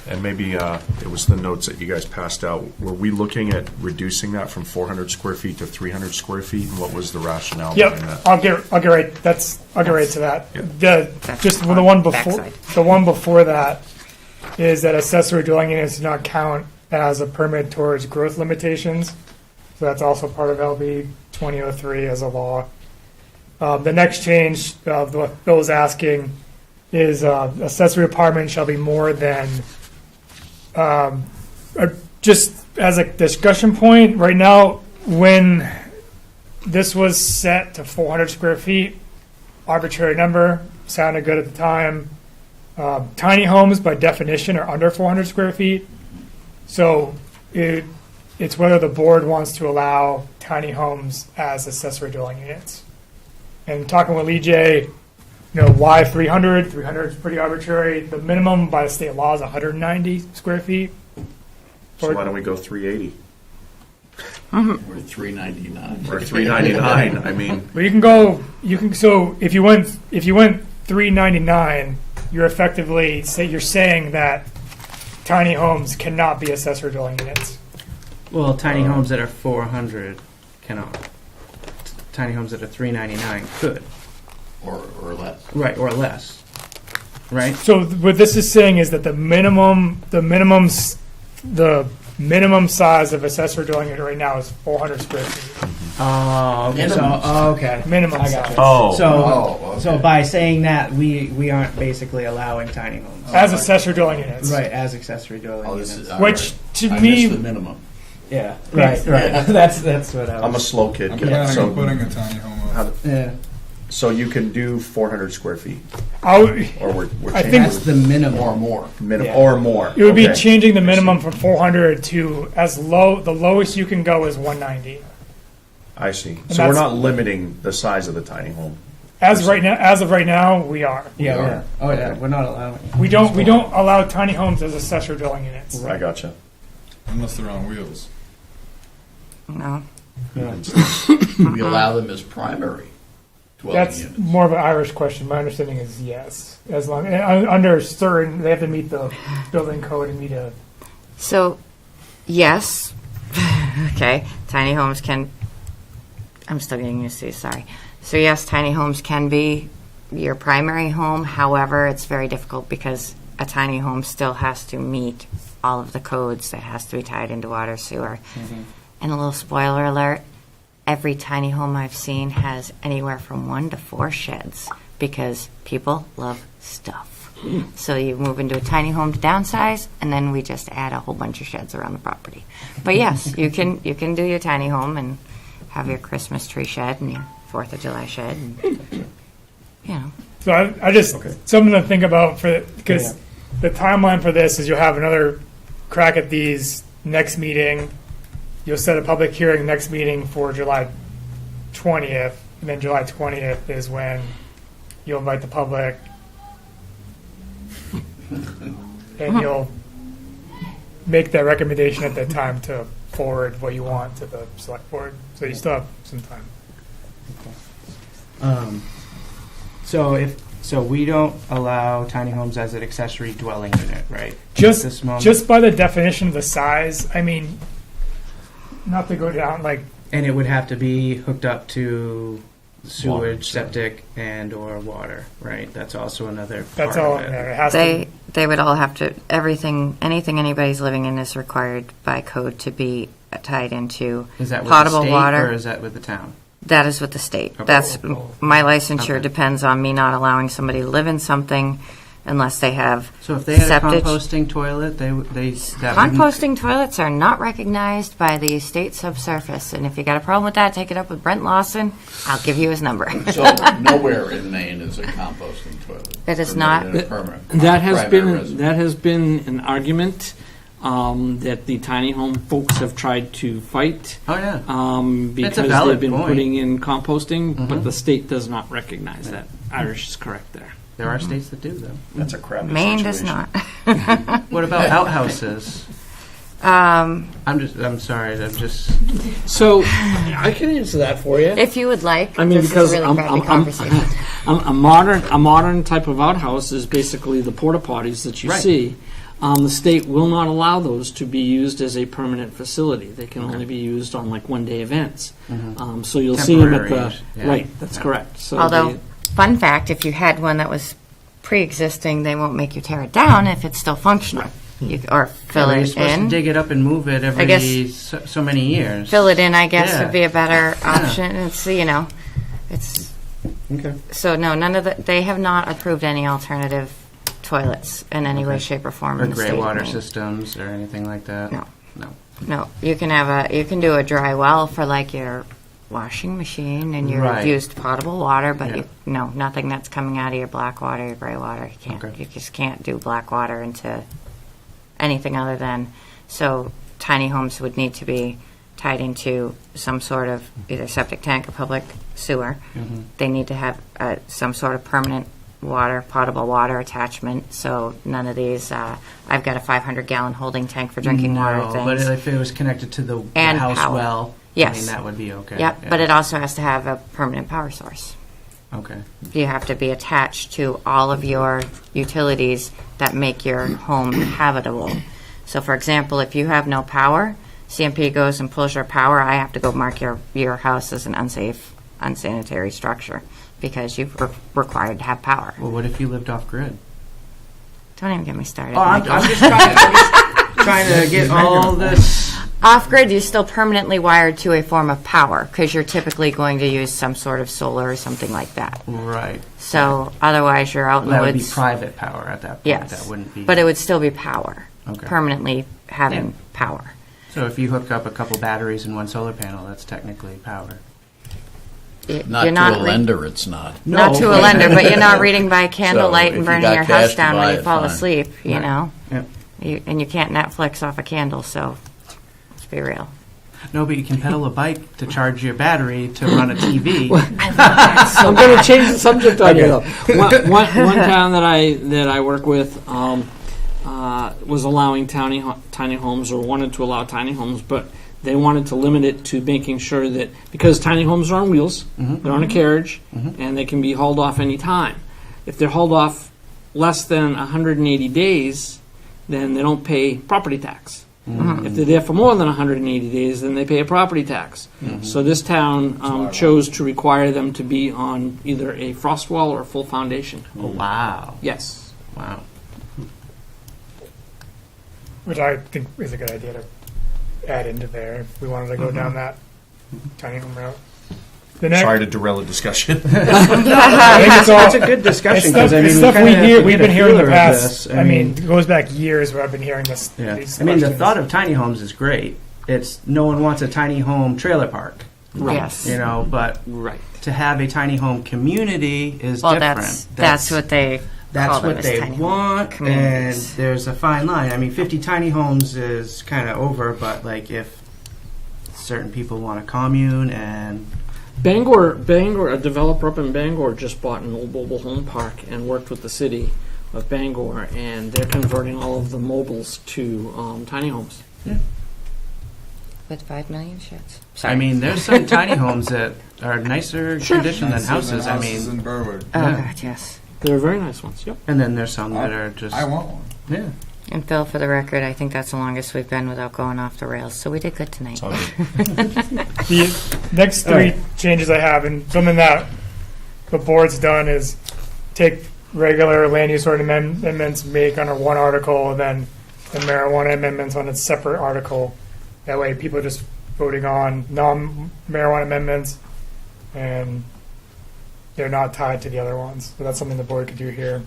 And maybe it was the notes that you guys passed out. Were we looking at reducing that from 400 square feet to 300 square feet? And what was the rationale behind Yep, that? I'll get right to that. Yeah. Just the one before that is that accessory dwelling units do not count as a permit towards growth limitations. So that's also part of LB 2003 as a law. The next change of what Bill was asking is accessory apartment shall be more than, just as a discussion point, right now, when this was set to 400 square feet, arbitrary number, sounded good at the time. Tiny homes, by definition, are under 400 square feet. So it's whether the board wants to allow tiny homes as accessory dwelling units. And talking with Lee J, why 300? 300 is pretty arbitrary. The minimum by the state law is 190 square feet. So why don't we go 380 Or 399. or 399? I mean, But so if you went 399, you're saying that tiny homes cannot be accessory dwelling units. Well, tiny homes that are 400 cannot. Tiny homes that are 399 could. Or less. Right, or less. Right? So what this is saying is that the minimum size of accessory dwelling unit right now is 400 square feet. Oh, okay. Okay. Minimum I got size. you. oh, So by saying that, we aren't basically allowing tiny homes. As accessory dwelling units. Right, as accessory dwelling Oh, units. this is, all Which, right. to I me- missed the minimum. Yeah, right. That's what I was. I'm a slow kid. I'm planning So, on putting a tiny home up. Yeah. so you can do 400 square feet, I or we're I changing think- That's the minimum. Or more. minimum Yeah. or more. It would be Okay. changing the minimum from 400 to the lowest you can go is 190. I see. And So we're that's- not limiting the size of the tiny home. As of right now, we are. Yeah. Oh, yeah. We're not allowing. We don't allow tiny homes as accessory dwelling units. I gotcha. Unless they're on wheels. No. We allow them as primary dwelling That's units. more of an Irish question. My understanding is yes, as long under certain they have to meet the building code and meet a. So, yes. Okay. Tiny homes can. I'm still getting used to these, sorry. So, yes, tiny homes can be your primary home. However, it's very difficult because a tiny home still has to meet all of the codes that has to be tied into water, sewer. And a little spoiler alert, every tiny home I've seen has anywhere from 1 to 4 sheds because people love stuff. So you move into a tiny home to downsize, and then we just add a whole bunch of sheds around the property. But yes, you can do your tiny home and have your Christmas tree shed and your 4th of July shed. And, So I just something to think about because the timeline for this is you'll have another crack at these next meeting. You'll set a public hearing next meeting for July 20th, and then July 20th is when you'll invite the public, and you'll make that recommendation at that time to forward what you want to the select board. So you still have some time. So we don't allow tiny homes as an accessory dwelling unit, right? At this moment? Just by the definition of the size, I mean, not to go down like. And it would have to be hooked up to sewage, Water. septic, and or water, right? That's also another That's part all of in it. there. It has they would all have to, anything anybody's living in is required by code to be tied into Is that with potable the state water. or is that with the town? That is with the state. Okay. That's, my licensure Okay. depends on me not allowing somebody to live in something unless they have So if they had a septic. composting toilet, that wouldn't- Composting toilets are not recognized by the state subsurface, and if you got a problem with that, take it up with Brent Lawson. I'll give you his number. So nowhere in Maine is a composting toilet. It is permitted not. in a permanent That has primary residence. that has been an argument that the tiny home folks have tried to fight Oh, yeah. because a valid they've been point. putting in composting, but the state does not recognize that. Irish is correct there. There are states that do, though. That's a crappy Maine does situation. not. What about outhouses? Um, I'm sorry, I'm just, So I can answer that for you. if you would like, I mean, this because is a really crappy conversation. a modern type of outhouse is basically the porta potties that you Right. see. The state will not allow those to be used as a permanent facility. They can only be used on like one-day events. So you'll see them at the Temporary, yeah. right. That's correct. So Although, they- fun fact, if you had one that was pre-existing, they won't make you tear it down if it's still functional. Or fill you're it supposed to in. dig it up and move it every guess- so many years. Fill it in, I guess, Yeah. would be a better option. It's, it's, Okay. so no, none of they have not approved any alternative toilets in any way, shape, or form Or in the gray state. of water Maine. systems or anything like that? No. No. No, you can do a dry well for like your washing machine and your Right. used potable water, but Yeah. nothing that's coming out of your black water, your gray water. You can't. Okay. You just can't do black water into anything other than. So tiny homes would need to be tied into some sort of either septic tank or public sewer. Mm-hmm. They need to have some sort of permanent potable water attachment. So none of these. I've got a 500-gallon holding tank for drinking water. No, Things. but if it was connected to the And house power. well, Yes. I mean, that would be okay. Yep, Yeah. but it also has to have a permanent power source. Okay. You have to be attached to all of your utilities that make your home habitable. So, for example, if you have no power, CMP goes and pulls your power, I have to go mark your house as an unsafe, unsanitary structure because you're required to have power. Well, what if you lived off grid? Don't even get me started. Oh, I'm Michael. just trying to get all this. Off-grid, you're still permanently wired to a form of power because you're typically going to use some sort of solar or something like that. Right. So otherwise, you're out in the That would be woods. private power at that point. Yes, That wouldn't be. but it would still be power. Okay. Permanently having Yeah. power. So if you hook up a couple batteries and one solar panel, that's technically power. Not You're to a re- lender, it's not. Not to a but- lender, but you're not reading by candlelight if and you burning got your cash house to down buy when you it, fall fine. asleep. You Right. know, Yep. and you can't Netflix off a candle. So let's be real. No, but you can pedal a bike to charge your battery to run a TV. I'm going to change the subject on you. Though. One town that I work with was allowing tiny homes, or wanted to allow tiny homes, but they wanted to limit it to making sure that because tiny homes are on wheels, they're on a carriage, and they can be hauled off any time. If they're hauled off less than 180 days, then they don't pay property tax. If they're there for more than 180 days, then they pay a property tax. So this town chose to require them to be on either a frost wall or a full foundation. Oh, wow. Yes. Wow. Which I think is a good idea to add into there if we wanted to go down that tiny home route. The next, Sorry to derail a discussion. I think it's all- It's a good discussion It's because I mean, it's we stuff kinda we have hear. to We've get a been hearing the feeler of past. this. I mean, it goes back years where I've been hearing this. Yeah. These I mean, the questions. thought of tiny homes is great. It's no one wants a tiny home trailer park, Yes. you know, but Right. to have a tiny home community is Well, different. that's what they. That's call them what as they tiny home want, and communities. there's a fine line. I mean, 50 tiny homes is kind of over, but like if certain people want a commune and Bangor, a developer up in Bangor just bought an old mobile home park and worked with the city of Bangor, and they're converting all of the mobiles to tiny homes. With 5 million sheds. I mean, there's some tiny homes that are nicer condition than houses. I Houses mean, in Burwood. Oh Yeah. God, yes. They're very nice ones. Yep. and then there's some that are just I want one. yeah. And Phil, for the record, I think that's the longest we've been without going off the rails. So we did good tonight. The next three changes I have, and something that the board's done is take regular land use ordinance amendments, make under one article, and then the marijuana amendments on a separate article. That way, people are just voting on non-marijuana amendments, and they're not tied to the other ones. So that's something the board could do here.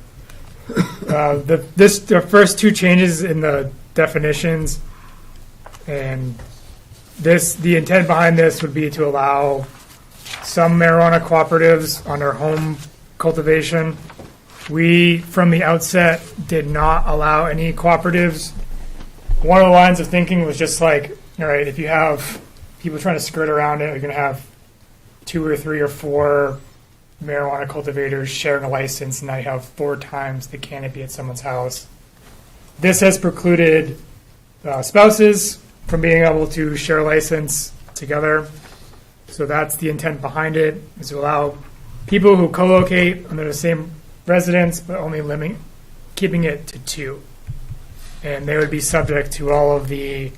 The first two changes in the definitions, and the intent behind this would be to allow some marijuana cooperatives under home cultivation. We, from the outset, did not allow any cooperatives. One of the lines of thinking was just like, all right, if you have people trying to skirt around it, you're going to have 2 or 3 or 4 marijuana cultivators sharing a license, and now you have 4 times the canopy at someone's house. This has precluded spouses from being able to share a license together. So that's the intent behind it, is to allow people who co-locate under the same residence, but only keeping it to 2. And they would be subject to all of the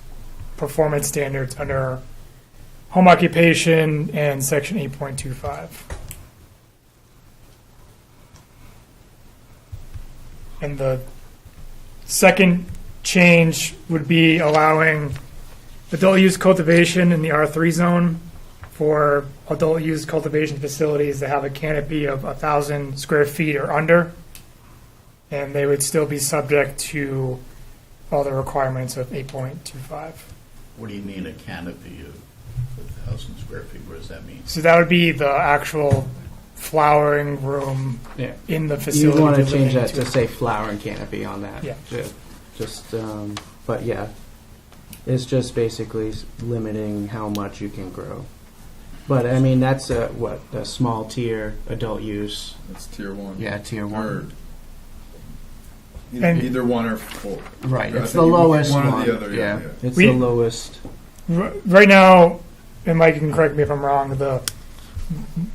performance standards under home occupation and section 8.25. And the second change would be allowing adult use cultivation in the R3 zone for adult use cultivation facilities that have a canopy of 1,000 square feet or under. And they would still be subject to all the requirements of 8.25. What do you mean a canopy of 1,000 square feet? What does that mean? So that would be the actual flowering room Yeah. in the facility. You want to they're change limiting that to say flowering canopy on that. Yeah. Just, but yeah, it's just basically limiting how much you can grow. But I mean, that's a small tier adult use. That's tier 1. Yeah, tier 1. Or And- either 1 or 4. Right, I it's think the you- lowest one one. or the other, yeah. It's We- the lowest. Right now, and Mike, you can correct me if I'm wrong, the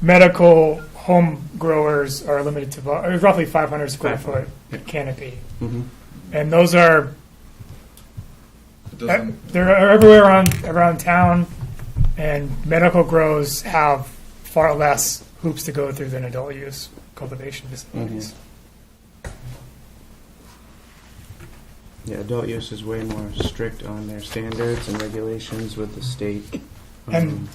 medical home growers are limited to roughly 500 square foot canopy. Mhm. And those are, It doesn't, they're everywhere around town, and medical grows have far less hoops to go through than adult use cultivation facilities. Yeah, adult use is way more strict on their standards and regulations with the state. And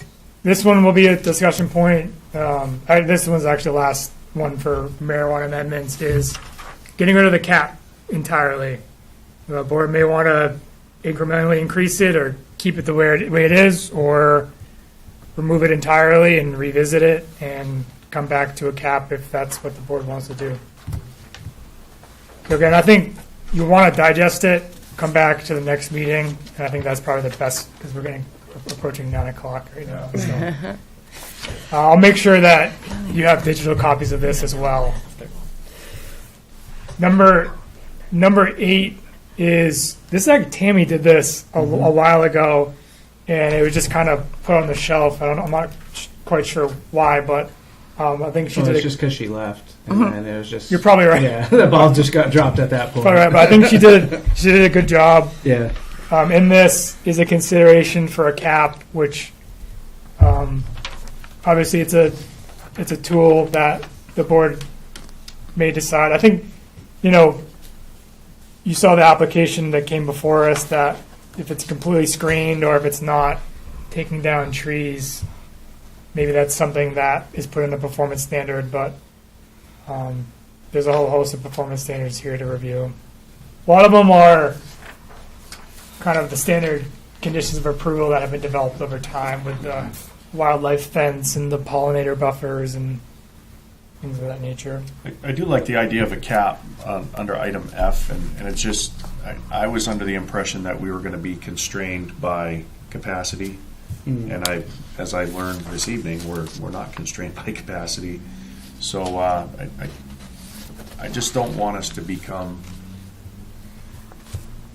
this one will be a discussion point. This one's actually the last one for marijuana amendments, is getting rid of the cap entirely. The board may want to incrementally increase it or keep it the way it is, or remove it entirely and revisit it and come back to a cap if that's what the board wants to do. So again, I think you want to digest it, come back to the next meeting, and I think that's probably the best, because we're approaching 9 o'clock right now. So. I'll make sure that you have digital copies of this as well. Number 8 is, this is like Tammy did this a while ago, and it was just kind of put on the shelf. I'm not quite sure why, but I think she Well, did it's it. just because she left, and it was just. You're probably right. Yeah, the ball just got dropped at that point. Probably right, but I think she did a good job. Yeah. In this is a consideration for a cap, which obviously it's a tool that the board may decide. I think, you saw the application that came before us, that if it's completely screened or if it's not taking down trees, maybe that's something that is put in the performance standard, but there's a whole host of performance standards here to review. A lot of them are kind of the standard conditions of approval that have been developed over time with the wildlife fence and the pollinator buffers and things of that nature. I do like the idea of a cap under item F, and it's just, I was under the impression that we were going to be constrained by capacity, and as I learned this evening, we're not constrained by capacity. So I just don't want us to become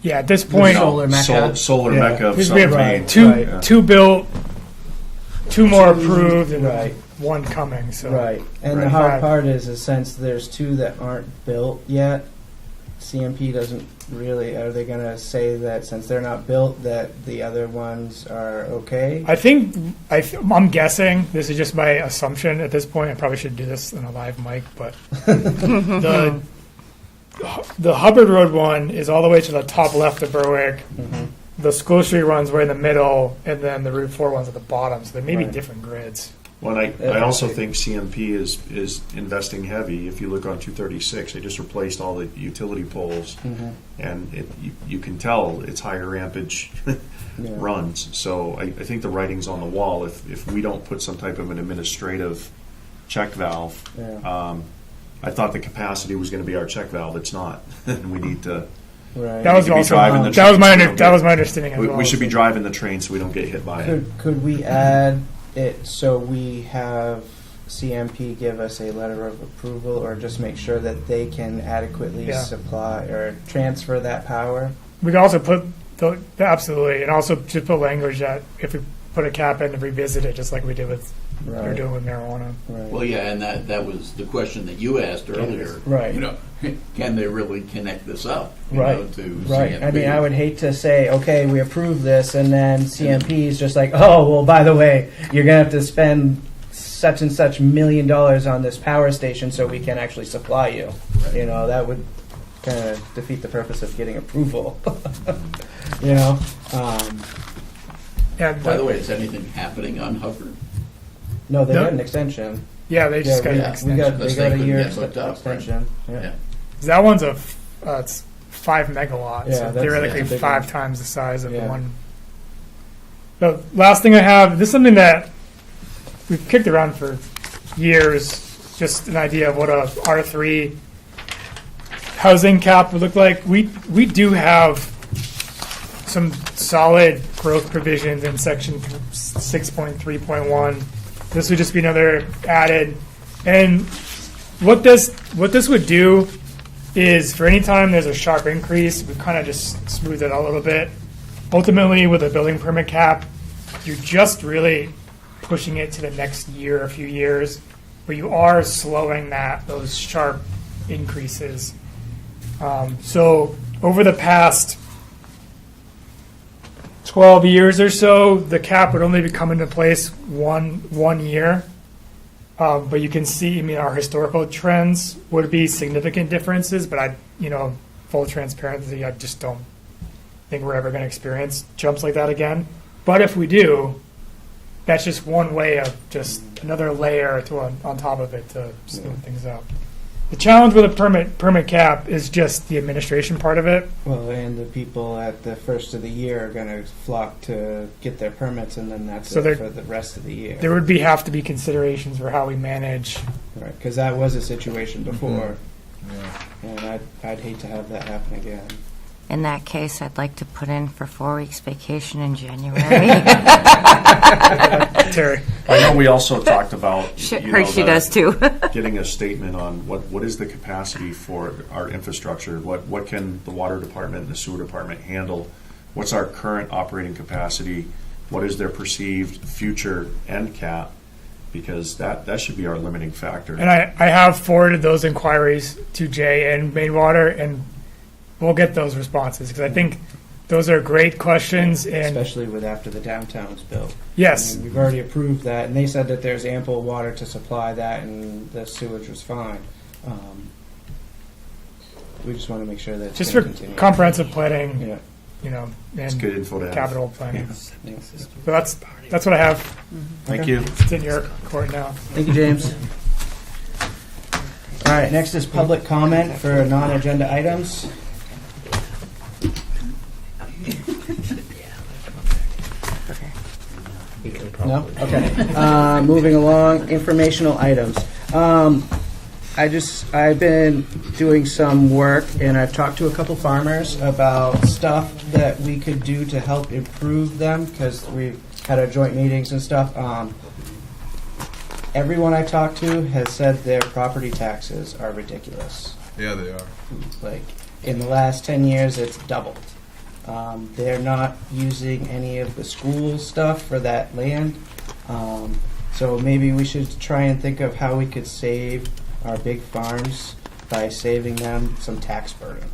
Yeah, at this point, Solar Mecca. solar Yeah. mecca of we some have kind. two built, 2 more approved, and Right. 1 coming. So Right, and Right. the hard part is since there's 2 that aren't built yet, CMP doesn't really, are they going to say that since they're not built, that the other ones are okay? I think I'm guessing. This is just my assumption at this point. I probably should do this in a live mic, but the Hubbard Road one is all the way to the top left of Berwick. The School Street one's way in the middle, and then the Route 4 one's at the bottom. So they may be Right. different grids. Well, I also think CMP is investing heavy. If you look on 236, they just replaced all the utility poles, and you can tell it's higher ampage Yeah. runs. So I think the writing's on the wall. If we don't put some type of an administrative check valve, Yeah. I thought the capacity was going to be our check valve. It's not, and we need to. Right. That was We could be also driving the that was my trains, we don't that was get- my understanding as well. We should be so. driving the train so we don't get hit by it. Could we add it so we have, CMP give us a letter of approval, or just make sure that they can adequately Yeah. supply or transfer that power? We can also put, absolutely, and also just put language that if we put a cap in, to revisit it, just like we did with, Right. we're doing with marijuana. Right. Well, yeah, and that was the question that you asked earlier. Right. You know, can they really connect this up? You Right. know, to Right. I mean, CMP? I would hate to say, okay, we approve this, and then CMP is just like, oh, well, by the way, you're going to have to spend such and such $1 million on this power station so we can actually supply you. You know, that would kind of defeat the purpose of getting approval. You know? And By the way, is anything happening on Hubbard? No, they No. got an extension. yeah, they just got an we extension. got, Unless they got they a couldn't year get hooked up, right? extension. Yeah. Yeah. That one's it's 5 megawatts, Yeah, so that's theoretically a big 5 one. times the size of Yeah. one. The last thing I have, this is something that we've kicked around for years, just an idea of what a R3 housing cap would look like. We do have some solid growth provisions in section 6.3.1. This would just be another added. And what this would do is, for any time there's a sharp increase, we kind of just smooth it out a little bit. Ultimately, with a building permit cap, you're just really pushing it to the next year, a few years, but you are slowing those sharp increases. So over the past 12 years or so, the cap would only be coming into place one year. But you can see, I mean, our historical trends would be significant differences, but full transparency, I just don't think we're ever going to experience jumps like that again. But if we do, that's just one way of just another layer on top of it to smooth things out. The challenge with a permit cap is just the administration part of it. Well, and the people at the first of the year are going to flock to get their permits, and then that's So it there- for the rest of the year. There would have to be considerations for how we manage. Right, because that was a situation before, and I'd hate to have that happen again. In that case, I'd like to put in for 4 weeks vacation in January. Terry. I know we also talked about, She you heard know, she does too. getting a statement on what is the capacity for our infrastructure? What can the water department and the sewer department handle? What's our current operating capacity? What is their perceived future end cap? Because that should be our limiting factor. And I have forwarded those inquiries to Jay and Maine Water, and we'll get those responses, because I think those are great questions. And Especially with after the downtown's built. yes, I mean, we've already approved that, and they said that there's ample water to supply that, and the sewage was fine. We just want to make sure that it's just for gonna continue. comprehensive planning, Yeah. It's and good info to have. capital planning. Yeah. So that's what I have. Thank you. It's in your court now. Thank you, James. All right, next is public comment for non-agenda items. No? Okay. Moving along, informational items. I've been doing some work, and I've talked to a couple farmers about stuff that we could do to help improve them, because we've had our joint meetings and stuff. Everyone I talked to has said their property taxes are ridiculous. Yeah, they are. Like, in the last 10 years, it's doubled. They're not using any of the school stuff for that land. So maybe we should try and think of how we could save our big farms by saving them some tax burden.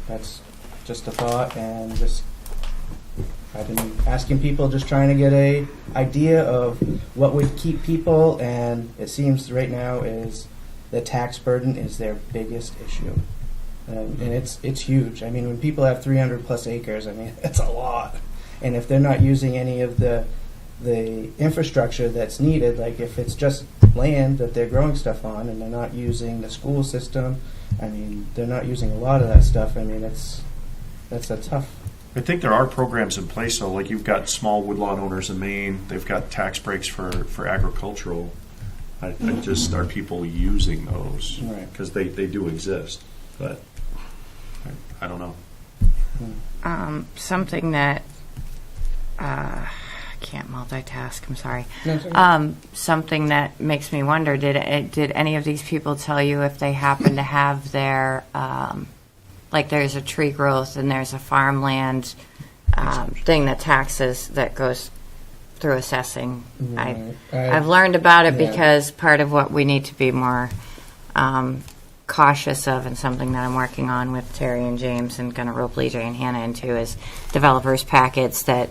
That's just a thought, and I've been asking people, just trying to get a idea of what would keep people, and it seems right now is the tax burden is their biggest issue. And it's huge. I mean, when people have 300 plus acres, I mean, it's a lot. And if they're not using any of the infrastructure that's needed, like if it's just land that they're growing stuff on and they're not using the school system, I mean, they're not using a lot of that stuff. I mean, that's a tough. I think there are programs in place, though. Like you've got small woodlot owners in Maine. They've got tax breaks for agricultural. I just are people using those? Right. Because they do exist, but I don't know. Something that I can't multitask, I'm sorry. No, it's okay. Something that makes me wonder, did any of these people tell you if they happen to have their, like there's a tree growth and there's a farmland thing that taxes, that goes through assessing? I've learned about it Yeah. because part of what we need to be more cautious of, and something that I'm working on with Terry and James and going to rope Lee J and Hannah into, is developers packets. That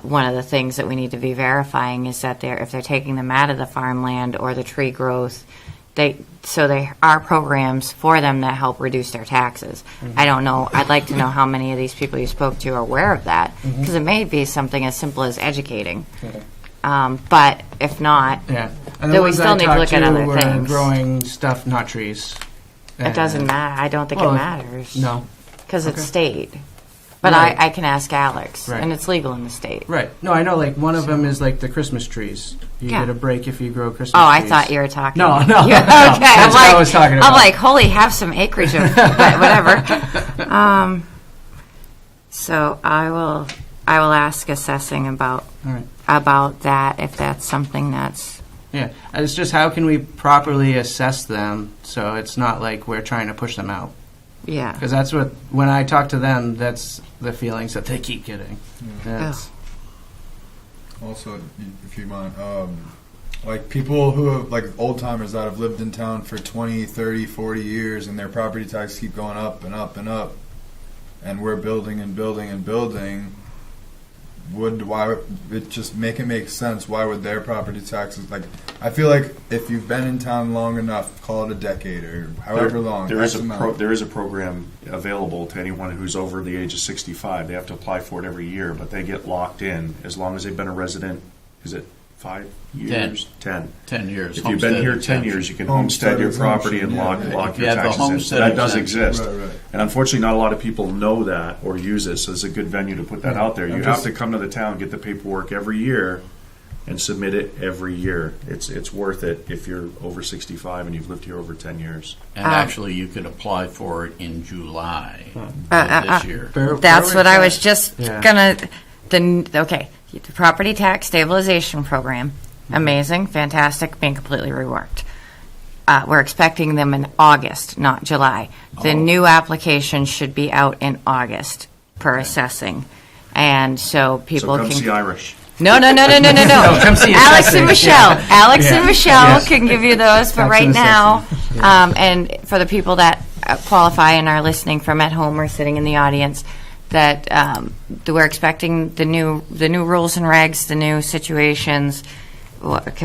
one of the things that we need to be verifying is that if they're taking them out of the farmland or the tree growth, there are programs for them that help reduce their taxes. I don't know. I'd like to know how many of these people you spoke to are aware of that, because it may be something as simple as educating. But if not, Yeah. And then we ones still I need to talked look at other were things. growing stuff, not trees. It doesn't matter. I don't think Well, it matters. No. Because it's Okay. state. But Right. I can ask Alex, Right. and it's legal in the state. Right. No, I know, like, one of them is like the Christmas trees. You Yeah. get a break if you grow Christmas Oh, I trees. thought you were talking. No, no, Yeah, no. okay. That's what I was talking about. I'm like, holy, have some acreage of whatever. So I will ask assessing about All right. about that, if that's something that's. Yeah. And it's just how can we properly assess them so it's not like we're trying to push them out? Yeah. Because that's what, when I talk to them, that's the feelings that they keep getting. That's- Also, if you mind, like people who have, like old timers that have lived in town for 20, 30, 40 years and their property taxes keep going up and up and up, and we're building and building and building, why it just make sense? Why would their property taxes, like, I feel like if you've been in town long enough, call it a decade or however long. There is X amount. there is a program available to anyone who's over the age of 65. They have to apply for it every year, but they get locked in as long as they've been a resident. Is it 5 years? 10. 10 years. If you've been here 10 years, you can homestead your property and lock If your you have the taxes in. homestead That does exemption. exist. Right. And unfortunately, not a lot of people know that or use it, so it's a good venue to put that out there. You I'm have just- to come to the town, get the paperwork every year, and submit it every year. It's worth it if you're over 65 and you've lived here over 10 years. And actually, you could apply for it in July of this year. That's what I was just Yeah. gonna. Okay, the property tax stabilization program, amazing, fantastic, being completely reworked. We're expecting them in August, not July. The new application should be out in August per assessing, and so people So come can. see Irish. No. come see Alex assessing. and Michelle. Yeah. Alex Yeah. and Michelle Yes. can give you those. But Tax right and now, assessing. and for the people that qualify and are listening from at home or sitting in the audience, that we're expecting the new rules and regs, the new situations,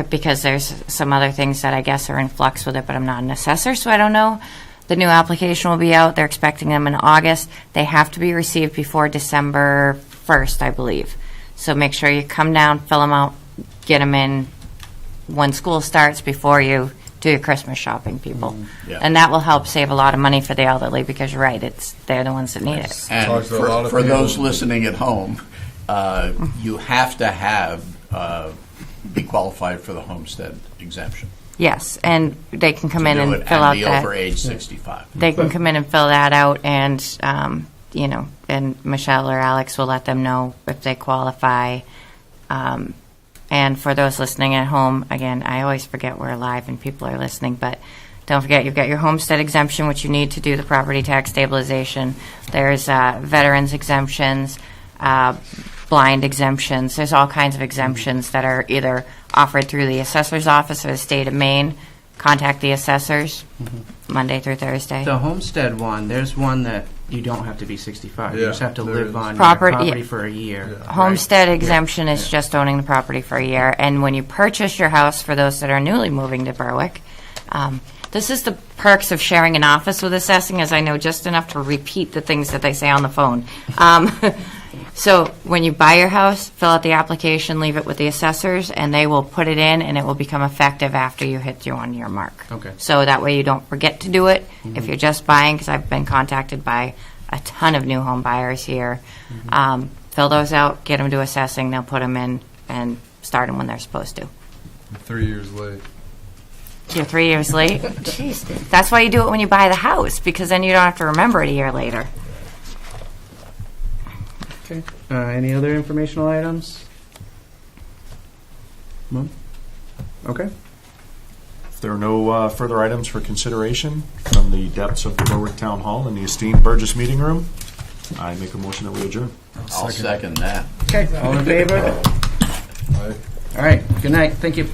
because there's some other things that I guess are in flux with it. But I'm not an assessor, so I don't know. The new application will be out. They're expecting them in August. They have to be received before December 1st, I believe. So make sure you come down, fill them out, get them in when school starts before you do your Christmas shopping, people. Yeah. And that will help save a lot of money for the elderly, because you're right, they're the ones that need it. And Talked to a lot of for those people. listening at home, you have to be qualified for the homestead exemption. Yes, and they can come in Do and it fill out and be that. over age 65. They can come in and fill that out, and and Michelle or Alex will let them know if they qualify. And for those listening at home, again, I always forget we're live and people are listening, but don't forget you've got your homestead exemption, which you need to do the property tax stabilization. There's veterans exemptions, blind exemptions. There's all kinds of exemptions that are either offered through the assessor's office or the state of Maine. Contact the assessors Monday through Thursday. The homestead one, there's one that you don't have to be 65. You Yeah, just have to there live is. on Property- your property for a year. Yeah. right? Homestead exemption is just owning the property for a year. And when you purchase your house, for those that are newly moving to Berwick, this is the perks of sharing an office with assessing, as I know just enough to repeat the things that they say on the phone. So when you buy your house, fill out the application, leave it with the assessors, and they will put it in, and it will become effective after you hit your 1 year mark. Okay. So that way you don't forget to do it. If you're just buying, because I've been contacted by a ton of new home buyers here, fill those out, get them to assessing, they'll put them in and start them when they're supposed to. 3 years late. You're 3 years late? Jeez. That's why you do it when you buy the house, because then you don't have to remember it a year later. Okay. Any other informational items? Okay. If there are no further items for consideration from the depths of the Berwick Town Hall in the esteemed Burgess Meeting Room, I make a motion that we adjourn. I'll second that. Okay, all in favor? Aye. All right, good night, thank you.